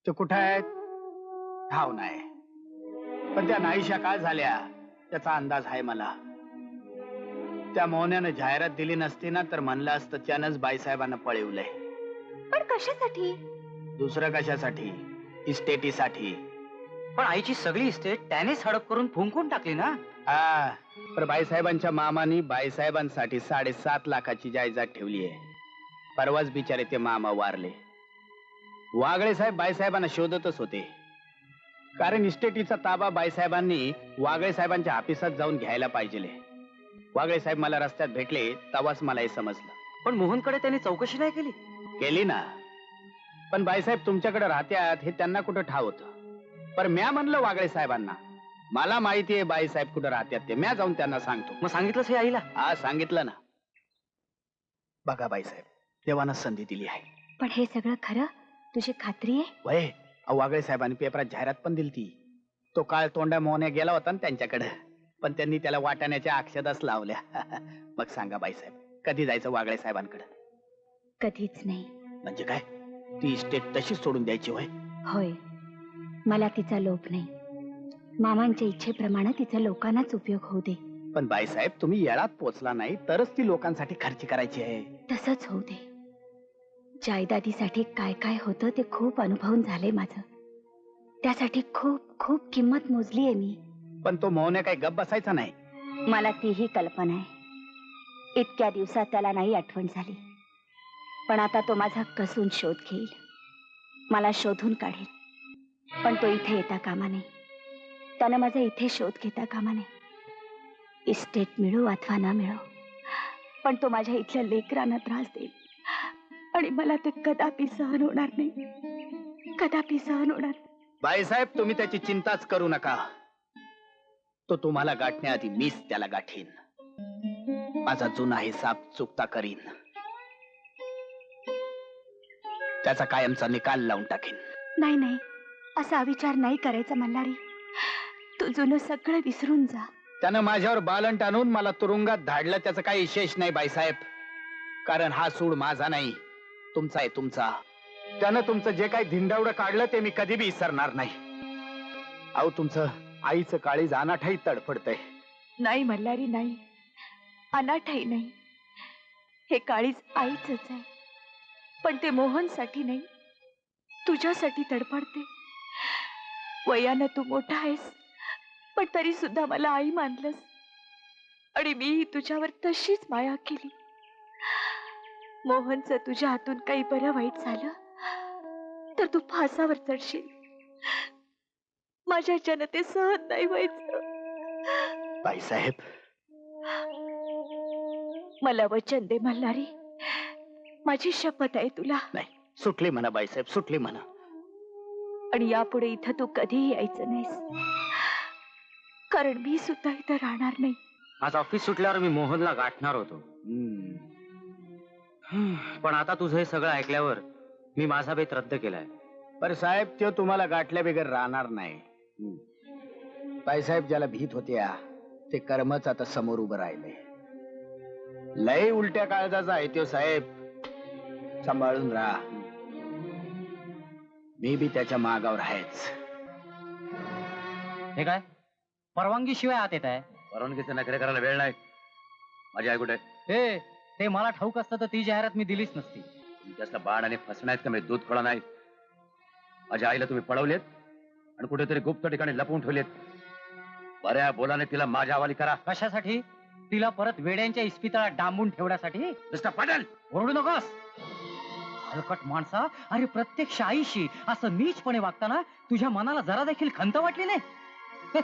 [SPEAKER 12] ते कुठे आहेत ठाव नाही, पण त्या नाहीशा का झाल्या त्याचा अंदाज आहे मला. त्या मोहन्यानं जाहिरात दिली नसती ना तर म्हणलं असतं त्यानंच बाईसाहेबांना पळवलंय.
[SPEAKER 7] पण कशासाठी?
[SPEAKER 12] दुसरं कशासाठी? इस्टेटीसाठी.
[SPEAKER 5] पण आईची सगळी इस्टेट त्यानेच हडप करून फुंकून टाकली ना.
[SPEAKER 12] पण बाईसाहेबांच्या मामानी बाईसाहेबांसाठी 7.5 लाखाची जायदाद ठेवली आहे. परवाच बिचारे ते मामा वारले. वागळे साहेब बाईसाहेबांना शोधतच होते. कारण इस्टेटीचा ताबा बाईसाहेबांनी वागळे साहेबांच्या ऑफिसात जाऊन घ्यायला पाहिजे. वागळे साहेब मला रस्त्यात भेटले तेव्हाच मला हे समजलं.
[SPEAKER 5] पण मोहनकडे त्यांनी चौकशी नाही केली.
[SPEAKER 12] केली ना, पण बाईसाहेब तुमच्याकडे राहत्यात हे त्यांना कुठं ठाव होतं. पण म्या म्हणलं वागळे साहेबांना, मला माहिती आहे बाईसाहेब कुठं राहत्यात ते, म्या जाऊन त्यांना सांगतो.
[SPEAKER 5] मग सांगितलंच हे आईला?
[SPEAKER 12] हा, सांगितलं ना. बघा बाईसाहेब, देवानं संधी दिली आहे.
[SPEAKER 7] पण हे सगळं खरं? तुझी खात्री आहे?
[SPEAKER 12] वय, वागळे साहेबांनी पेपरात जाहिरात पण दिली ती. तो काळ तोंडा मोहने गेला होता ना त्यांच्याकडे, पण त्यांनी त्याला वाटाण्याच्या अक्षदाच लावल्या. मग सांगा बाईसाहेब, कधी जायचं वागळे साहेबांकडे?
[SPEAKER 7] कधीच नाही.
[SPEAKER 12] म्हणजे काय, ती इस्टेट तशीच सोडून द्यायची होय?
[SPEAKER 7] होय, मला तिचा लोभ नाही. मामांच्या इच्छेप्रमाणे तिचा लोकांनाच उपयोग होऊ दे.
[SPEAKER 12] पण बाईसाहेब, तुम्ही येळात पोचला नाही तरच ती लोकांसाठी खर्च करायची आहे.
[SPEAKER 7] तसंच होऊ दे. जायदादीसाठी काय काय होतं ते खूप अनुभवून झाले माझं. त्यासाठी खूप खूप किंमत मोजली आहे मी.
[SPEAKER 12] पण तो मोहने काही गप बसायचा नाही.
[SPEAKER 7] मला तीही कल्पना आहे. इतक्या दिवसात त्याला नाही आठवण झाली, पण आता तो माझा कसून शोध घेईल, मला शोधून काढेल. पण तो इथे येता कामा नये. त्यानं माझा इथे शोध घेता कामा नये. इस्टेट मिळो अथवा न मिळो, पण तो माझ्या इथल्या लेकरांना त्रास देईल आणि मला ते कदापि सहन होणार नाही. कदापि सहन होणार.
[SPEAKER 12] बाईसाहेब, तुम्ही त्याची चिंताच करू नका. तो तुम्हाला गाठण्याआधी मीच त्याला गाठीन. माझा जुना हिसाब चुकता करीन. त्याचा कायमचा निकाल लावून टाकीन.
[SPEAKER 7] नाही नाही, असा विचार नाही करायचा मल्हारी. तू जुनं सगळं विसरून जा.
[SPEAKER 12] त्यानं माझ्यावर बालंट आणून मला तुरुंगात धाडलं, त्याचं काही विशेष नाही बाईसाहेब. कारण हा सूड माझा नाही, तुमचा आहे, तुमचा. त्यानं तुमचं जे काही धिंडावडं काढलं ते मी कधी बी विसरणार नाही. अहो, तुमचं आईचं काळीज अनाठाई तडफडतंय.
[SPEAKER 7] नाही मल्हारी, नाही. अनाठाई नाही. हे काळीज आईचंच आहे, पण ते मोहनसाठी नाही, तुझ्यासाठी तडफडते. वयानं तू मोठा आहेस, पण तरी सुद्धा मला आई मानलंस आणि मी तुझ्यावर तशीच माया केली. मोहनचं तुझ्या हातून काही बरं वाईट झालं तर तू फासावर चढशील. माझ्या जनते सहन नाही व्हायचं.
[SPEAKER 12] बाईसाहेब,
[SPEAKER 7] मला वचन दे मल्हारी, माझी शपथ आहे तुला.
[SPEAKER 12] नाही, सुटली म्हणा बाईसाहेब, सुटली म्हणा.
[SPEAKER 7] आणि यापुढे इथं तू कधीही यायचं नाहीस, कारण मी सुद्धा इथं राहणार नाही.
[SPEAKER 5] आज ऑफिस सुटल्यावर मी मोहनला गाठणार होतो, पण आता तुझं हे सगळं ऐकल्यावर मी माझा बेत रद्द केलाय.
[SPEAKER 12] पर साहेब, तो तुम्हाला गाठल्या बिगर राहणार नाही. बाईसाहेब, ज्याला भीत होत्या ते कर्मच आता समोर उभं राहिले. लय उलट्या काळजाचा आहे तो साहेब, सांभाळून राहा. मी बी त्याच्या मागावर आहेच.
[SPEAKER 5] हे काय परवानगी शिवाय आत येत आहे?
[SPEAKER 8] परवानगीचे नखरे करायला वेळ नाही. माझी आई कुठे?
[SPEAKER 5] हे ते मला ठाऊक असतं तर ती जाहिरात मी दिलीच नसती.
[SPEAKER 8] तुमच्या बाण आणि फसण्यात का मी दूध खोळा नाही. माझ्या आईला तुम्ही पळवलेत आणि कुठेतरी गुप्त ठिकाणी लपवून ठेवलेत. बऱ्या बोलाने तिला माझ्या हवाली करा.
[SPEAKER 5] कशासाठी? तिला परत वेड्यांच्या इस्पितळात डांबून ठेवण्यासाठी?
[SPEAKER 8] मिस्टर पाटील,
[SPEAKER 5] ओरडू नकोस. हलकट माणसा, अरे प्रत्यक्ष आईशी असं नीचपणे वागताना तुझ्या मनाला जरा देखील खंत वाटली नाही?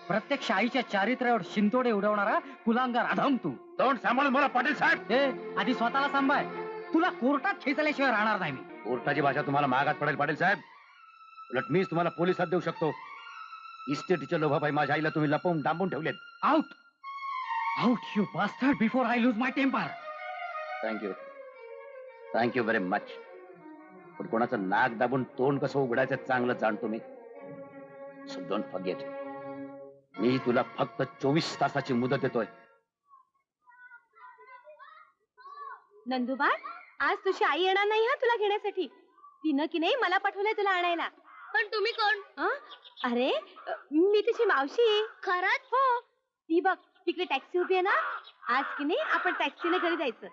[SPEAKER 5] प्रत्यक्ष आईच्या चारित्र्यावर शिंतोडे उडवणारा कुलांगार अधम तू.
[SPEAKER 8] तोंड सांभाळून बोला पाटील साहेब.
[SPEAKER 5] हे आधी स्वतःला सांभाळ. तुला कोर्टात खेचल्याशिवाय राहणार नाही मी.
[SPEAKER 8] कोर्टाची भाषा तुम्हाला महागात पडेल पाटील साहेब. उलट मीच तुम्हाला पोलिसात देऊ शकतो. इस्टेटीच्या लोभापाई माझ्या आईला तुम्ही लपवून डांबून ठेवलेत.
[SPEAKER 5] Out out you bastard before I lose my temper.
[SPEAKER 8] Thank you, thank you very much. पण कोणाचं नाक दाबून तोंड कसं उघडायचं चांगलं जाणतो मी. सो डोंट फॉरगेट, मी तुला फक्त 24 तासाची मुदत देतोय.
[SPEAKER 1] नंदुबा, आज तुझी आई येणार नाही हा तुला घेण्यासाठी. तिनं की नाही मला पाठवलंय तुला आणायला.
[SPEAKER 11] पण तुम्ही कोण?
[SPEAKER 1] अरे, मी तुझी मावशी.
[SPEAKER 11] खरंच?
[SPEAKER 1] हो. ती बघ, तिकडे टॅक्सी उभी आहे ना. आज की नाही आपण टॅक्सीने घरी जायचं.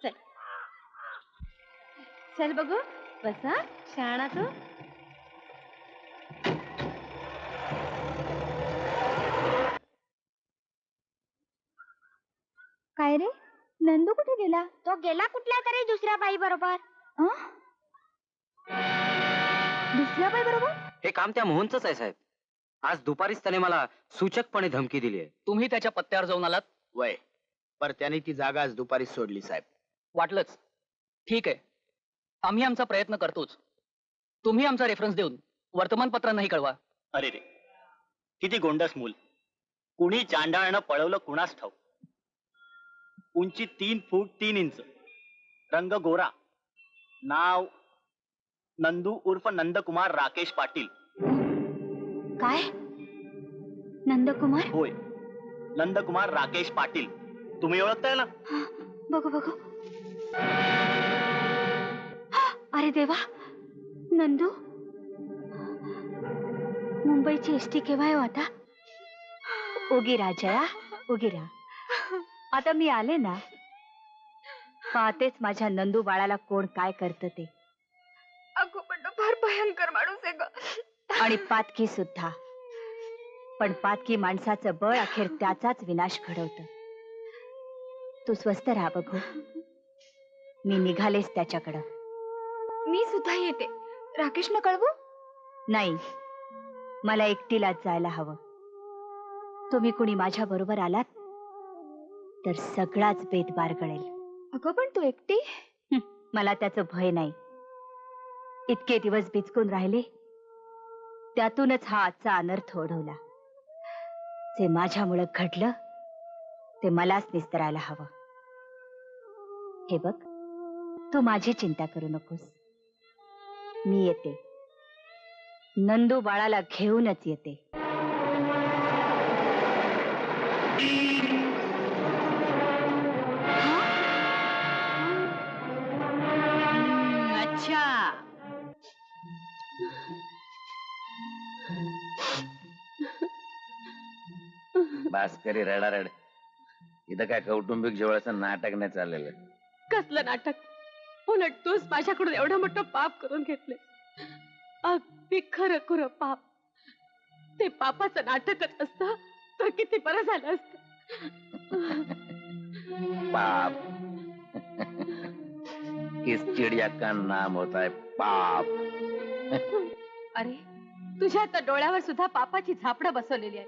[SPEAKER 1] चल चल बघू. बसा, शहाणा तू.
[SPEAKER 7] काय रे, नंदू कुठे गेला?
[SPEAKER 11] तो गेला कुठल्या तरी दुसऱ्या बाई बरोबर.
[SPEAKER 7] दुसऱ्या बाई बरोबर?
[SPEAKER 5] हे काम त्या मोहनच आहे साहेब. आज दुपारीच त्याने मला सूचकपणे धमकी दिली आहे.
[SPEAKER 2] तुम्ही त्याच्या पत्त्यावर जाऊन आलात?
[SPEAKER 12] वय, पर त्याने ती जागा आज दुपारी सोडली साहेब.
[SPEAKER 2] वाटलंच. ठीक आहे, आम्ही आमचा प्रयत्न करतोच. तुम्ही आमचा रेफरन्स देऊन वर्तमानपत्रांनाही कळवा.
[SPEAKER 17] अरे रे, किती गोंडस मूल. कुणी चांडाळनं पळवलं कुणास ठाऊक. उंची 3 फूट 3 इंच, रंग गोरा, नाव नंदू उर्फ नंदकुमार राकेश पाटील.
[SPEAKER 7] काय? नंदकुमार?
[SPEAKER 17] होय, नंदकुमार राकेश पाटील. तुम्ही ओळखताय ना?
[SPEAKER 7] बघू बघू. अरे देवा, नंदू. मुंबईची एसटी केव्हा आहे आता? उगी राजा, उगी रा. आता मी आले ना, पाहतेच माझ्या नंदू बाळाला कोण काय करत ते.
[SPEAKER 18] अगो पण फार भयंकर माणूस आहे ग.
[SPEAKER 7] आणि पातकी सुद्धा. पण पातकी माणसाचं बळ अखेर त्याचाच विनाश घडवतं. तू स्वस्थ राहा बघू. मी निघालेच त्याच्याकडं.
[SPEAKER 18] मी सुद्धा येते. राकेशला कळवू?
[SPEAKER 7] नाही, मला एकटीलाच जायला हवं. तुम्ही कुणी माझ्या बरोबर आलात तर सगळाच बेत बारगळेल.
[SPEAKER 18] अगं पण तू एकटी?
[SPEAKER 7] मला त्याचं भय नाही. इतके दिवस बिचकून राहिले, त्यातूनच हा आजचा अनर्थ ओढवला. जे माझ्यामुळे घडलं ते मलाच निस्तरायला हवं. हे बघ, तू माझी चिंता करू नकोस. मी येते. नंदू बाळाला घेऊनच येते.
[SPEAKER 1] अच्छा,
[SPEAKER 8] भास्करी रडारड. इथं काय कौटुंबिक जवळचं नाटक नाही चाललेलं.
[SPEAKER 1] कसलं नाटक? उलट तूच माझ्याकडून एवढं मोठं पाप करून घेतले. अगदी खरं खरं पाप. ते पापाचं नाटकच असतं तर किती बरं झालं असतं.
[SPEAKER 8] पाप. किस चिड़िया का नाम होता है पाप.
[SPEAKER 1] अरे, तुझ्या तर डोळ्यावर सुद्धा पापाची झापडं बसवलेली आहे.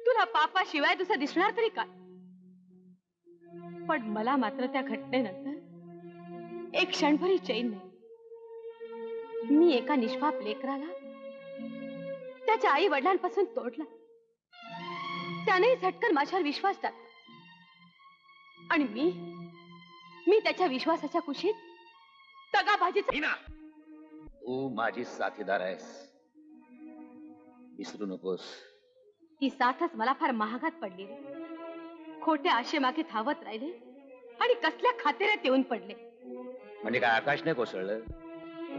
[SPEAKER 1] तुला पापाशिवाय दुसरं दिसणार तरी काय? पण मला मात्र त्या घटनेनंतर एक क्षणभरी चैन नाही. मी एका निष्पाप लेकराला त्याच्या आई वडिलांपासून तोडला. त्याने झटकन माझ्यावर विश्वास टाकला आणि मी त्याच्या विश्वासाच्या कुशीत दगाबाजीचा.
[SPEAKER 8] तू माझी साथीदार आहेस, विसरू नकोस.
[SPEAKER 1] ही साथच मला फार महागात पडली रे. खोट्या आशे मागे धावत राहिले आणि कसल्या खातेऱ्यात येऊन पडले.
[SPEAKER 8] म्हणजे काय आकाशने कोसळलं?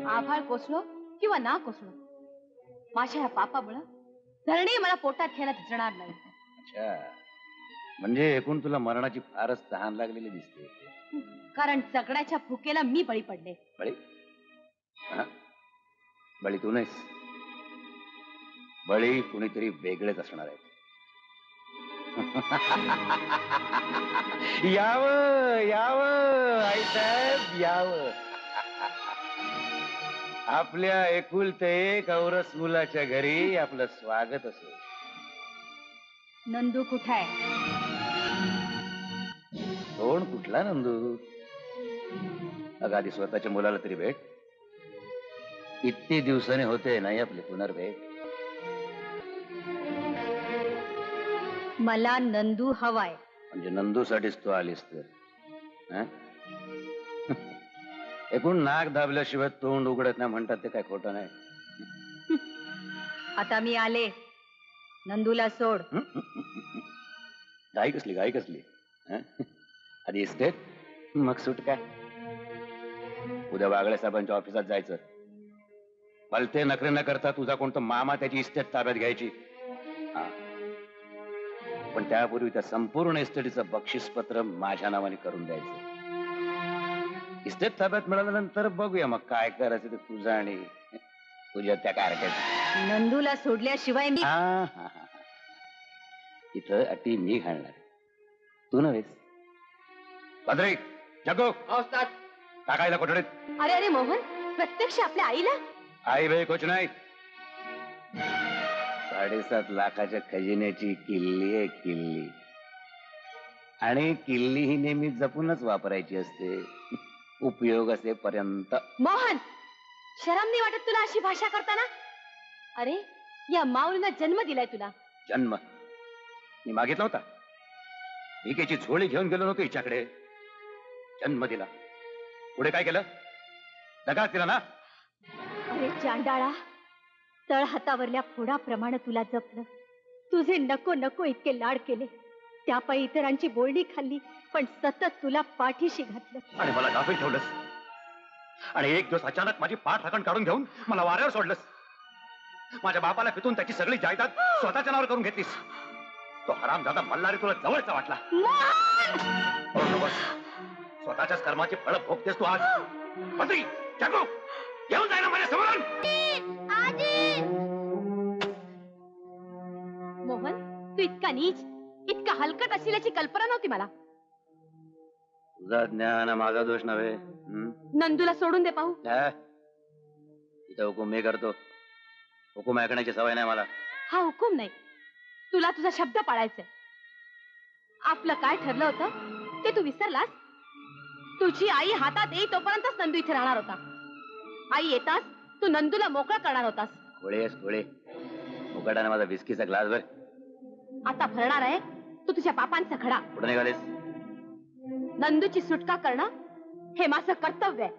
[SPEAKER 1] आभाळ कोसळो किंवा ना कोसळो, माझ्या या पापामुळं धरणी मला पोटात घ्यायला झिजणार नाही.
[SPEAKER 8] अच्छा, म्हणजे एकूण तुला मरणाची फारच तहान लागलेली दिसते.
[SPEAKER 1] कारण जगण्याच्या भुकेला मी बळी पडले.
[SPEAKER 8] बळी? बळी तू नाहीस. बळी कुणीतरी वेगळेच असणार आहेत. यावं यावं आईसाहेब यावं. आपल्या एकुलते एक औरस मुलाच्या घरी आपलं स्वागत असो.
[SPEAKER 7] नंदू कुठे आहे?
[SPEAKER 8] कोण? कुठला नंदू? अगं आधी स्वतःच्या मुलाला तरी भेट. किती दिवसाने होते नाही आपली पुनर्भेट.
[SPEAKER 7] मला नंदू हवाय.
[SPEAKER 8] म्हणजे नंदूसाठीच तू आलीस तर? एकूण नाक दाबल्याशिवाय तोंड उघडत नाही म्हणतात ते काय खोटं नाही.
[SPEAKER 7] आता मी आले. नंदूला सोड.
[SPEAKER 8] गाई कसली गाई कसली? आधी इस्टेट मग सुटका. उद्या वागळे साहेबांच्या ऑफिसात जायचं. भलते नखरे न करता तुझा कोणता मामा त्याची इस्टेट ताब्यात घ्यायची. पण त्यापूर्वी त्या संपूर्ण इस्टेटीचं बक्षीसपत्र माझ्या नावाने करून द्यायचं. इस्टेट ताब्यात मिळाल्यानंतर बघूया मग काय करायचं ते तुझं आणि तुझ्या त्या कारक्यात.
[SPEAKER 7] नंदूला सोडल्याशिवाय मी
[SPEAKER 8] इथं अटी मी घालणार, तू नव्हेस. भद्रिक जगो टाकायला कोठडीत.
[SPEAKER 1] अरे अरे मोहन, प्रत्यक्ष आपल्या आईला?
[SPEAKER 8] आई बाई कुछ नाही. 7.5 लाखाच्या खजिन्याची किल्ली आहे किल्ली. आणि किल्ली ही नेहमी जपूनच वापरायची असते, उपयोग असेपर्यंत.
[SPEAKER 1] मोहन, शरम नाही वाटत तुला अशी भाषा करताना? अरे, या माऊलीनं जन्म दिलाय तुला.
[SPEAKER 8] जन्म मी मागितला होता? भिकेची झोळी घेऊन गेलो नव्हतो हिच्याकडे. जन्म दिला. पुढे काय केलं? दगा दिला ना.
[SPEAKER 1] अरे चांडाळा, तळ हातावरल्या फोडाप्रमाणे तुला जपलं. तुझे नको नको इतके लाड केले, त्यापायी इतरांची बोलणी खाल्ली, पण सतत तुला पाठीशी घातलं.
[SPEAKER 8] आणि मला गाफील ठेवलंस. आणि एक दिवस अचानक माझी पाठ राखण काढून घेऊन मला वाऱ्यावर सोडलंस. माझ्या बापाला पितून त्याची सगळी जायदाद स्वतःच्या नावावर करून घेतलीस. तो हरामजादा मल्हारी तुला जवळचा वाटला. स्वतःच्याच कर्माची फळ भोगतेस तू आज. मंत्री जागो, घेऊन जाय ना माझ्या समोरून.
[SPEAKER 1] मोहन, तू इतका नीच, इतका हलकट असल्याची कल्पना नव्हती मला.
[SPEAKER 8] तुझा ज्ञान माझा दोष नव्हे.
[SPEAKER 1] नंदूला सोडून दे पाहू.
[SPEAKER 8] इथं हुकूम मी करतो. हुकूम ऐकण्याची सवय नाही मला.
[SPEAKER 1] हा हुकूम नाही, तुला तुझा शब्द पाळायचाय. आपलं काय ठरलं होतं ते तू विसरलास. तुझी आई हातात येई तोपर्यंतच नंदू इथे राहणार होता. आई येतास तू नंदूला मोकळा करणार होतास.
[SPEAKER 8] खोळेस खोळे, मुकाटाने माझा विस्कीचा ग्लास भर.
[SPEAKER 1] आता भरणार आहे तू तुझ्या पापांचा खडा.
[SPEAKER 8] कुठे निघालेस?
[SPEAKER 1] नंदूची सुटका करणं हे माझं कर्तव्य आहे,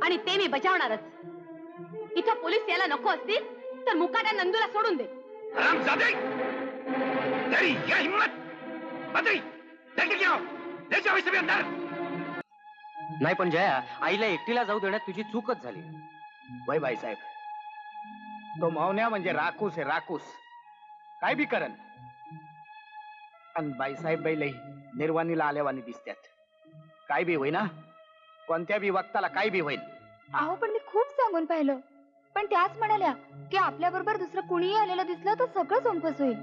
[SPEAKER 1] आणि ते मी बजावणारच. इथं पोलीस यायला नको असतील तर मुकाट्या नंदूला सोडून दे.
[SPEAKER 8] तेरी क्या हिम्मत! मंत्री, लेके जाओ, ले जाओ इसे भी अंदर.
[SPEAKER 5] नाही पण जया, आईला एकटीला जाऊ देण्यात तुझी चूकच झाली.
[SPEAKER 12] वय बाईसाहेब, तो मावन्या म्हणजे राकूस आहे, राकूस. काय बी करन. आणि बाईसाहेब बाई निर्वाणीला आल्यावानी दिसतात. काय बी होईना, कोणत्या बी वक्ताला काय बी होईल.
[SPEAKER 18] अहो पण मी खूप सांगून पाहिलं, पण त्याच म्हणाल्या की आपल्या बरोबर दुसरं कुणीही आलेलं दिसलं तर सगळं संपस होईल.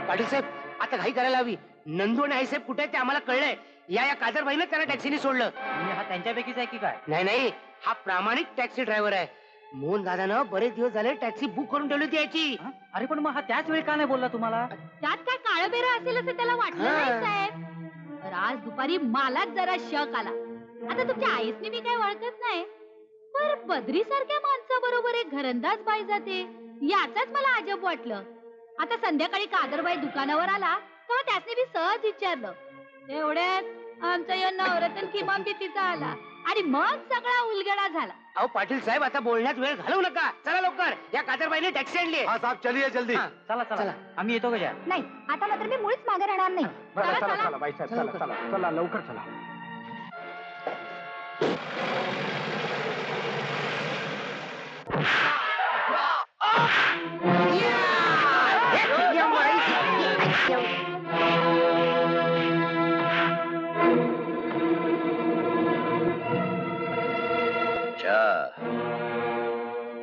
[SPEAKER 4] पाटील साहेब, आता घाई करायला हवी. नंदू आणि आईसाहेब कुठे आहेत ते आम्हाला कळलंय. या काजरबाईनं त्यांना टॅक्सीने सोडलं.
[SPEAKER 5] हा त्यांच्यापैकीच आहे की काय?
[SPEAKER 4] नाही, हा प्रामाणिक टॅक्सी ड्रायव्हर आहे. मोहन दादानं बरेच दिवस झाले टॅक्सी बुक करून ठेवली होती याची.
[SPEAKER 5] अरे पण मग हा त्याच वेळी का नाही बोलला तुम्हाला?
[SPEAKER 1] त्यात काय काळं बेरं असेल असं त्याला वाटलं नाही साहेब. तर आज दुपारी मलाच जरा शक आला. आता तुमच्या आईसनी मी काही ओळखत नाही, पण बद्री सारख्या माणसाबरोबर एक घरंदाज बाई जाते याचाच मला अजब वाटलं. आता संध्याकाळी कादरबाई दुकानावर आला तेव्हा त्यासने मी सहज विचारलं. तेवढ्यात आमचा या नवरत्न किमान तिचा आला आणि मग सगळा उलगडा झाला.
[SPEAKER 4] अहो पाटील साहेब, आता बोलण्यात वेळ घालवू नका. चला लवकर, या कादरबाईने टॅक्सी आणली.
[SPEAKER 14] हाँ साहब, चलिए जल्दी.
[SPEAKER 5] चला चला, आम्ही येतो का?
[SPEAKER 18] नाही, आता मात्र मी मुळीच मागे राहणार नाही.
[SPEAKER 12] चला चला चला बाईसाहेब, चला चला चला, लवकर चला.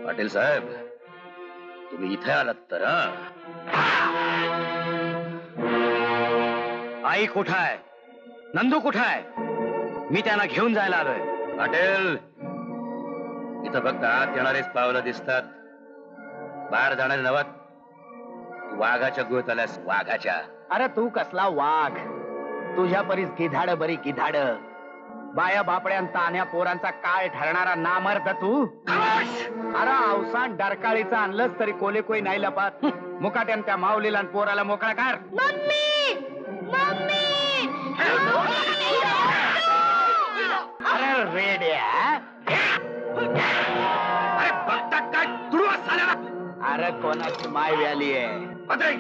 [SPEAKER 8] पाटील साहेब, तुम्ही इथे आलात तर.
[SPEAKER 5] आई कुठं आहे? नंदू कुठं आहे? मी त्यांना घेऊन जायला आलोय.
[SPEAKER 8] पाटील, इथं फक्त आत येणारेच पावलं दिसतात, बाहेर जाणारे नवत. वाघाच्या गुहेत आल्यास वाघाच्या.
[SPEAKER 12] अरे तू कसला वाघ? तुझ्या परीस गिधाड बरी गिधाड. बाया बापड्यां तान्या पोरांचा काय ठरणारा नामर्थ तू. अरे अवसान डरकाळीचा आणलंच तरी कोले कोई नाही लपात. मुकाट्यान त्या माऊलीला आणि पोराला मोकळा कर. अरे रेड्या,
[SPEAKER 8] अरे बघतात काय तुडवा साल्याला.
[SPEAKER 12] अरे कोणाची माय व्याली आहे?
[SPEAKER 1] अरे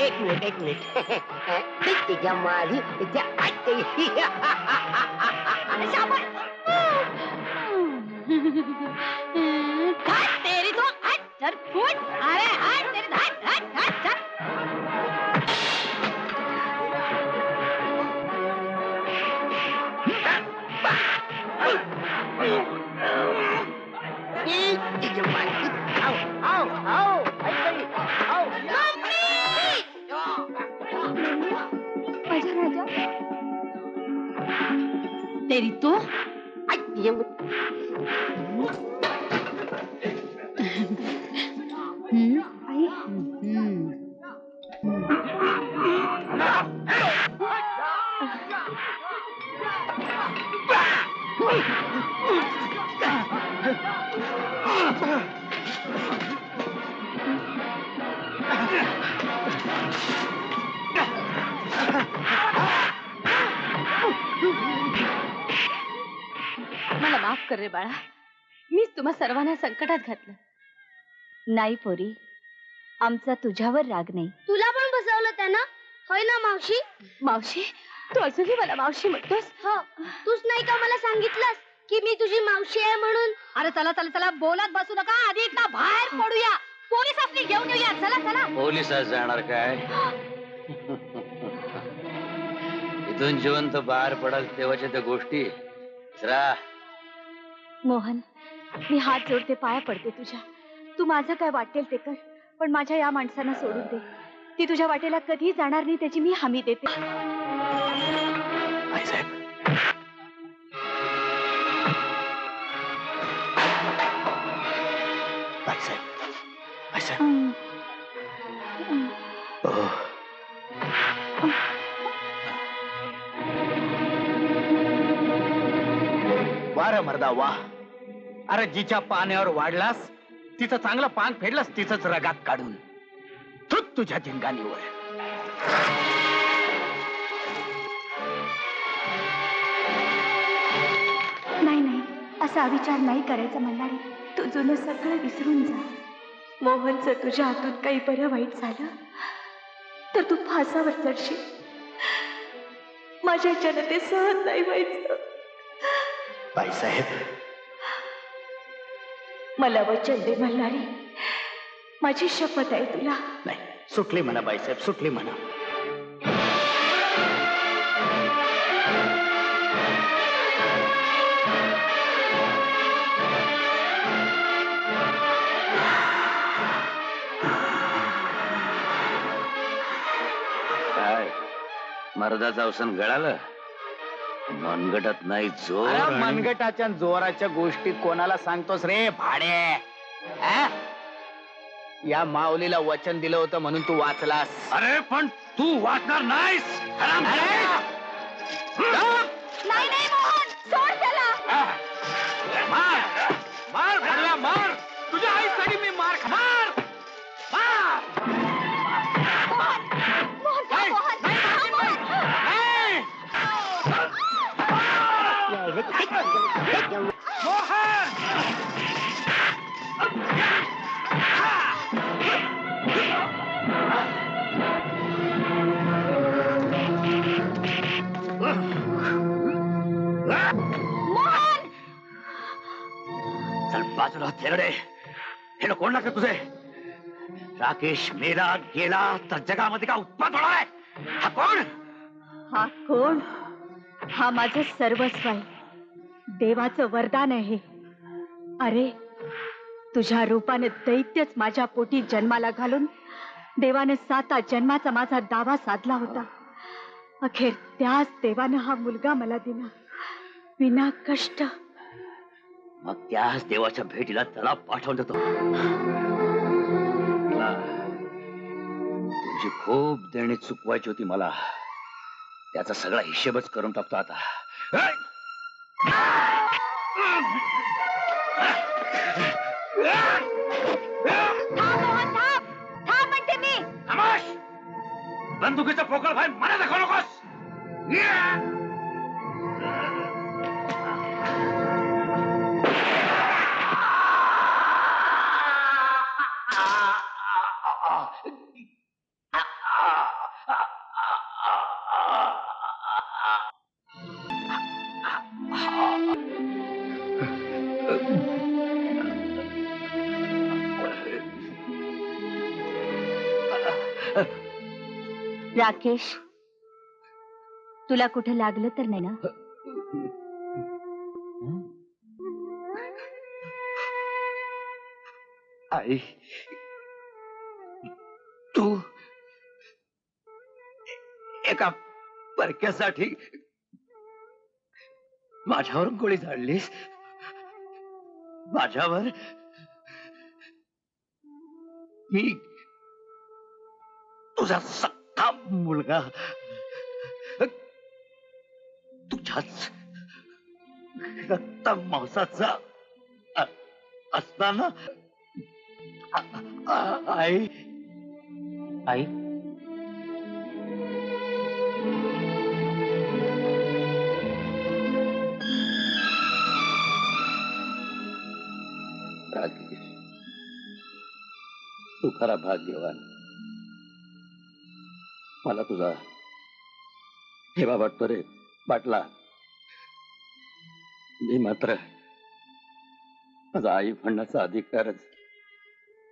[SPEAKER 4] एक मिनिट तिच्या माझी तिच्या
[SPEAKER 1] तेरी तो चल फुट अरे हट तेरी हट हट हट चल
[SPEAKER 18] माझ्या राजा
[SPEAKER 1] तेरी तो
[SPEAKER 18] आई
[SPEAKER 1] मला माफ कर रे बाळा मीच तुम्हा सर्वांना संकटात घातलं.
[SPEAKER 7] नाही पोरी, आमचा तुझ्यावर राग नाही.
[SPEAKER 11] तुला पण बसवलं त्यानं होय ना मावशी?
[SPEAKER 1] मावशी तू अजूनही मला मावशी म्हणतोस?
[SPEAKER 11] हो तूच नाही का मला सांगितलंस की मी तुझी मावशी आहे म्हणून?
[SPEAKER 1] अरे चला चला चला बोलत बसू नका आधी इथं बाहेर पडूया पोलीस असली घेऊन येऊया चला चला.
[SPEAKER 8] पोलिसात जाणार काय इथून जिवंत बाहेर पडाल तेव्हाच्या त्या गोष्टी जरा.
[SPEAKER 7] मोहन, मी हात जोडते, पाया पडते तुझ्या. तू माझं काय वाटेल ते कर, पण माझ्या या माणसांना सोडून दे. ती तुझ्या वाटेला कधी जाणार नाही त्याची मी हमी देते.
[SPEAKER 8] साहेब
[SPEAKER 12] वार मर्दा वा. अरे जिच्या पाण्यावर वाढलास तिचं चांगलं पान फेडलंस तिचंच रगात काढून थुक तुझ्या धिंगाणीवर.
[SPEAKER 7] नाही नाही, असा विचार नाही करायचा म्हणणारे. तू जुनं सगळं विसरून जा. मोहन, जर तुझ्या हातून काही बरं वाईट झालं तर तू फासावर चढशील. माझ्या जनते सहन नाही व्हायचं.
[SPEAKER 12] बाईसाहेब,
[SPEAKER 7] मला वचन दे म्हणणारी, माझी शपथ आहे तुला.
[SPEAKER 12] नाही, सुटली म्हणा बाईसाहेब, सुटली म्हणा.
[SPEAKER 8] काय मर्दाचं अवसान गळालं? मनगटात नाही जोर.
[SPEAKER 12] अरे मनगटाच्या जोराच्या गोष्टी कोणाला सांगतोस रे भाडे? आ? या माऊलीला वचन दिलं होतं म्हणून तू वाचलास.
[SPEAKER 8] अरे पण तू वाचणार नाहीस.
[SPEAKER 18] नाही नाही मोहन, सोड त्याला.
[SPEAKER 12] मार मार भरला मार. तुझ्या आईसाठी मी मार खाणार.
[SPEAKER 8] चल बाजूला तेरडे. हे कोण लागतं तुझे? राकेश मेला गेला तर जगामध्ये का उत्पात होणार आहे? हा कोण?
[SPEAKER 7] हा कोण? हा माझं सर्वस्व आहे, देवाचं वरदान आहे. अरे, तुझ्या रूपाने दैत्यच माझ्या पोटी जन्माला घालून देवाने 7 जन्माचा माझा दावा साधला होता. अखेर त्याच देवानं हा मुलगा मला दिला, विना कष्ट.
[SPEAKER 8] मग त्याच देवाच्या भेटीला त्याला पाठवून देतो. तुझी खूप देणी चुकवायची होती मला, त्याचा सगळा हिशेबच करून टाकतो आता.
[SPEAKER 18] म्हणते मी.
[SPEAKER 8] बंदुकीचा पोकळ भाई मला दाखवू नकोस.
[SPEAKER 7] राकेश, तुला कुठं लागलं तर नाही ना?
[SPEAKER 12] आई, तू एका परक्यासाठी माझ्यावर गोळी झाडलीस. माझ्यावर. मी तुझा सख्खा मुलगा, तुझ्याच रक्त मांसाचा असताना आई.
[SPEAKER 5] आई,
[SPEAKER 8] राकेश, तू खरा भाग्यवान. मला तुझा हेवा वाटतो रे बाटला. मी मात्र माझा आई म्हणण्याचा अधिकारच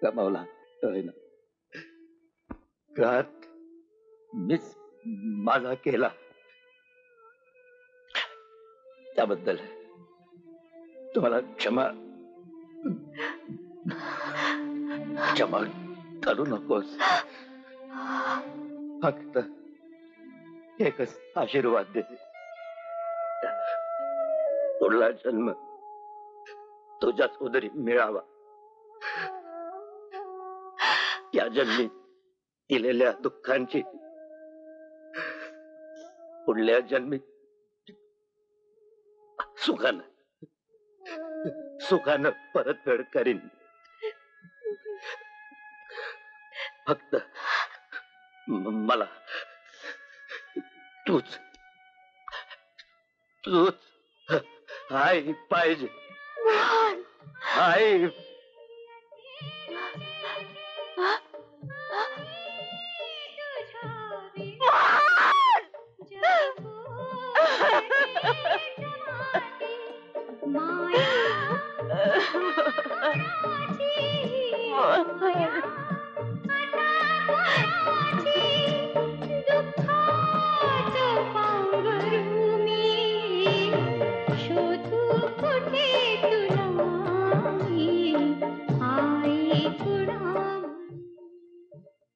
[SPEAKER 8] गमावला आहे ना. घात मीच माझा केला, त्याबद्दल तुम्हाला क्षमा क्षमा करू नकोस. फक्त एकच आशीर्वाद दे, पुढला जन्म तुझ्याच उदरी मिळावा. या जन्मी दिलेल्या दुःखांची पुढल्या जन्मी सुखानं परतफेड करीन. फक्त मला तूच आई पाहिजे. आई.
[SPEAKER 1] माया